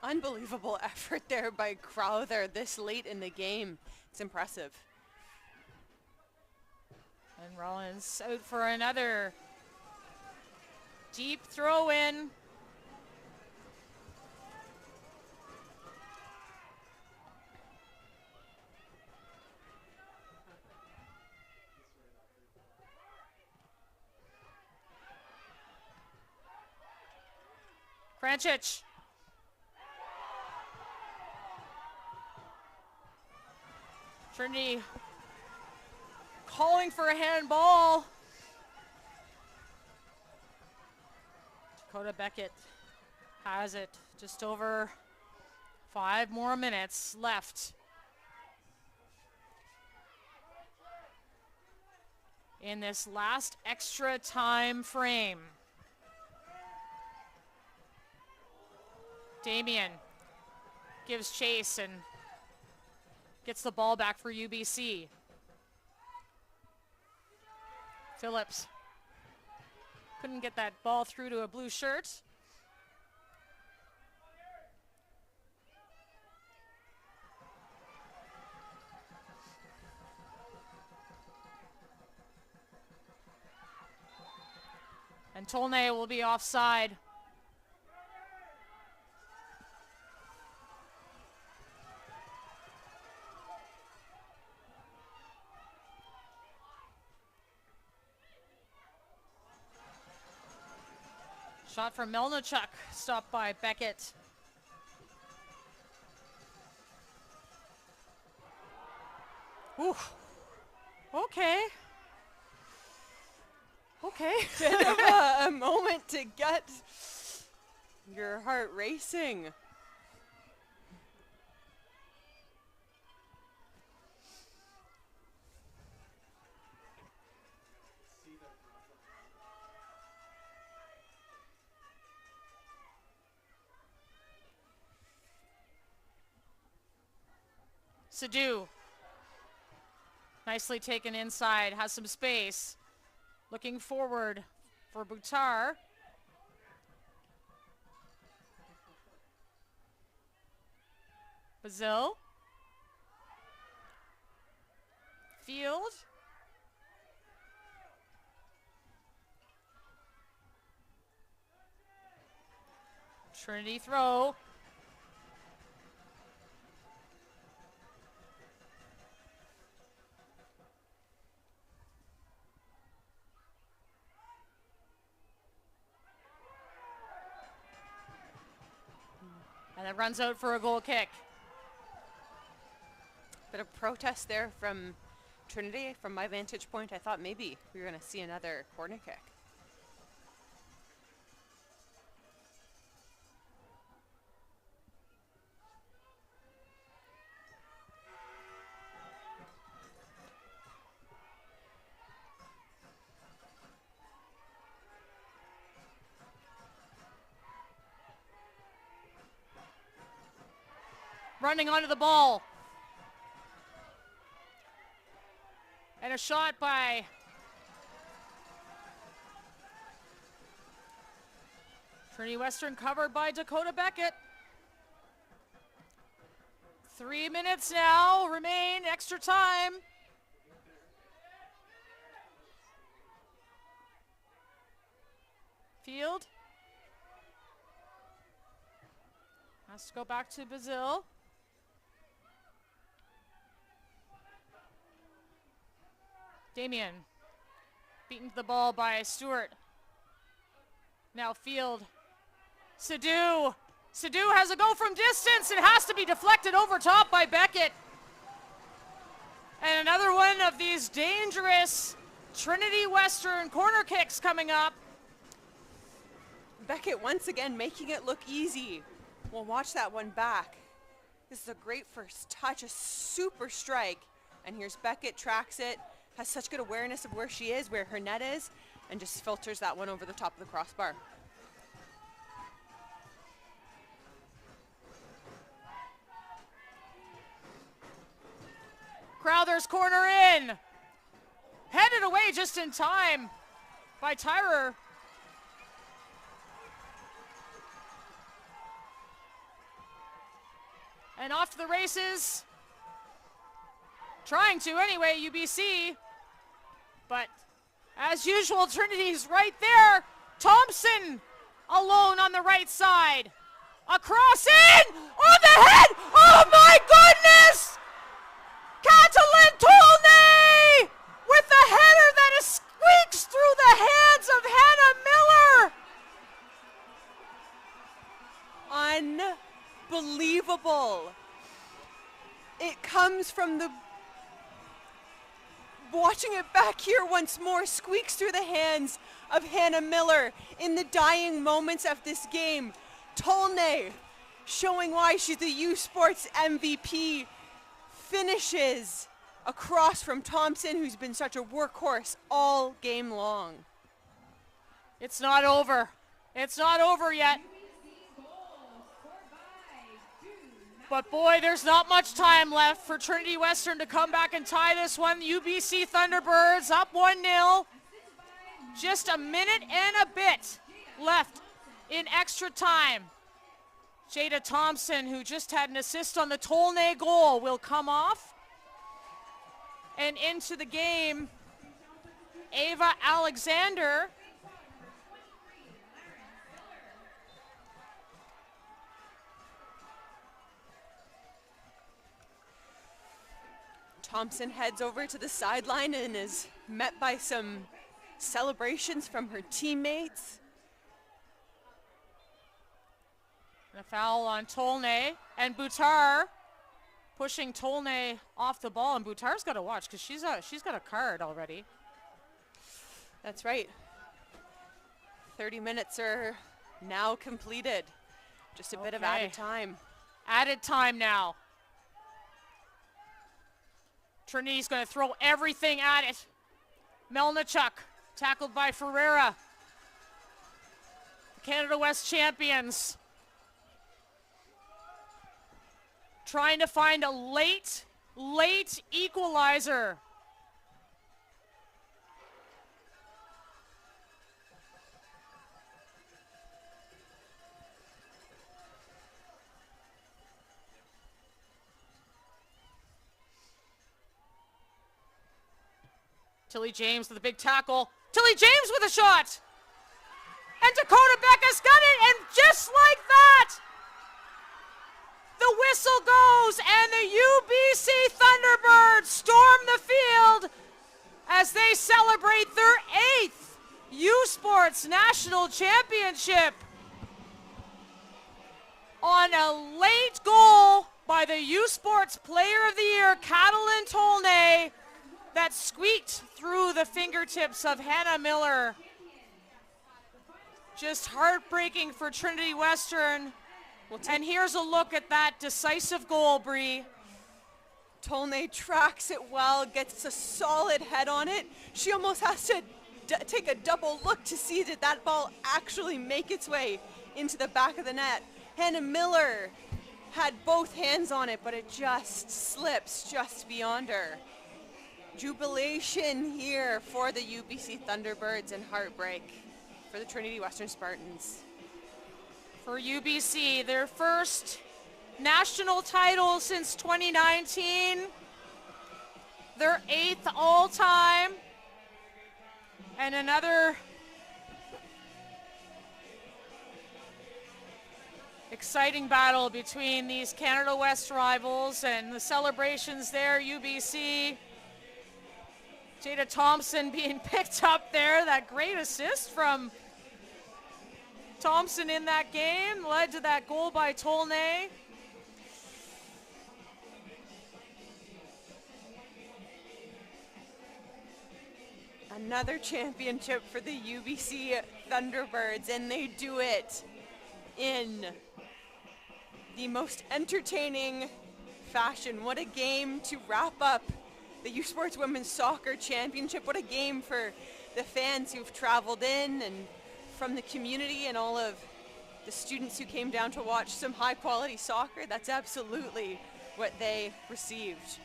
Unbelievable effort there by Crowther this late in the game. It's impressive. And Rollins out for another deep throw in. Kranchich. Trinity calling for a handball. Dakota Beckett has it. Just over 5 more minutes left in this last extra time frame. Damien gives chase and gets the ball back for UBC. Phillips couldn't get that ball through to a blue shirt. And Tolnay will be offside. Shot from Melnichuk, stopped by Beckett. Ooh. Okay. Okay. Bit of a moment to get your heart racing. Sadu. Nicely taken inside, has some space. Looking forward for Buttar. Bazil. Field. Trinity throw. And it runs out for a goal kick. Bit of protest there from Trinity. From my vantage point, I thought maybe we were going to see another corner kick. running onto the ball. And a shot by Trinity Western, covered by Dakota Beckett. 3 minutes now remain, extra time. Field has to go back to Bazil. Damien beaten to the ball by Stewart. Now Field. Sadu has a go from distance. It has to be deflected over top by Beckett. And another one of these dangerous Trinity Western corner kicks coming up. Beckett once again making it look easy. We'll watch that one back. This is a great first touch, a super strike. And here's Beckett, tracks it, has such good awareness of where she is, where her net is, and just filters that one over the top of the crossbar. Crowther's corner in. Headed away just in time by Tyrer. And off to the races. Trying to anyway, UBC. But as usual, Trinity's right there. Thompson alone on the right side. Across in! On the head! Oh my goodness! Catalin Tolnay with the header that squeaks through the hands of Hannah Miller. Unbelievable. It comes from the, watching it back here once more, squeaks through the hands of Hannah Miller in the dying moments of this game. Tolnay showing why she's the U Sports MVP. Finishes across from Thompson, who's been such a workhorse all game long. It's not over. It's not over yet. But boy, there's not much time left for Trinity Western to come back and tie this one. UBC Thunderbirds up 1-0. Just a minute and a bit left in extra time. Jada Thompson, who just had an assist on the Tolnay goal, will come off. And into the game, Ava Alexander. Thompson heads over to the sideline and is met by some celebrations from her teammates. And a foul on Tolnay, and Boutar pushing Tolnay off the ball, and Boutar's got to watch because she's got a card already. That's right. 30 minutes are now completed. Just a bit of added time. Added time now. Trinity's going to throw everything at it. Melnichuk, tackled by Ferreira. The Canada West champions. Trying to find a late equalizer. Tilly James with a big tackle. Tilly James with a shot. And Dakota Becca's got it, and just like that, the whistle goes, and the UBC Thunderbirds storm the field as they celebrate their 8th U Sports National Championship on a late goal by the U Sports Player of the Year, Catalin Tolnay, that squeaked through the fingertips of Hannah Miller. Just heartbreaking for Trinity Western. And here's a look at that decisive goal, Bree. Tolnay tracks it well, gets a solid head on it. She almost has to take a double look to see did that ball actually make its way into the back of the net. Hannah Miller had both hands on it, but it just slips just beyond her. Jubilation here for the UBC Thunderbirds and heartbreak for the Trinity Western Spartans. For UBC, their first national title since 2019, their 8th all-time, and another exciting battle between these Canada West rivals, and the celebrations there, UBC. Jada Thompson being picked up there, that great assist from Thompson in that game led to that goal by Tolnay. Another championship for the UBC Thunderbirds, and they do it in the most entertaining fashion. What a game to wrap up the U Sports Women's Soccer Championship. What a game for the fans who've traveled in and from the community and all of the students who came down to watch some high quality soccer. That's absolutely what they received.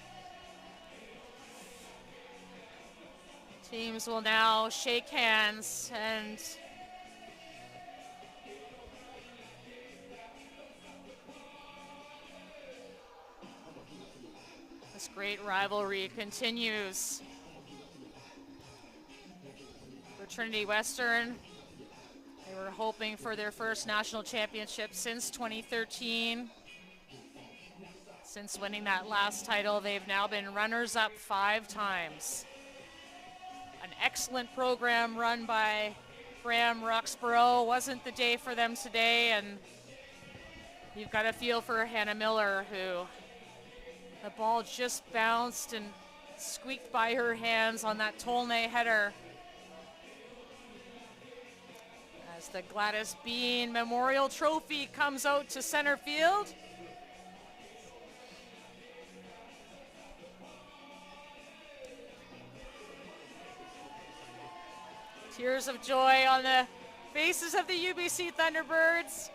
Teams will now shake hands, and this great rivalry continues. For Trinity Western, they were hoping for their first national championship since 2013. Since winning that last title, they've now been runners-up 5 times. An excellent program run by Graham Roxborough. Wasn't the day for them today, and you've got a feel for Hannah Miller, who the ball just bounced and squeaked by her hands on that Tolnay header. As the Gladys Bean Memorial Trophy comes out to center field. Tears of joy on the faces of the UBC Thunderbirds.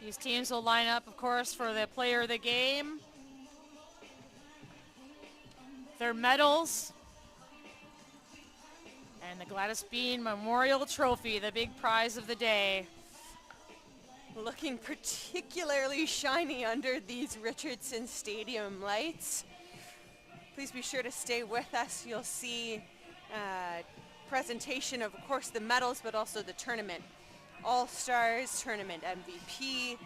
These teams will line up, of course, for the player of the game. Their medals. And the Gladys Bean Memorial Trophy, the big prize of the day. Looking particularly shiny under these Richardson Stadium lights. Please be sure to stay with us. You'll see presentation of course, the medals, but also the tournament All-Stars, tournament MVP.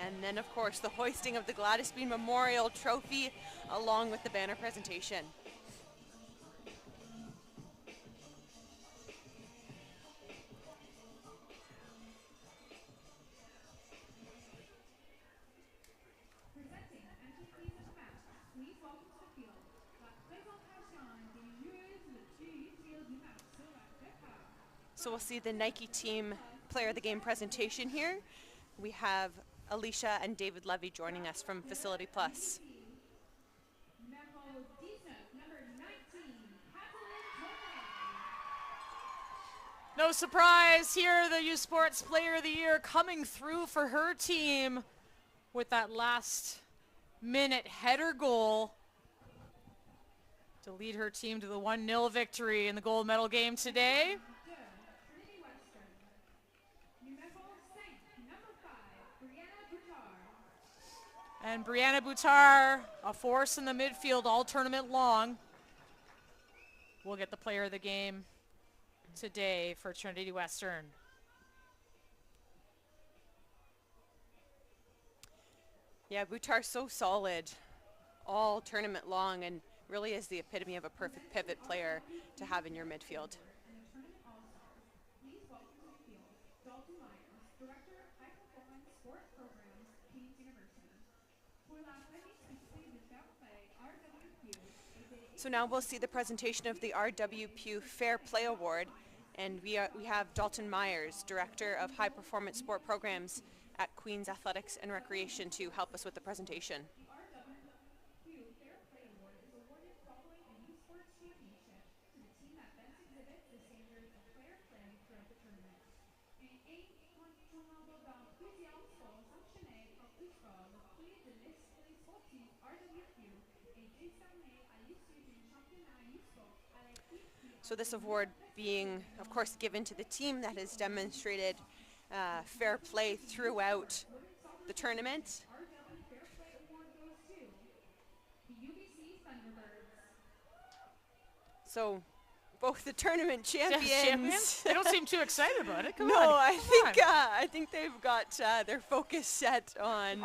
And then, of course, the hoisting of the Gladys Bean Memorial Trophy along with the banner presentation. So we'll see the Nike team player of the game presentation here. We have Alicia and David Levy joining us from Facility Plus. No surprise here, the U Sports Player of the Year coming through for her team with that last minute header goal to lead her team to the 1-0 victory in the gold medal game today. And Brianna Boutar, a force in the midfield all tournament long, will get the player of the game today for Trinity Western. Yeah, Boutar's so solid all tournament long and really is the epitome of a perfect pivot player to have in your midfield. So now we'll see the presentation of the R.W. Pugh Fair Play Award, and we have Dalton Myers, Director of High Performance Sport Programs at Queen's Athletics and Recreation, to help us with the presentation. So this award being, of course, given to the team that has demonstrated fair play throughout the tournament. So both the tournament champions. They don't seem too excited about it. Come no, on. I think they've got their focus set on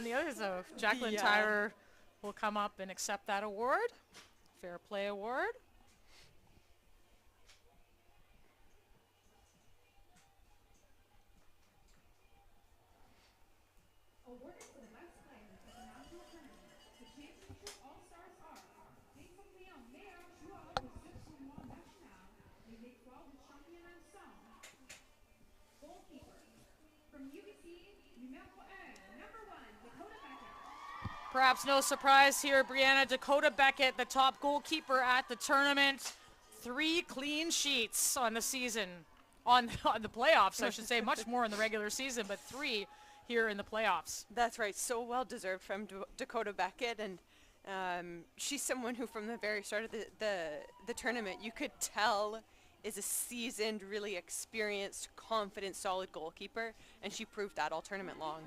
the others. So Jacqueline Tyrer will come up and accept that award, Fair Play Award. Perhaps no surprise here, Brianna Dakota Beckett, the top goalkeeper at the tournament. 3 clean sheets on the season, on the playoffs, I should say. Much more in the regular season, but 3 here in the playoffs. That's right. So well deserved from Dakota Beckett, and she's someone who, from the very start of the tournament, you could tell is a seasoned, really experienced, confident, solid goalkeeper, and she proved that all tournament long.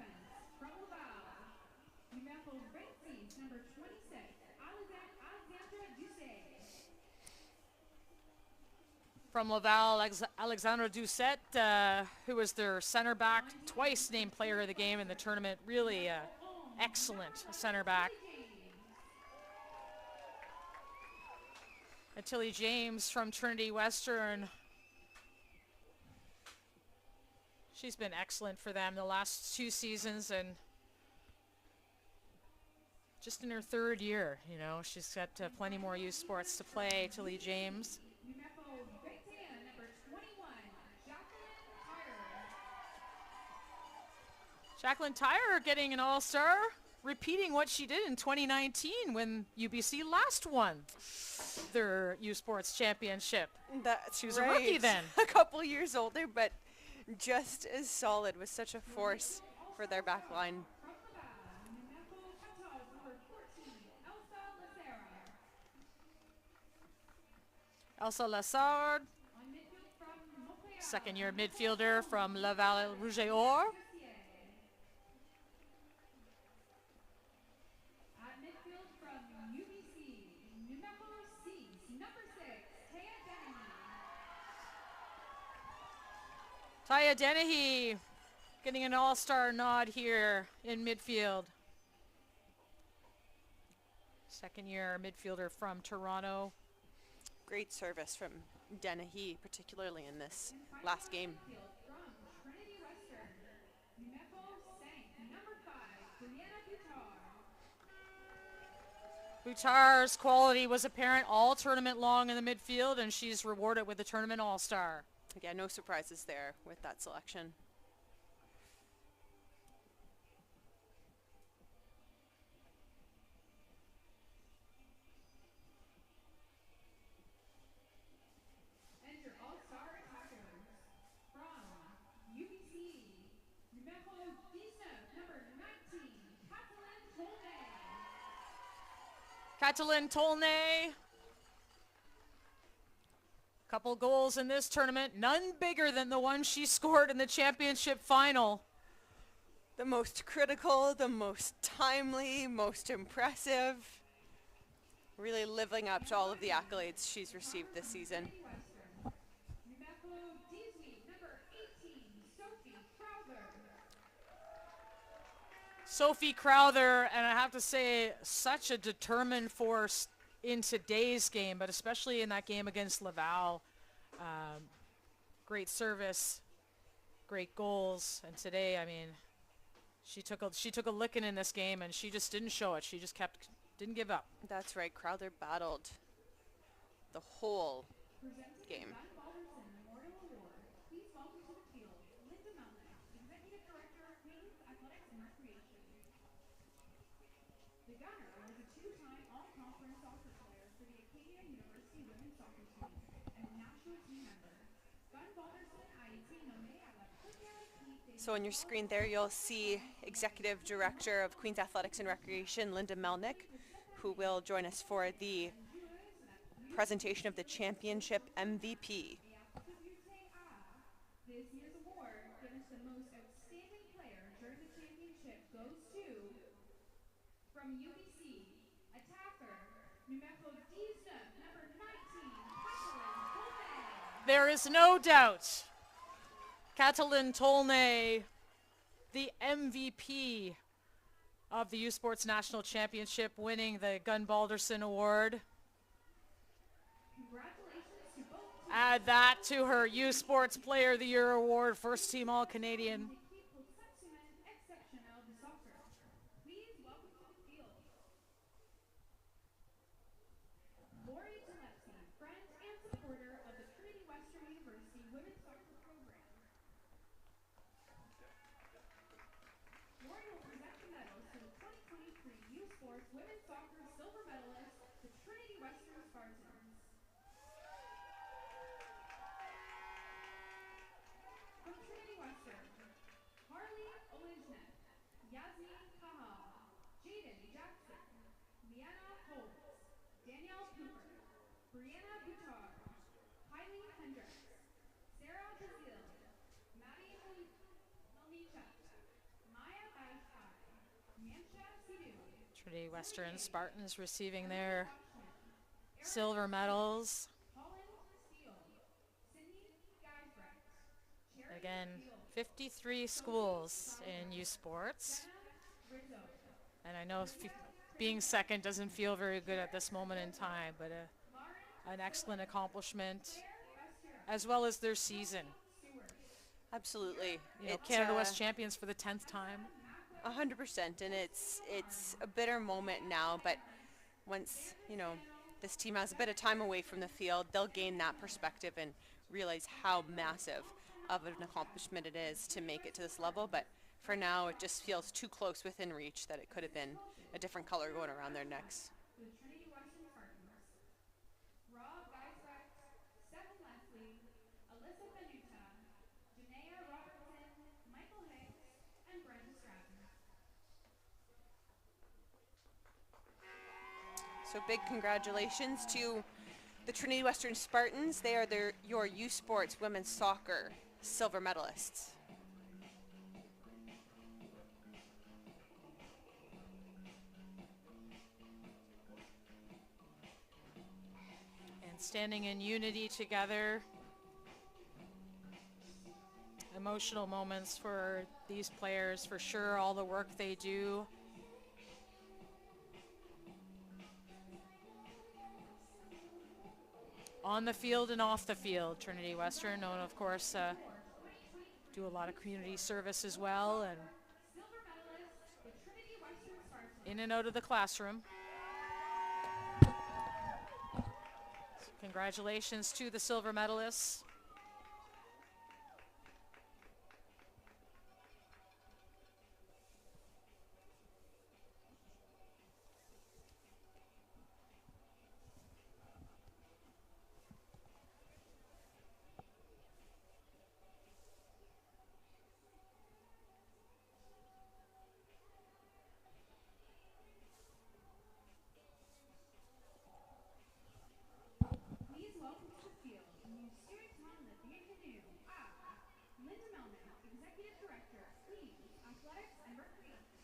From Laval, Alexandra Doucette, who was their center back, twice named player of the game in the tournament. Really excellent center back. And Tilly James from Trinity Western. She's been excellent for them the last 2 seasons, and just in her 3rd year, you know, she's got plenty more youth sports to play. Tilly James. Jacqueline Tyrer getting an all-star, repeating what she did in 2019 when UBC last won their U Sports Championship. She was a rookie then. A couple years older, but just as solid, with such a force for their back line. Elsa Lassard, second-year midfielder from Laval Rouge et Or. Taya Dennehy getting an all-star nod here in midfield. Second-year midfielder from Toronto. Great service from Dennehy, particularly in this last game. Boutar's quality was apparent all tournament long in the midfield, and she's rewarded with the tournament all-star. Yeah, no surprises there with that selection. And your all-star attackers from UBC, number 19, Catalin Tolnay. Couple goals in this tournament, none bigger than the one she scored in the championship final. The most critical, the most timely, most impressive. Really living up to all of the accolades she's received this season. Sophie Crowther, and I have to say, such a determined force in today's game, but especially in that game against Laval. Great service, great goals, and today, I mean, she took a licking in this game, and she just didn't show it. She just didn't give up. That's right. Crowther battled the whole game. The Gunner was a two-time all-conference soccer player for the Acadia University women's soccer team and a national team member. Gun Balderson a été nommée à la première équipe des... So on your screen there, you'll see Executive Director of Queen's Athletics and Recreation, Linda Melnick, who will join us for the presentation of the championship MVP. This year's award, given to the most outstanding player during the championship, goes to, from UBC, attacker, numéro 19, number 19, Catalin Tolnay. There is no doubt. Catalin Tolnay, the MVP of the U Sports National Championship, winning the Gun Balderson Award. Congratulations to both teams. Add that to her U Sports Player of the Year award, first team All-Canadian. Exceptional de soccer. Please welcome to the field Lori Gillespie, friend and supporter of the Trinity Western University women's soccer program. Lori will present the medals to the 2023 U Sports women's soccer silver medalists, the Trinity Western Spartans. From Trinity Western, Harley Olejnik, Yasmin Kahal, Jaden Jackson, Liana Holtz, Danielle Cooper, Brianna Butard, Kylie Hendricks, Sarah Brazil, Maddie Melnichuk, Maya Bashai, Mansha Sidhu, Trinity Western Spartans receiving their silver medals. Holland Steele, Sydney Geisbrecht, Again, 53 schools in U Sports. Rizzo, And I know being second doesn't feel very good at this moment in time, but an excellent accomplishment, as well as their season. Absolutely. You know, Canada West champions for the 10th time. 100%, and it's a bitter moment now, but once, you know, this team has a bit of time away from the field, they'll gain that perspective and realize how massive of an accomplishment it is to make it to this level. But for now, it just feels too close within reach that it could have been a different color going around their necks. the Trinity Western Spartans. Rob Geisbrecht, Stephen Leslie, Alyssa Benuta, Janaea Robertson, Michael Hicks, and Brenda Stratton. So big congratulations to the Trinity Western Spartans. They are your U Sports women's soccer silver medalists. And standing in unity together. Emotional moments for these players, for sure, all the work they do. On the field and off the field, Trinity Western, known, of course, do a lot of community service as well, and in and out of the classroom. So congratulations to the silver medalists. Please welcome to the field new student on the bienvenue à Linda Melnick, Executive Director, Queen's Athletics and Recreation.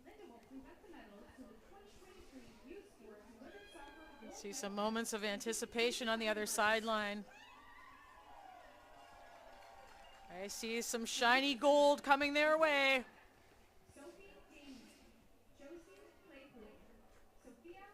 Linda will present the medals to the 2023 U Sports Women's Soccer. See some moments of anticipation on the other sideline. I see some shiny gold coming their way. Sophie Damon, Josie Claypool, Sophia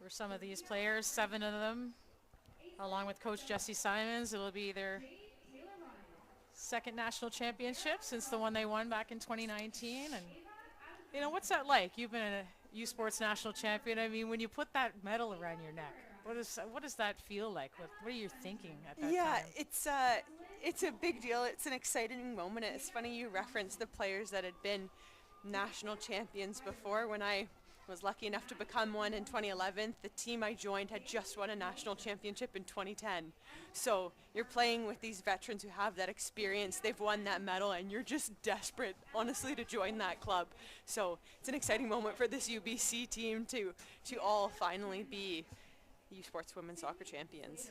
for some of these players, 7 of them, along with Coach Jesse Simons. It will be their second national championship since the one they won back in 2019. And, you know, what's that like? You've been a U Sports national champion. I mean, when you put that medal around your neck, what does that feel like? What are you thinking at that time? Yeah, it's a big deal. It's an exciting moment. It's funny you referenced the players that had been national champions before. When I was lucky enough to become one in 2011, the team I joined had just won a national championship in 2010. So you're playing with these veterans who have that experience. They've won that medal, and you're just desperate, honestly, to join that club. So it's an exciting moment for this UBC team to all finally be U Sports Women's Soccer champions.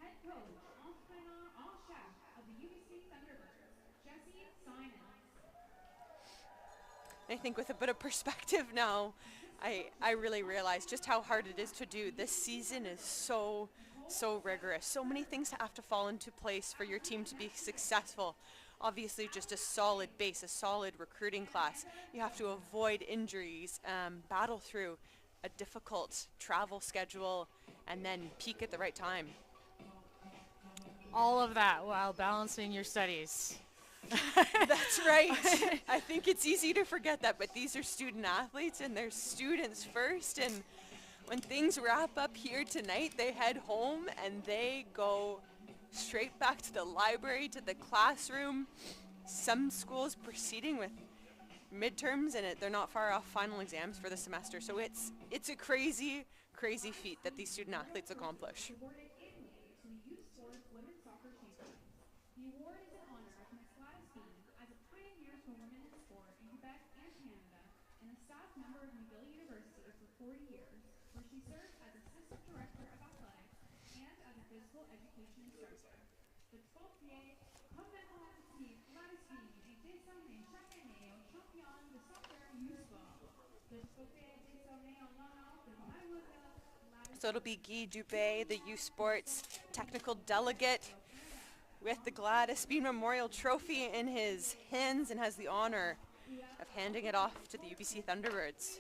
Head coach, entraîneur en chef of the UBC Thunderbirds, Jesse Simons. I think with a bit of perspective now, I really realize just how hard it is to do. This season is so rigorous. So many things have to fall into place for your team to be successful. Obviously, just a solid base, a solid recruiting class. You have to avoid injuries, battle through a difficult travel schedule, and then peak at the right time. All of that while balancing your studies. That's right. I think it's easy to forget that, but these are student athletes and they're students first. And when things wrap up here tonight, they head home and they go straight back to the library, to the classroom. Some schools proceeding with midterms, and they're not far off final exams for the semester. So it's a crazy feat that these student athletes accomplish. The award is in honor of Ms. Gladys Bean as a pioneer for women in sport in Quebec and Canada, and a staff member of McGill University for 40 years, where she served as Assistant Director of Athletics and as a physical education instructor. The trophée commémorative Gladys Bean est décerné chaque année aux championnes de soccer U-Sport. The trophée est décerné en l'honneur de Mademoiselle Gladys. So it'll be Guy Dubé, the U Sports technical delegate, with the Gladys Bean Memorial Trophy in his hands, and has the honor of handing it off to the UBC Thunderbirds.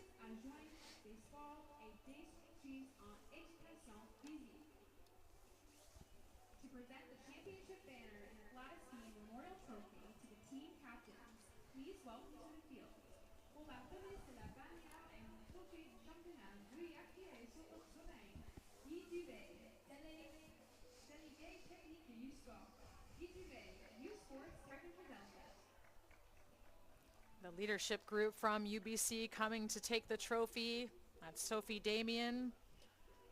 To present the championship banner and the Gladys Bean Memorial Trophy to the team captains, please welcome to the field. Pour la remise de la bannière et le trophée du championnat, veuillez accueillir sur le terrain Guy Dubé, délégué technique de U-Sport. The leadership group from UBC coming to take the trophy. That's Sophie Damien,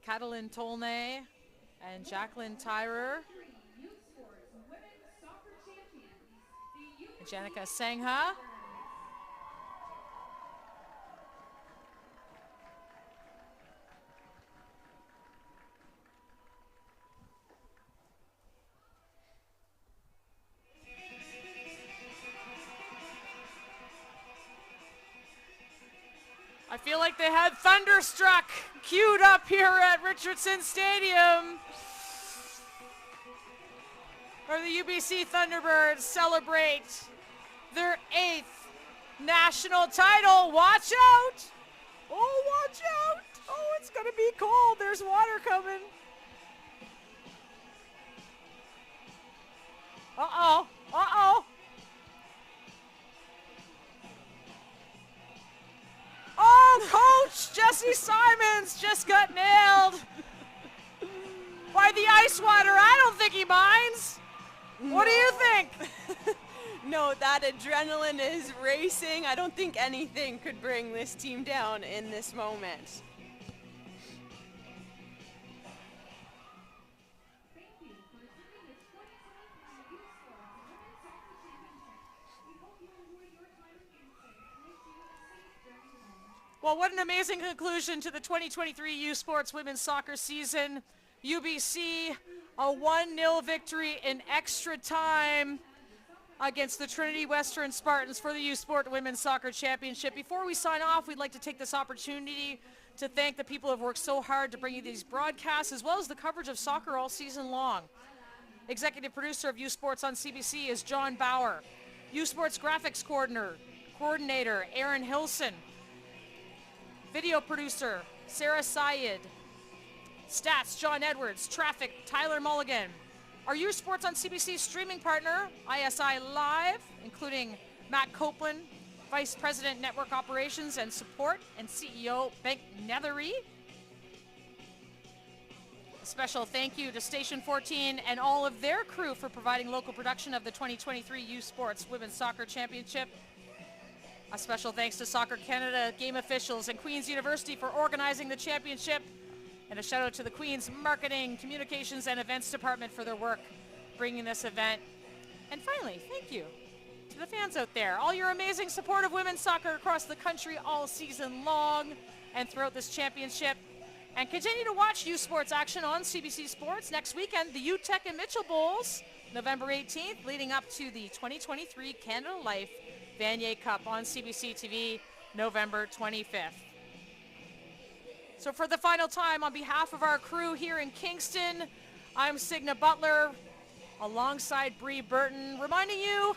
Catalin Tolnay, and Jacqueline Tyrer. Janica Sangha. I feel like they had Thunderstruck queued up here at Richardson Stadium, where the UBC Thunderbirds celebrate their 8th national title. Watch out! Oh, watch out! Oh, it's gonna be cold. There's water coming. Uh-oh, uh-oh. Oh, Coach Jesse Simons just got nailed by the ice water. I don't think he minds. What do you think? No, that adrenaline is racing. I don't think anything could bring this team down in this moment. Thank you for attending the 2023 Youth Sports Women's Soccer Championship. We hope you enjoy your time in Kingston and wish you a safe journey home. Well, what an amazing conclusion to the 2023 U Sports Women's Soccer season. UBC, a 1-0 victory in extra time against the Trinity Western Spartans for the U Sport Women's Soccer Championship. Before we sign off, we'd like to take this opportunity to thank the people who have worked so hard to bring you these broadcasts, as well as the coverage of soccer all season long. Executive producer of U Sports on CBC is John Bauer. U Sports graphics coordinator Aaron Hilson. Video producer Sarah Syed. Stats John Edwards. Traffic Tyler Mulligan. Our U Sports on CBC streaming partner ISI Live, including Matt Copeland, Vice President Network Operations and Support, and CEO Bank Nethery. A special thank you to Station 14 and all of their crew for providing local production of the 2023 U Sports Women's Soccer Championship. A special thanks to Soccer Canada game officials and Queen's University for organizing the championship. And a shout out to the Queen's Marketing, Communications and Events Department for their work bringing this event. And finally, thank you to the fans out there. All your amazing support of women's soccer across the country all season long and throughout this championship. And continue to watch U Sports action on CBC Sports. Next weekend, the UTech and Mitchell Bowls, November 18th, leading up to the 2023 Canada Life Vanier Cup on CBC TV, November 25th. So for the final time, on behalf of our crew here in Kingston, I'm Signa Butler, alongside Bree Burton, reminding you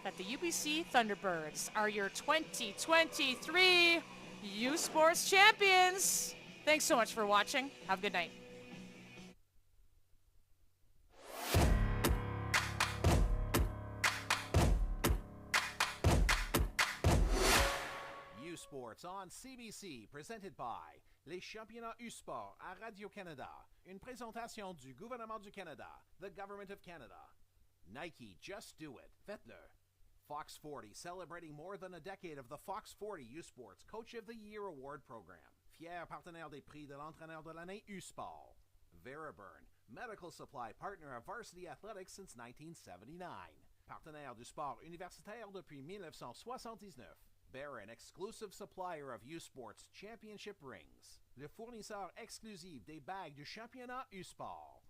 that the UBC Thunderbirds are your 2023 U Sports champions. Thanks so much for watching. Have a good night. U Sports on CBC, presented by les championnats U-Sport à Radio-Canada. Une présentation du gouvernement du Canada, the Government of Canada. Nike, just do it. Faites-le. Fox 40, celebrating more than a decade of the Fox 40 U Sports Coach of the Year Award Program. Fier partenaire des prix de l'entraîneur de l'année U-Sport. Veraburn, medical supply partner of varsity athletics since 1979. Partenaire du sport universitaire depuis 1979. Barron, exclusive supplier of U-Sports championship rings. Le fournisseur exclusif des bagues du championnat U-Sport.